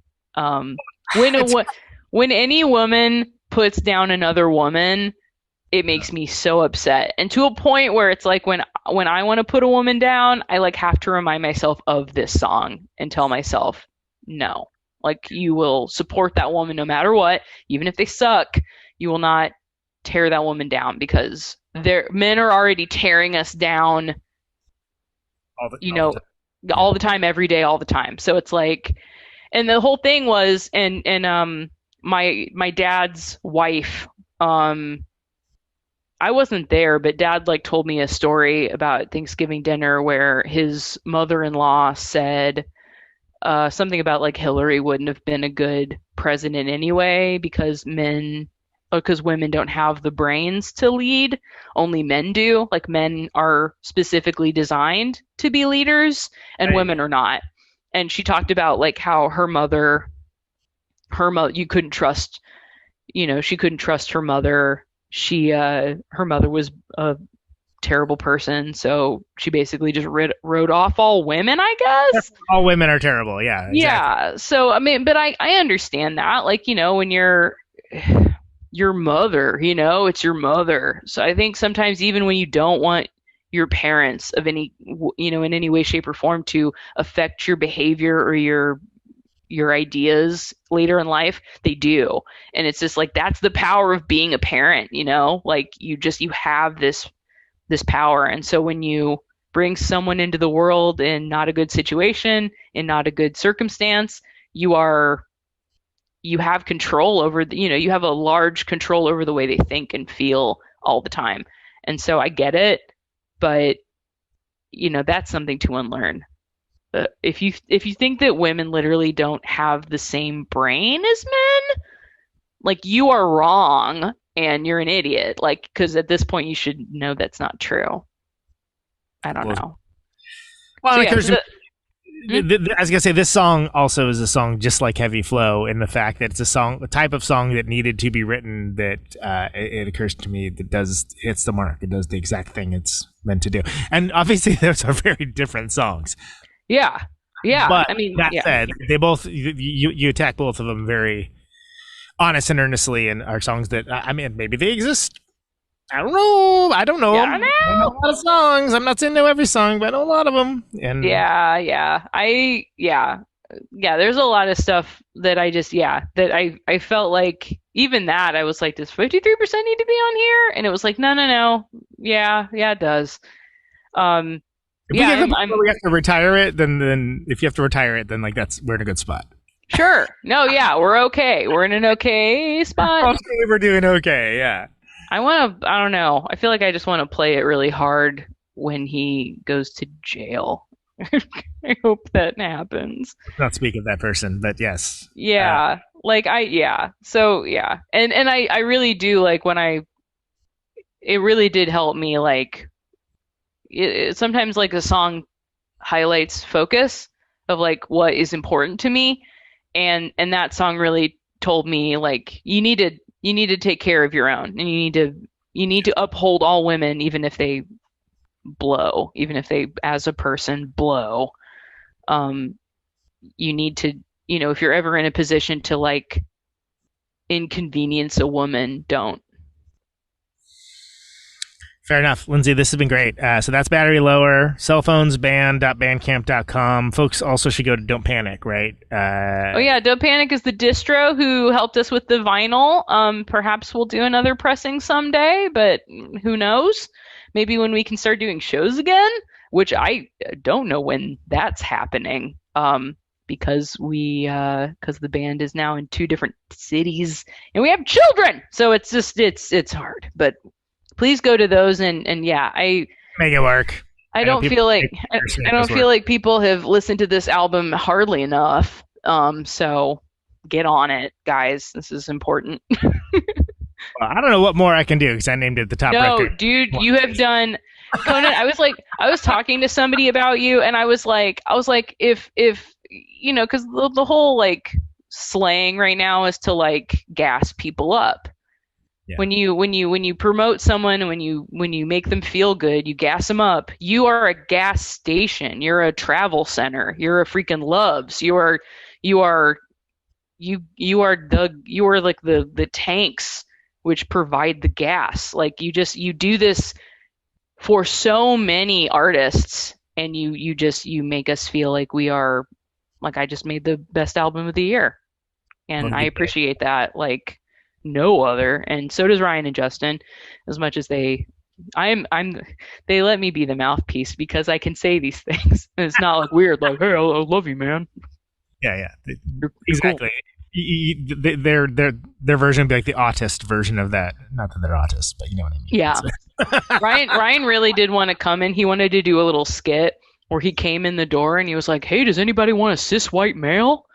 When any woman puts down another woman, it makes me so upset. And to a point where it's like when I want to put a woman down, I like have to remind myself of this song and tell myself, no. Like, you will support that woman no matter what, even if they suck. You will not tear that woman down, because men are already tearing us down all the time, every day, all the time. So it's like, and the whole thing was, and my dad's wife, I wasn't there, but Dad like told me a story about Thanksgiving dinner where his mother-in-law said something about like Hillary wouldn't have been a good president anyway because women don't have the brains to lead. Only men do. Like, men are specifically designed to be leaders, and women are not. And she talked about like how her mother, you couldn't trust, she couldn't trust her mother. Her mother was a terrible person, so she basically just wrote off all women, I guess. All women are terrible, yeah. Exactly. Yeah. So, I mean, but I understand that. Like, when you're your mother, it's your mother. So I think sometimes even when you don't want your parents of any, in any way, shape, or form to affect your behavior or your ideas later in life, they do. And it's just like, that's the power of being a parent, like you have this power. And so when you bring someone into the world in not a good situation, in not a good circumstance, you have control over, you have a large control over the way they think and feel all the time. And so I get it, but that's something to unlearn. If you think that women literally don't have the same brain as men, like, you are wrong and you're an idiot. Like, because at this point you should know that's not true. I don't know. Well, so, I was gonna say, this song also is a song just like Heavy Flow, in the fact that it's a type of song that needed to be written that it occurs to me that hits the mark. It does the exact thing it's meant to do. And obviously those are very different songs. Yeah. But I mean, that said, they both, you attack both of them very honest and earnestly, and are songs that, I mean, maybe they exist. I don't know. I know a lot of songs. I'm not saying know every song, but I know a lot of them. And there's a lot of stuff that I felt like, even that I was like, does 53% need to be on here? And it was like, no. Yeah, it does. If we have to retire it, then if you have to retire it, then like we're in a good spot. Sure. No, yeah, we're okay. We're in an okay spot. Okay, we're doing okay, yeah. I don't know. I feel like I just want to play it really hard when he goes to jail. I hope that happens. Not speak of that person, but yes. Yeah. So, yeah. And I really do like it really did help me, like, sometimes like a song highlights focus. of like what is important to me. And that song really told me like you need to take care of your own, and you need to uphold all women, even if they blow, even if they as a person blow. You need to, if you're ever in a position to like inconvenience a woman, don't. Fair enough. Lindsey, this has been great. So that's Battery Lower, cellphonesband.bandcamp.com. Folks also should go to Don't Panic, right? Oh, yeah. Don't Panic is the distro who helped us with the vinyl. Perhaps we'll do another pressing someday, but who knows? Maybe when we can start doing shows again, which I don't know when that's happening. Because the band is now in 2 different cities and we have children. So it's just, it's hard, but please go to those and yeah, I make it work. I don't feel like people have listened to this album hardly enough. So get on it, guys. This is important. Well, I don't know what more I can do because I named it the top No, record. dude, you have done Conan. I was talking to somebody about you and I was like, if because the whole like slang right now is to like gas people up. Yeah. When you promote someone, when you make them feel good, you gas them up. You are a gas station. You're a travel center. You're a freaking Loves. You are like the tanks which provide the gas. Like you do this for so many artists, and you make us feel like we are, like, I just made the best album of the year, and I appreciate that like no other. And so does Ryan and Justin, as much as they let me be the mouthpiece because I can say these things. And it's not like weird, like, hey, I love you, man. Yeah, exactly. Cool. Their version would be like the autist version of that. Not that they're autists, but you know what I mean. Yeah. Ryan really did want to come in. He wanted to do a little skit where he came in the door and he was like, hey, does anybody want a cis white male?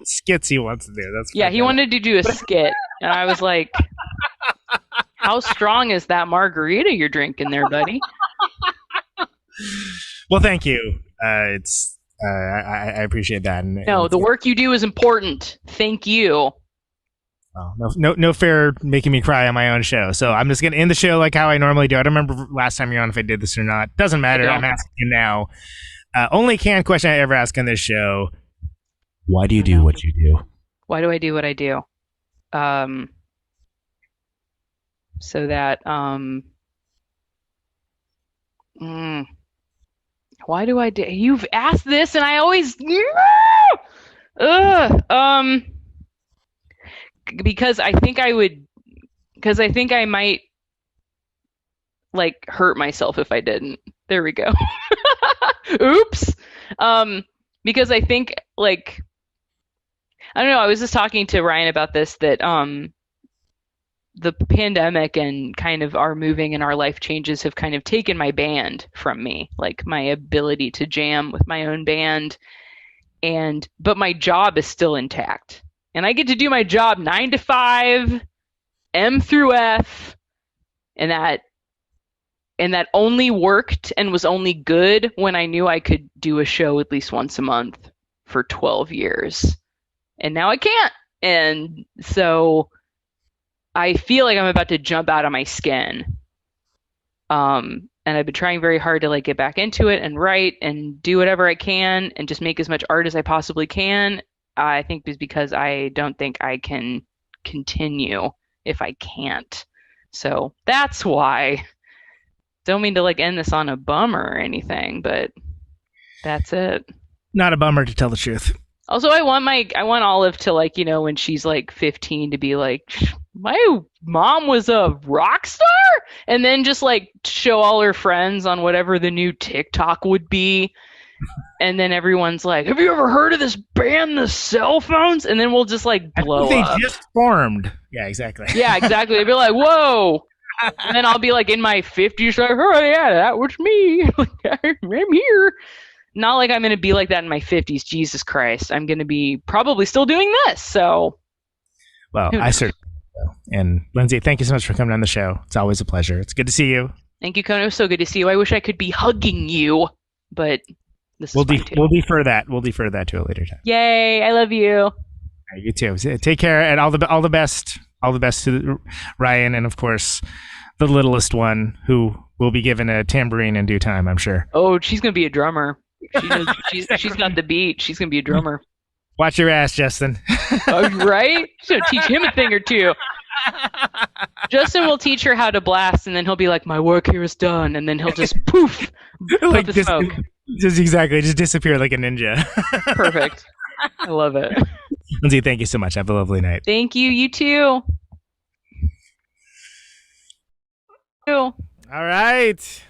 Skits he wants to do. That's yeah, he wanted to do a skit, and I was like, how strong is that margarita you're drinking there, buddy? Well, thank you. I appreciate that. No, the work you do is important. Thank you. Oh, no fair making me cry on my own show. So I'm just gonna end the show like how I normally do. I don't remember last time you're on if I did this or not. Doesn't matter. I'm asking you now. Only canned question I ever ask on this show. Why do you do what you do? Why do I do what I do? So that why do I do? You've asked this, and I always because I think I might like hurt myself if I didn't. There we go. Oops. Because I think like, I don't know, I was just talking to Ryan about this, that the pandemic and kind of our moving and our life changes have kind of taken my band from me, like my ability to jam with my own band, but my job is still intact. And I get to do my job 9 to 5, M through F, and that only worked and was only good when I knew I could do a show at least once a month for 12 years. And now I can't. And so I feel like I'm about to jump out of my skin. And I've been trying very hard to like get back into it and write and do whatever I can and just make as much art as I possibly can. I think it's because I don't think I can continue if I can't. So that's why. Don't mean to like end this on a bummer or anything, but that's it. Not a bummer, to tell the truth. Also, I want Olive to, like, when she's like 15 to be like, my mom was a rock star, and then just like show all her friends on whatever the new TikTok would be. And then everyone's like, have you ever heard of this band, the Cell Phones? And then we'll just like blow up. They just formed. Yeah, exactly. Yeah, exactly. They'd be like, whoa. And then I'll be like in my 50s, like, oh yeah, that was me. I'm here. Not like I'm going to be like that in my 50s. Jesus Christ. I'm going to be probably still doing this. So. Well, I certainly will. And Lindsey, thank you so much for coming on the show. It's always a pleasure. It's good to see you. Thank you, Conan. It was so good to see you. I wish I could be hugging you, but This We'll is fine too. we'll defer that. We'll defer that to a later time. Yay! I love you. All right, you too. Take care, and all the best. All the best to Ryan, and of course, the littlest one, who will be given a tambourine in due time, I'm sure. Oh, she's gonna be a drummer. She's got the beat. She's gonna be a drummer. Watch your ass, Justin. Oh, right? She's gonna teach him a thing or two. Justin will teach her how to blast, and then he'll be like, "My work here is done," and then he'll just poof, like the smoke. Just disappear like a ninja. Perfect. I love it. Lindsey, thank you so much. Have a lovely night. Thank you. You too. All right.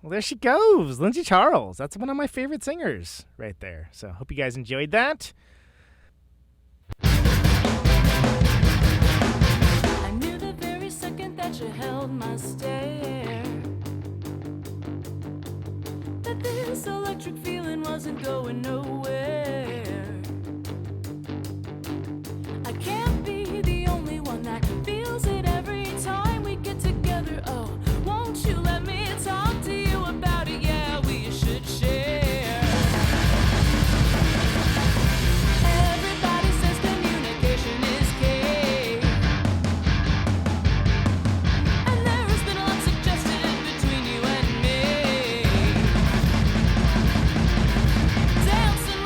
Well, there she goes. Lindsey Charles. That's one of my favorite singers right there. So hope you guys enjoyed that. I knew the very second that you held my stare that this electric feeling wasn't going nowhere. I can't be the only one that feels it every time we get together. Oh, won't you let me talk to you about it? Yeah, we should share. Everybody says communication is key, and there has been a lot suggested between you and me. Dancing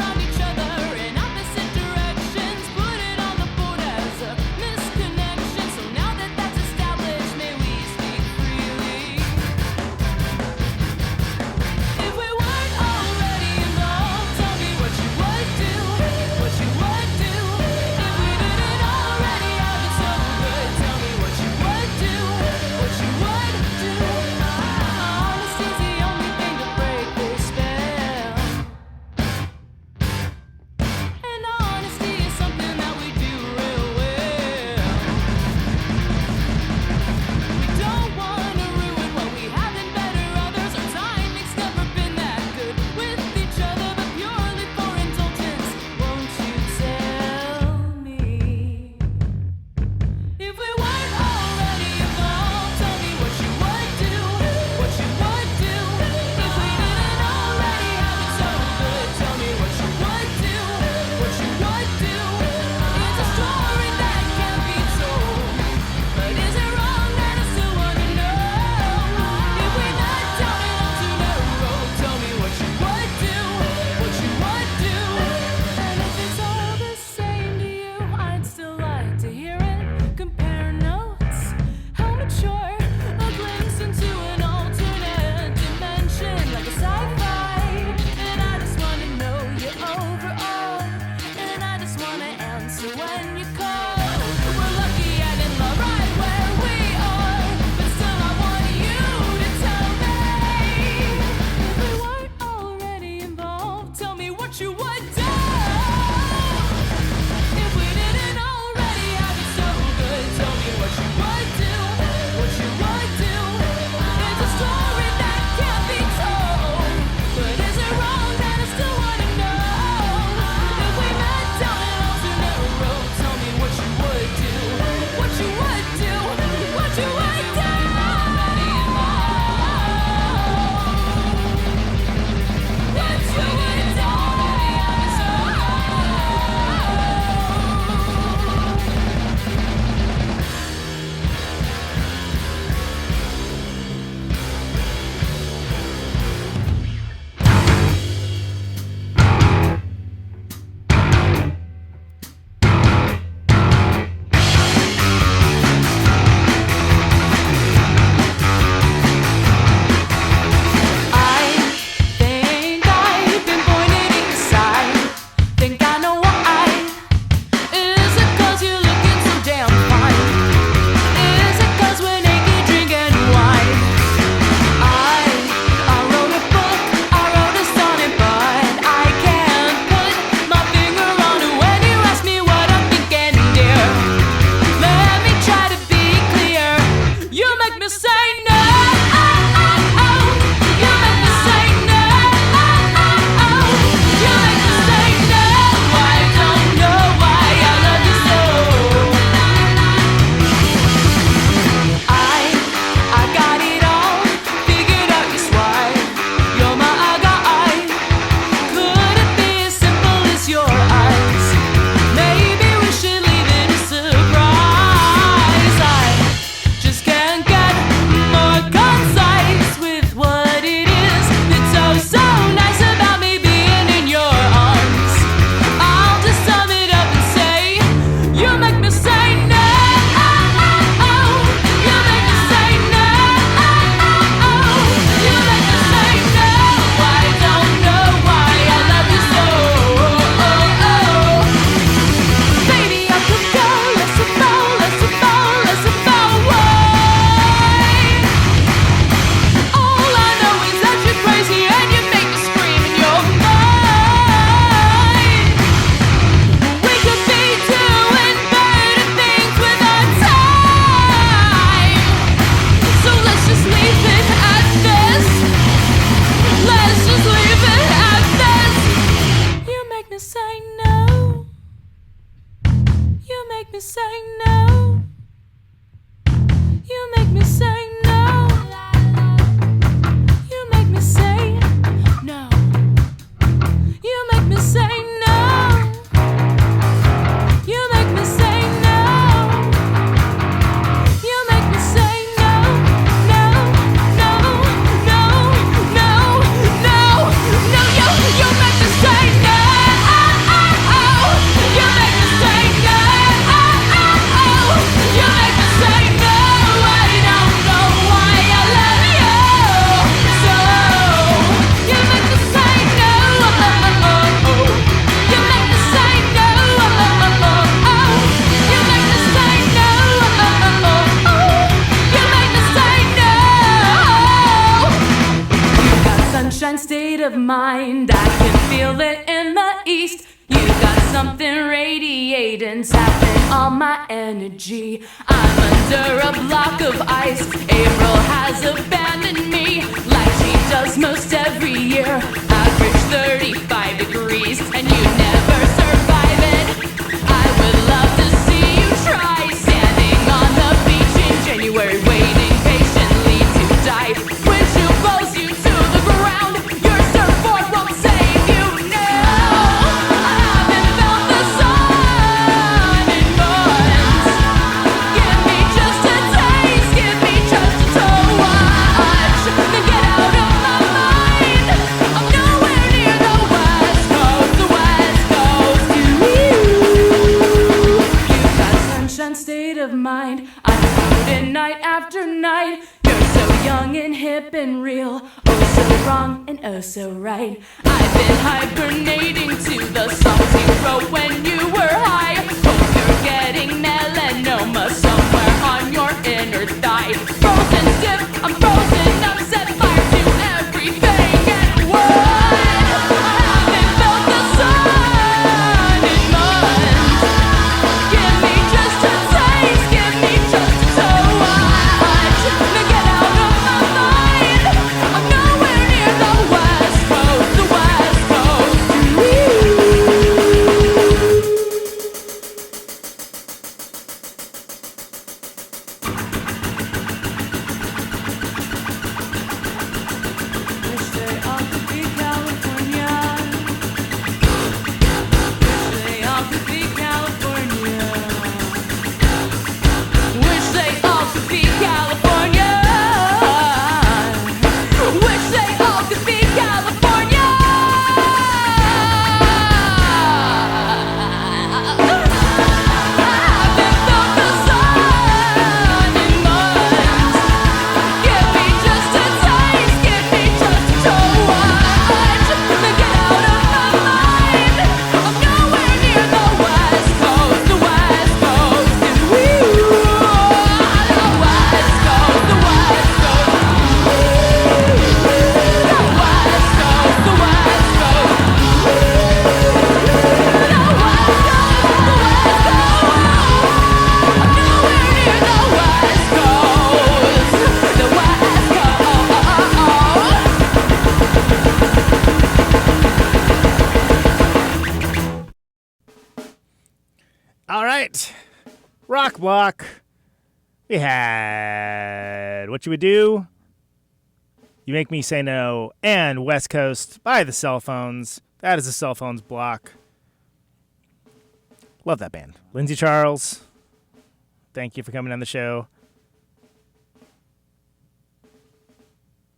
state of mind. I can feel it in the east. You got something radiating, tapping all my energy. I'm under a block of ice. April has abandoned me, like she does most every year. Average 35 degrees, and you never survive it. I would love to see you try, standing on the beach in January, waiting patiently to die. When she blows you to the ground, your surfboard won't save you now. I haven't felt the sun in months. Give me just a taste, give me just a touch. Then get out of my mind. I'm nowhere near the West Coast to you. You've got sunshine state of mind. I'm floating night after night. You're so young and hip and real, oh so wrong and oh so right. I've been hibernating to the songs you wrote when you were high. Hope you're getting melanoma somewhere on your inner thigh. Frozen stiff, I'm frozen up, set fire to everything and what? I haven't felt the sun in months. Give me just a taste, give me just a touch. Then get out of my mind. I'm nowhere near the West Coast to you. Wish they all could be California. Wish they all could be California. Wish they all could be California. Wish they all could be California. I haven't felt the sun in months. Give me just a taste, give me just a touch. Then get out of my mind. I'm nowhere near the West Coast to you. The West Coast, the West Coast, the West Coast, the West Coast, the West Coast. I'm nowhere near the West Coast, the West Coast. All right. Rock block. We had What You Would Do, You Make Me Say No, and West Coast by the Cell Phones. That is the Cell Phones block. Love that band. Lindsey Charles, thank you for coming on the show.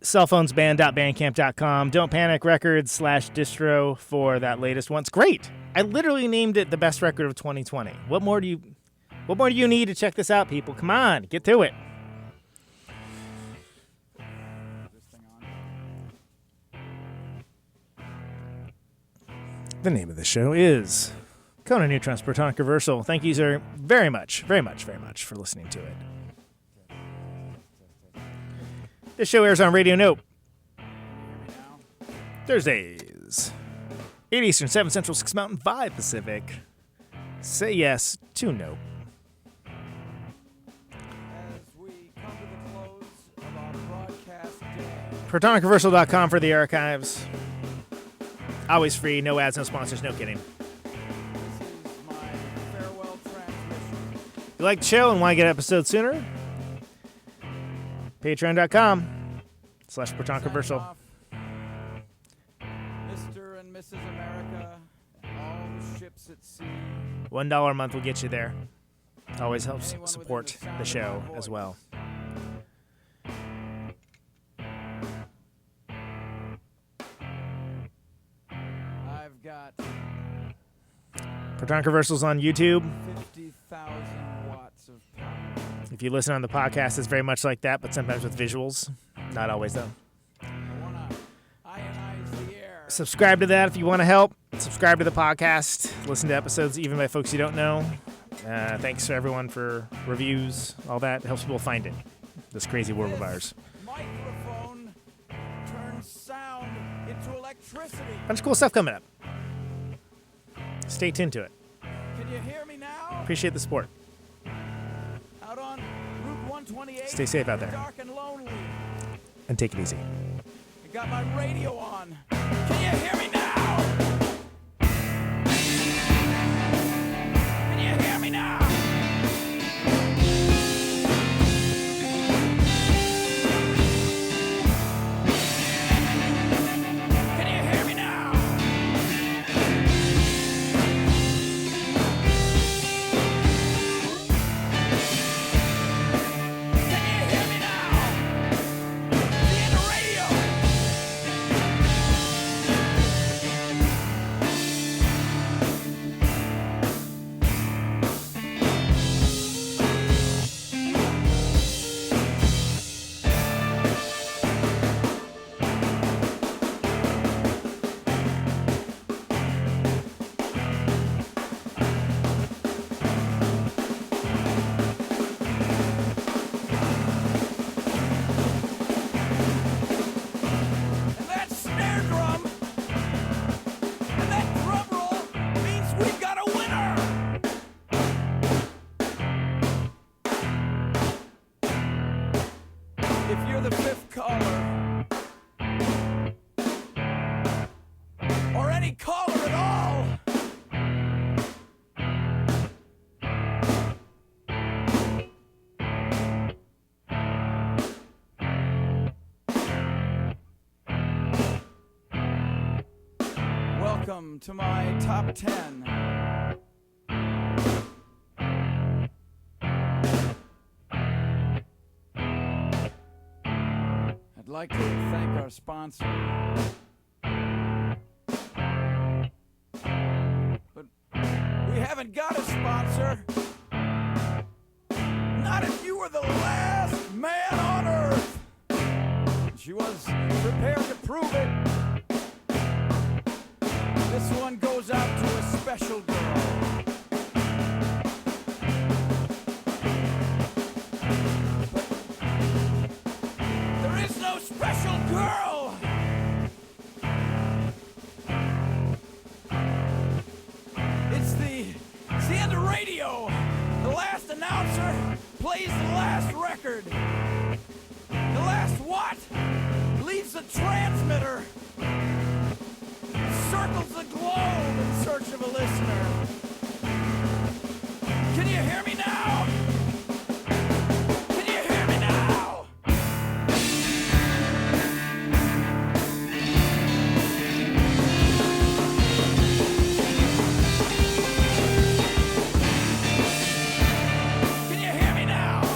Cellphonesband.bandcamp.com. Don't Panic Records /distro for that latest one. It's great. I literally named it the best record of 2020. What more do you need to check this out, people? Come on, get to it. The name of the show is Conan Neutron's Protonic Reversal. Thank you, sir, very much for listening to it. This show airs on Radio Nope Thursdays, 8 Eastern, 7 Central, 6 Mountain, 5 Pacific. Say yes to Nope. ProtonicReversal.com for the archives. Always free, no ads, no sponsors, no kidding. If you like the show and want to get episodes sooner, Patreon.com/Protonic Reversal. Mr. and Mrs. America, all the ships at sea. $1 a month will get you there. Always helps support the show as well. I've got Protonic Reversal's on YouTube. 50,000 watts of power. If you listen on the podcast, it's very much like that, but sometimes with visuals. Not always, though. I wanna ionize the air. Subscribe to that if you want to help. Subscribe to the podcast. Listen to episodes even by folks you don't know. Thanks to everyone for reviews, all that. It helps people find it. This crazy world of ours. Microphone turns sound into to electricity. Bunch of cool stuff coming up. Stay tuned to it. Can you hear me now? Appreciate the support. Out on Route 128. Stay safe out there. Dark and lonely. And take it easy. I got my radio on. Can you hear me now? Can you hear me now? Can you hear me now? Can you hear me now? See the radio. And that snare drum and that drum roll means we've got a winner. If you're the fifth caller, or any caller at all, welcome to my top 10. I'd like to thank our sponsor. But we haven't got a sponsor. Not if you were the last man on earth. She was prepared to prove it. This one goes out to a special girl. But there is no special girl. It's the end of radio. The last announcer plays the last record. The last what? Leaves the transmitter. Circles the globe in search of a listener. Can you hear me now? Can you hear me now? Can you hear me now?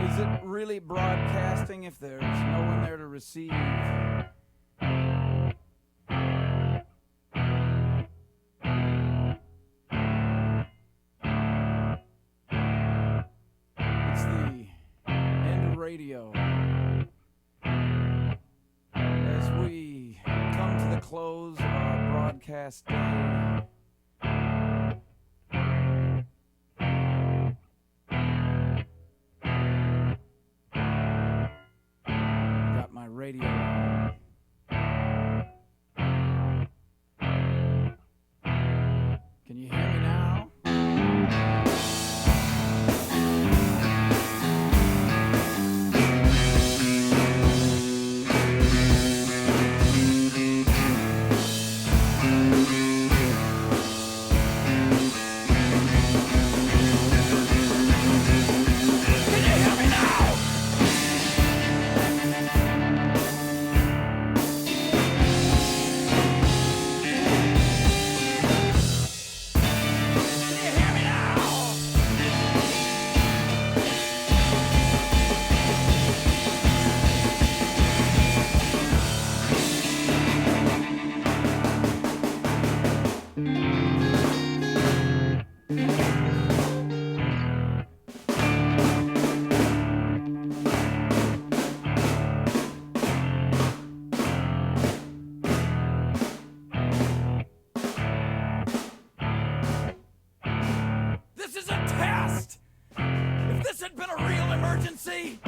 Is it really broadcasting if there's no one there to receive? It's the end of radio. As we come to the close of our broadcast day, got my radio on. Can you hear me now? Can you hear me now? This is a test! If this had been a real emergency,